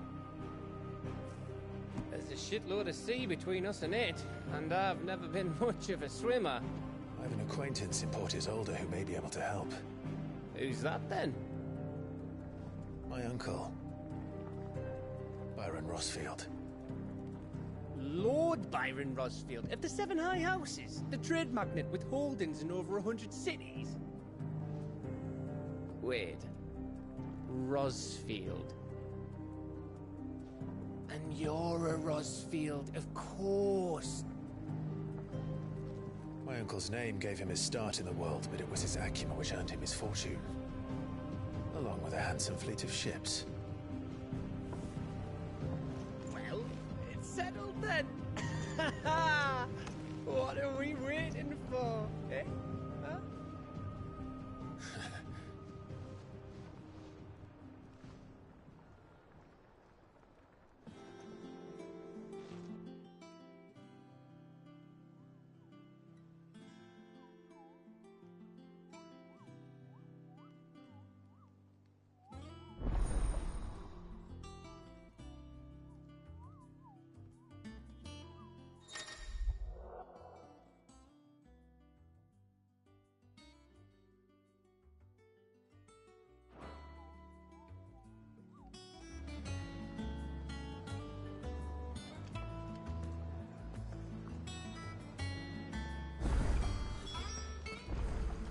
There's a shitload of sea between us and it, and I've never been much of a swimmer. I have an acquaintance in Port Isolde who may be able to help. Who's that then? My uncle, Byron Rosfield. Lord Byron Rosfield of the Seven High Houses, the trade magnate with holdings in over 100 cities. Wait, Rosfield. And you're a Rosfield, of course. My uncle's name gave him his start in the world, but it was his acumen which earned him his fortune. Along with a handsome fleet of ships. Well, it's settled then. What are we waiting for, eh? Huh?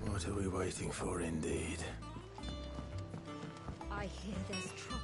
What are we waiting for, indeed? I hear there's trouble.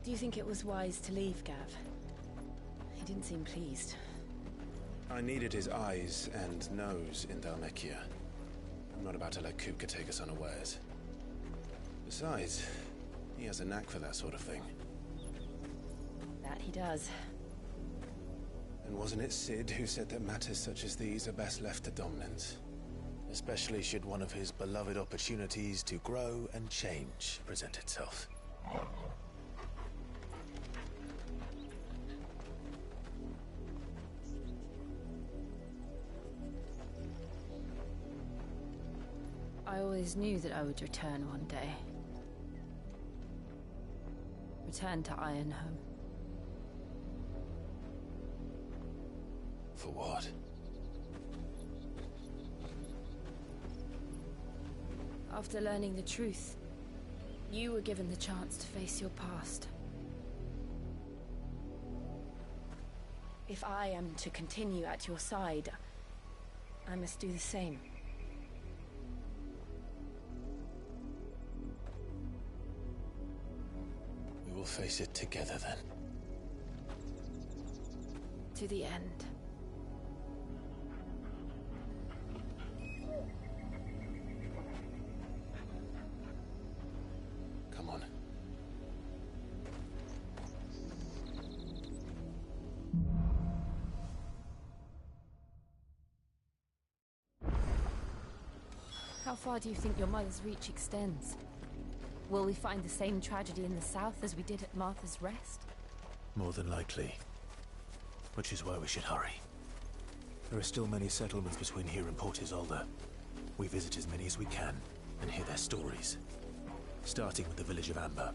Do you think it was wise to leave, Gav? He didn't seem pleased. I needed his eyes and nose in Dhalmekia. I'm not about to let Kupka take us unawares. Besides, he has a knack for that sort of thing. That he does. And wasn't it Sid who said that matters such as these are best left to dominance? Especially should one of his beloved opportunities to grow and change present itself. I always knew that I would return one day. Return to Ironhome. For what? After learning the truth, you were given the chance to face your past. If I am to continue at your side, I must do the same. We will face it together then. To the end. Come on. How far do you think your mother's reach extends? Will we find the same tragedy in the south as we did at Martha's Rest? More than likely. Which is why we should hurry. There are still many settlements between here and Port Isolde. We visit as many as we can and hear their stories. Starting with the village of Amber.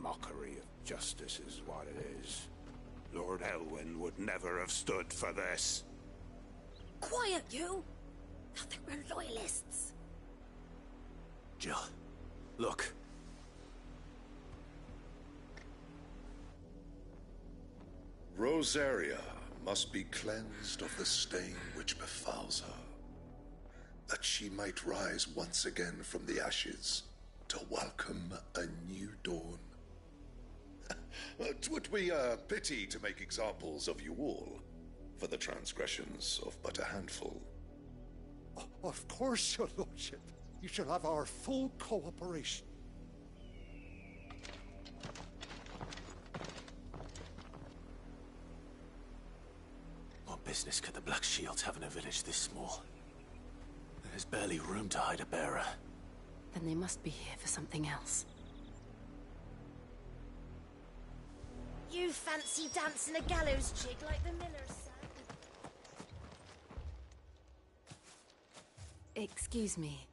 Mockery of justice is what it is. Lord Elwyn would never have stood for this. Quiet, you! Thought they were loyalists. Jill, look. Rosaria must be cleansed of the stain which befouls her, that she might rise once again from the ashes to welcome a new dawn. 'Twould be a pity to make examples of you all, for the transgressions of but a handful. Of course, your lordship. You shall have our full cooperation. What business could the Black Shields have in a village this small? There's barely room to hide a bearer. Then they must be here for something else. You fancy dancing a gallows jig like the miller's son? Excuse me,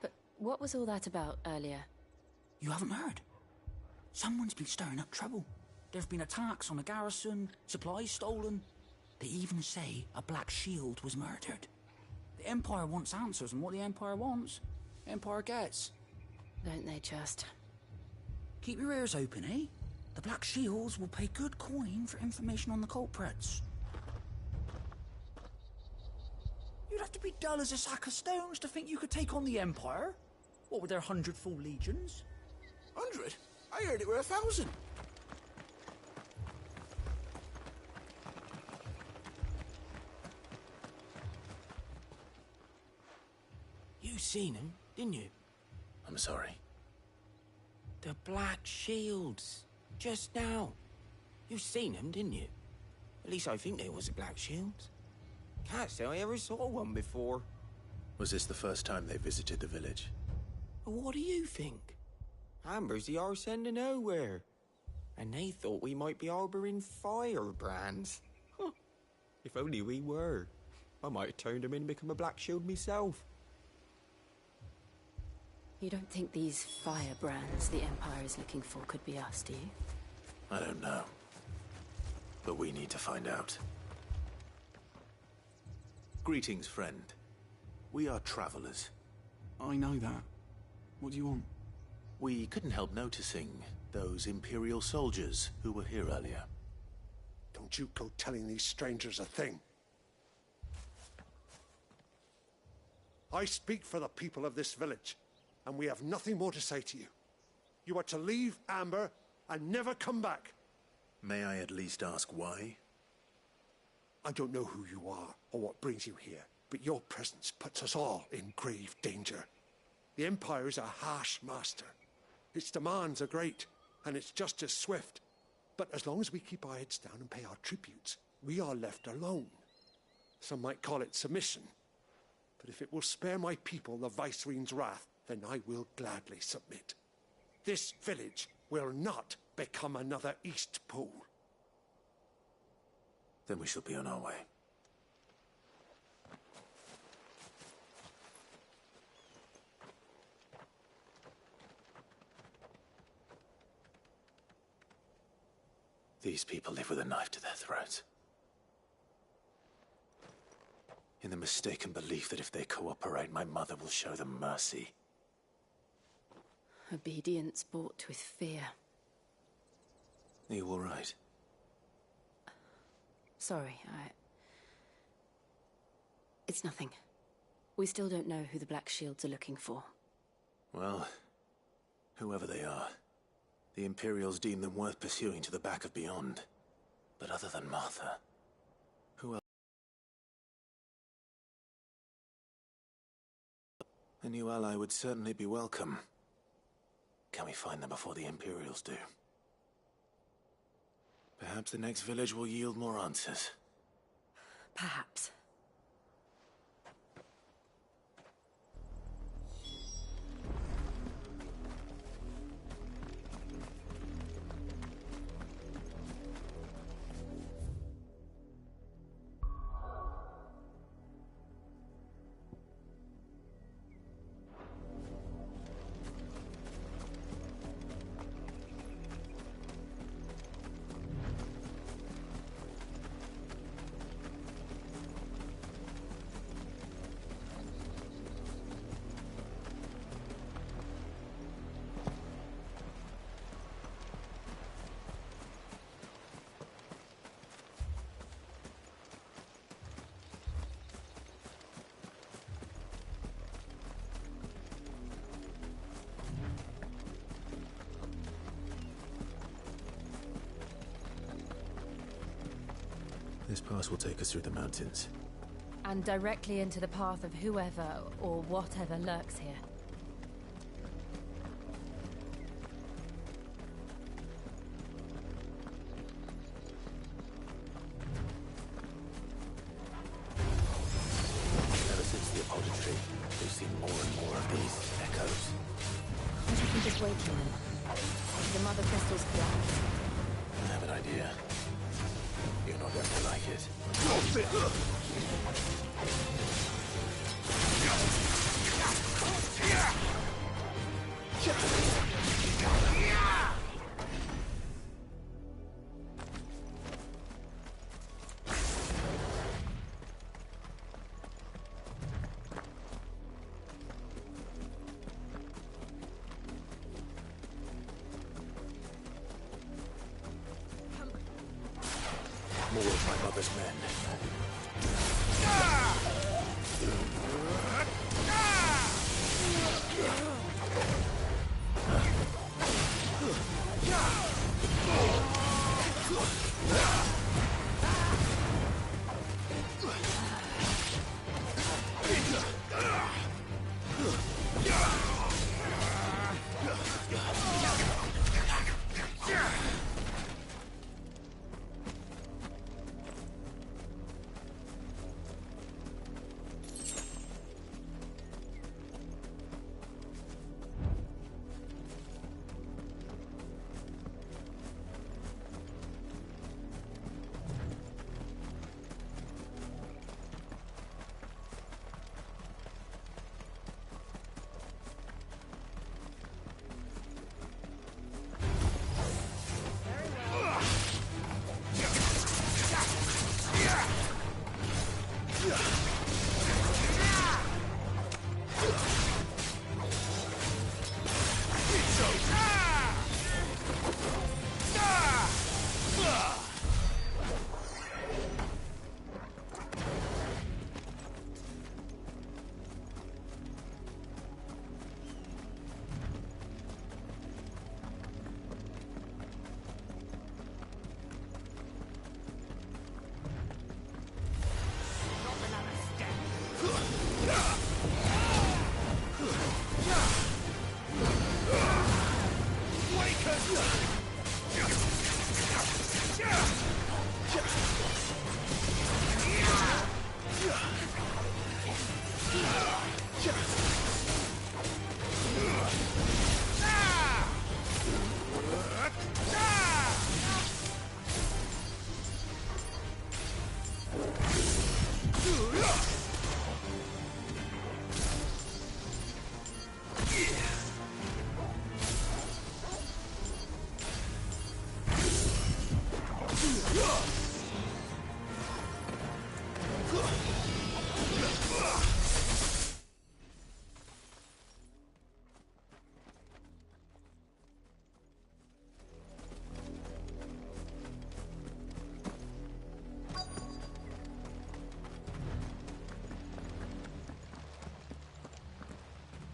but what was all that about earlier? You haven't heard? Someone's been stirring up trouble. There've been attacks on the garrison, supplies stolen. They even say a Black Shield was murdered. The Empire wants answers, and what the Empire wants, Empire gets. Don't they just? Keep your ears open, eh? The Black Shields will pay good coin for information on the culprits. You'd have to be dull as a sack of stones to think you could take on the Empire. What with their 100 full legions? 100? I heard it were 1,000. You seen him, didn't you? I'm sorry. The Black Shields. Just now. You seen them, didn't you? At least I think there was a Black Shields. Can't say I ever saw one before. Was this the first time they visited the village? What do you think? Amber's the arse end of nowhere. And they thought we might be harbouring firebrands. Huh. If only we were. I might have turned them in and become a Black Shield myself. You don't think these firebrands the Empire is looking for could be us, do you? I don't know. But we need to find out. Greetings, friend. We are travelers. I know that. What do you want? We couldn't help noticing those Imperial soldiers who were here earlier. Don't you go telling these strangers a thing. I speak for the people of this village, and we have nothing more to say to you. You are to leave Amber and never come back. May I at least ask why? I don't know who you are or what brings you here, but your presence puts us all in grave danger. The Empire is a harsh master. Its demands are great, and its justice swift. But as long as we keep our heads down and pay our tributes, we are left alone. Some might call it submission. But if it will spare my people the Viceroy's wrath, then I will gladly submit. This village will not become another East Pool. Then we shall be on our way. These people live with a knife to their throats. In the mistaken belief that if they cooperate, my mother will show them mercy. Obedience bought with fear. Are you all right? Sorry, It's nothing. We still don't know who the Black Shields are looking for. Well, whoever they are, the Imperials deem them worth pursuing to the back of beyond. But other than Martha, who else? A new ally would certainly be welcome. Can we find them before the Imperials do? Perhaps the next village will yield more answers. Perhaps. This pass will take us through the mountains. And directly into the path of whoever or whatever lurks here. Ever since the apology, we've seen more and more of these echoes. What do you think is waking them? The Mother Crystal's collapse. I have an idea. You're not going to like it. More of my mother's men.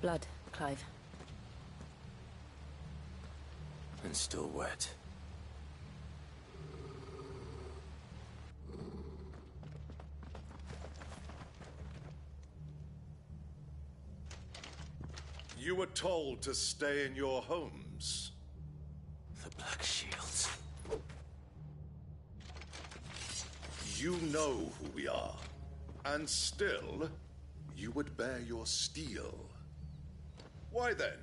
Blood, Clive. And still wet. You were told to stay in your homes. The Black Shields. You know who we are. And still, you would bear your steel. Why then,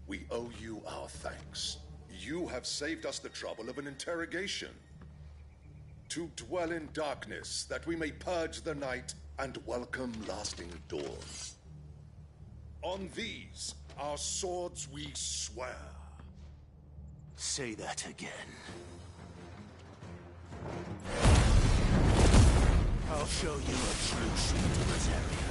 we owe you our thanks. You have saved us the trouble of an interrogation. To dwell in darkness, that we may purge the night and welcome lasting dawn. On these, our swords we swear. Say that again. I'll show you a true utilitarian.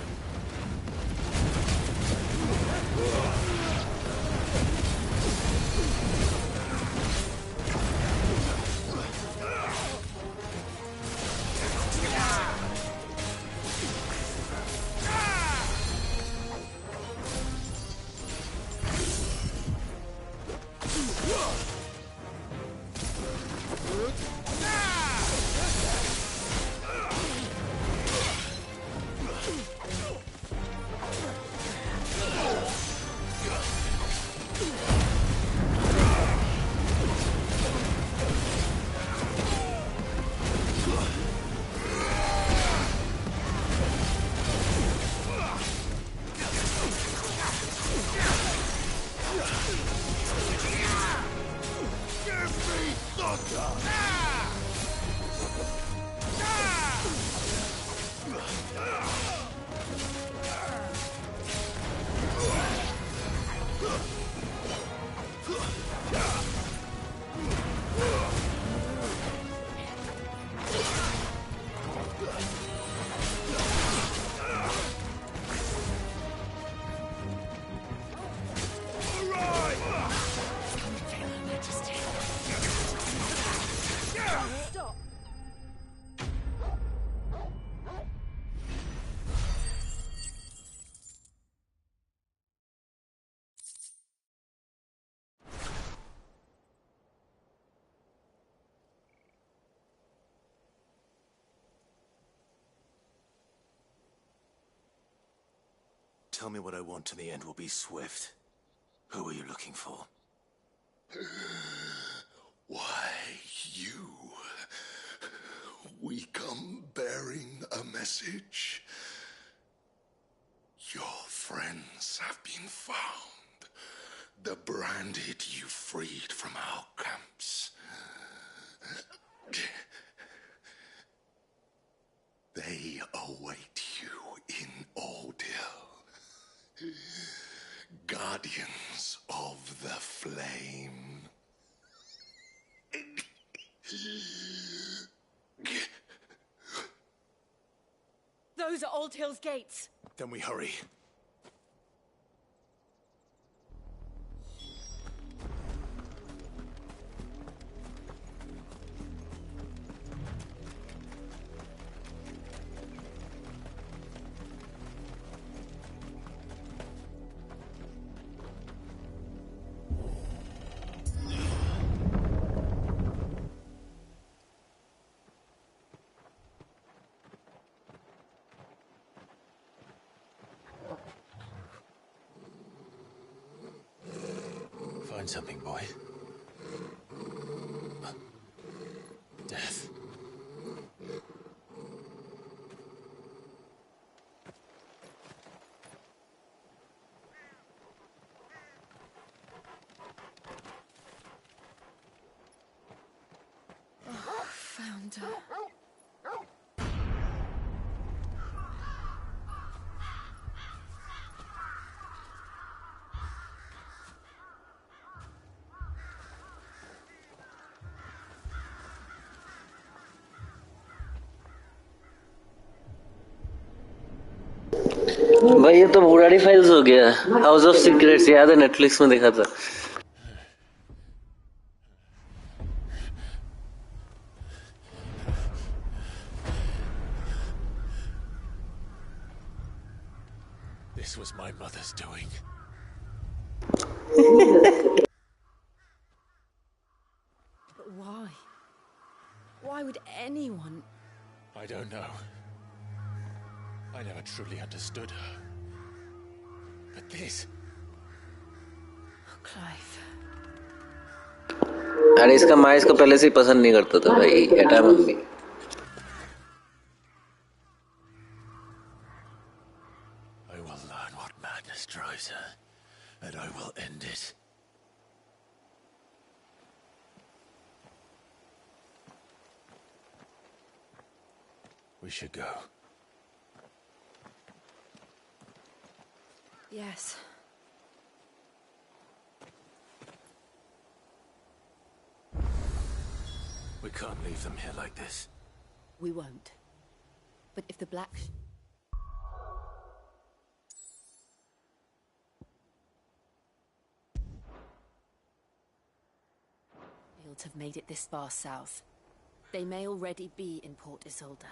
Tell me what I want and the end will be swift. Who are you looking for? Why, you. We come bearing a message. Your friends have been found. The branded you freed from our camps. They await you in Ordeal. Guardians of the Flame. Those are Old Hill's gates. Then we hurry. Find something, boy. Death. Oh, found her. भाई ये तो Burari files हो गया. House of secrets याद है Netflix में देखा था. This was my mother's doing. But why? Why would anyone? I don't know. I never truly understood her. But this... Oh, Clive. अरे इसका माँ इसको पहले से ही पसंद नहीं करता था भाई. हटा mummy. I will learn what madness drives her, and I will end it. We should go. Yes. We can't leave them here like this. We won't. But if the black... Shields have made it this far south. They may already be in Port Isolde.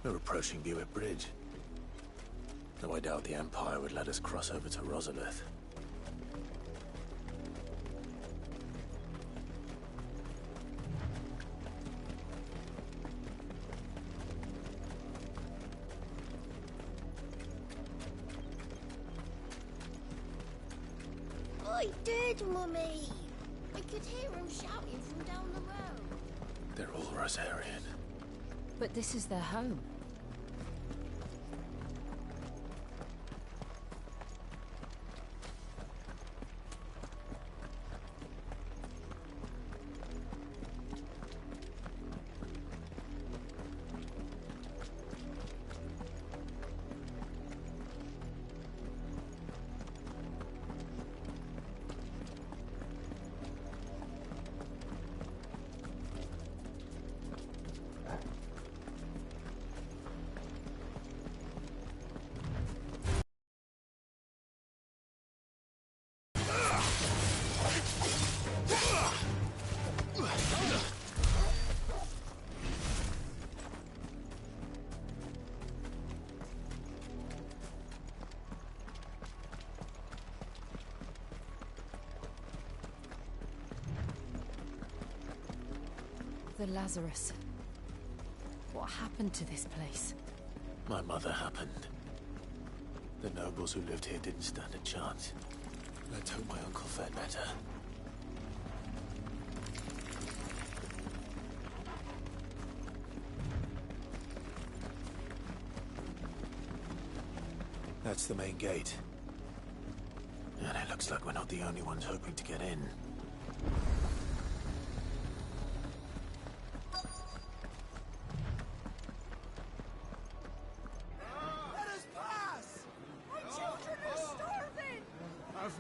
We're approaching Buick Bridge. Though I doubt the Empire would let us cross over to Rosalith. I did, Mummy! I could hear him shouting from down the road. They're all Rosarian. But this is their home. The Lazarus. What happened to this place? My mother happened. The nobles who lived here didn't stand a chance. Let's hope my uncle fared better. That's the main gate. And it looks like we're not the only ones hoping to get in.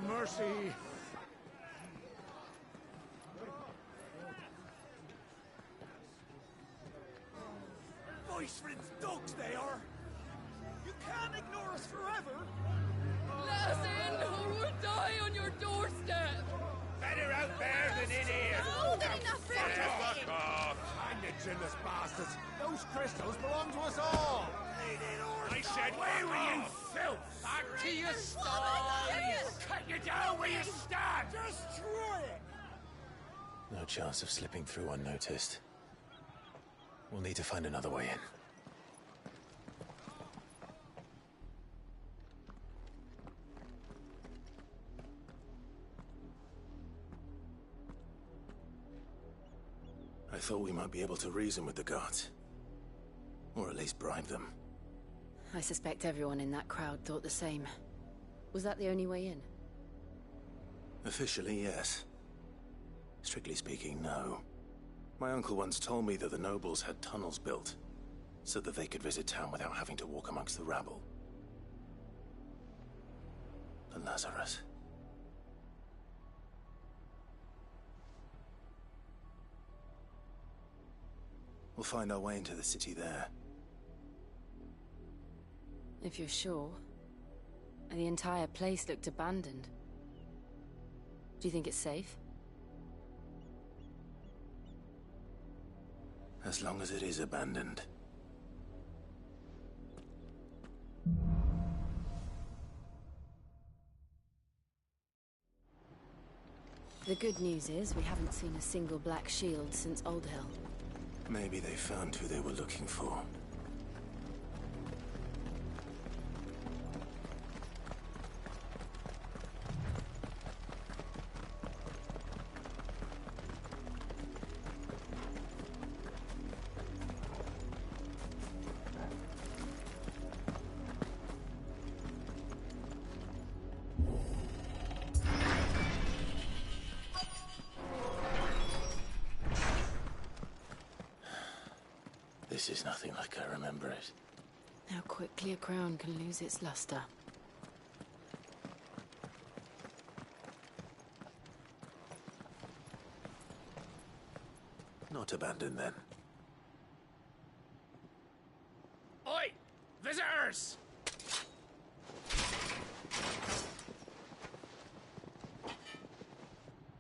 Mercy! Voice friends, dogs they are! You can't ignore us forever! Let us in, or we'll die on your doorstep! Better out there than in here! More than enough for Fuck off! Hang the chinless bastards! Those crystals belong to us all! I said, where were you, filth? Back to your stalls! Cut you down where you stand! Destroy it! No chance of slipping through unnoticed. We'll need to find another way in. I thought we might be able to reason with the guards. Or at least bribe them. I suspect everyone in that crowd thought the same. Was that the only way in? Officially, yes. Strictly speaking, no. My uncle once told me that the nobles had tunnels built, so that they could visit town without having to walk amongst the rabble. The Lazarus. We'll find our way into the city there. If you're sure. The entire place looked abandoned. Do you think it's safe? As long as it is abandoned. The good news is we haven't seen a single black shield since Old Hill. Maybe they found who they were looking for. This is nothing like I remember it. How quickly a crown can lose its luster. Not abandoned, then. Oi! Visitors!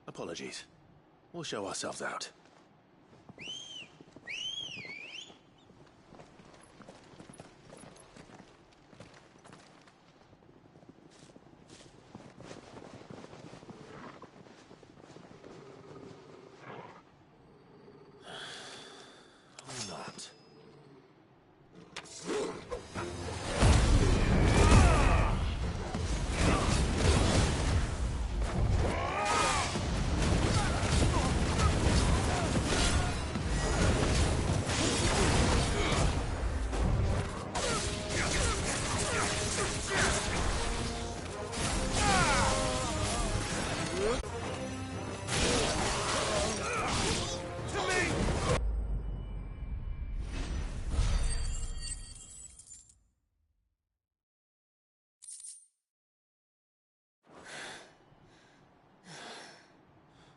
Apologies. We'll show ourselves out.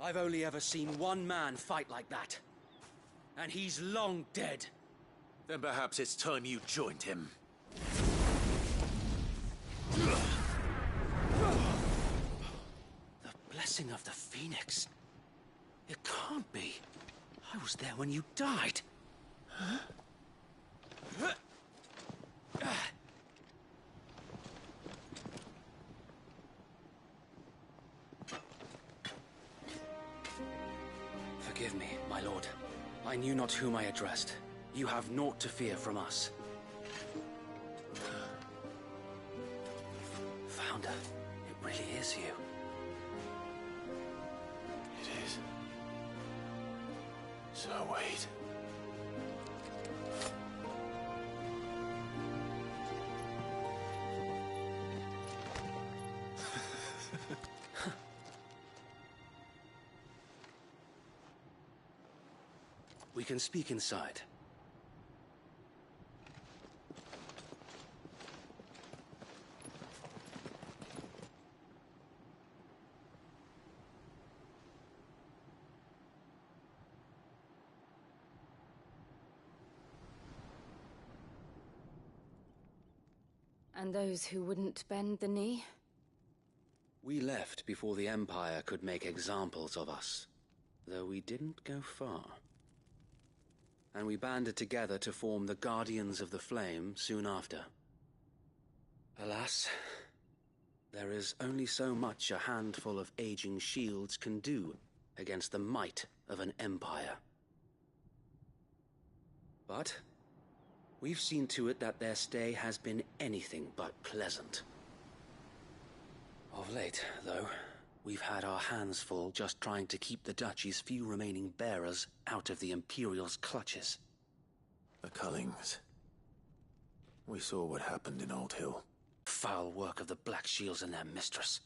I've only ever seen one man fight like that. And he's long dead. Then perhaps it's time you joined him. The blessing of the Phoenix. It can't be. I was there when you died. Huh? Forgive me, my lord. I knew not whom I addressed. You have naught to fear from us. Founder, it really is you. It is. So wait. We can speak inside. And those who wouldn't bend the knee? We left before the Empire could make examples of us, though we didn't go far. And we banded together to form the Guardians of the Flame soon after. Alas, there is only so much a handful of aging shields can do against the might of an empire. But we've seen to it that their stay has been anything but pleasant. Of late, though, We've had our hands full just trying to keep the Duchy's few remaining bearers out of the Imperial's clutches. The Cullings. We saw what happened in Old Hill. Foul work of the Black Shields and their mistress.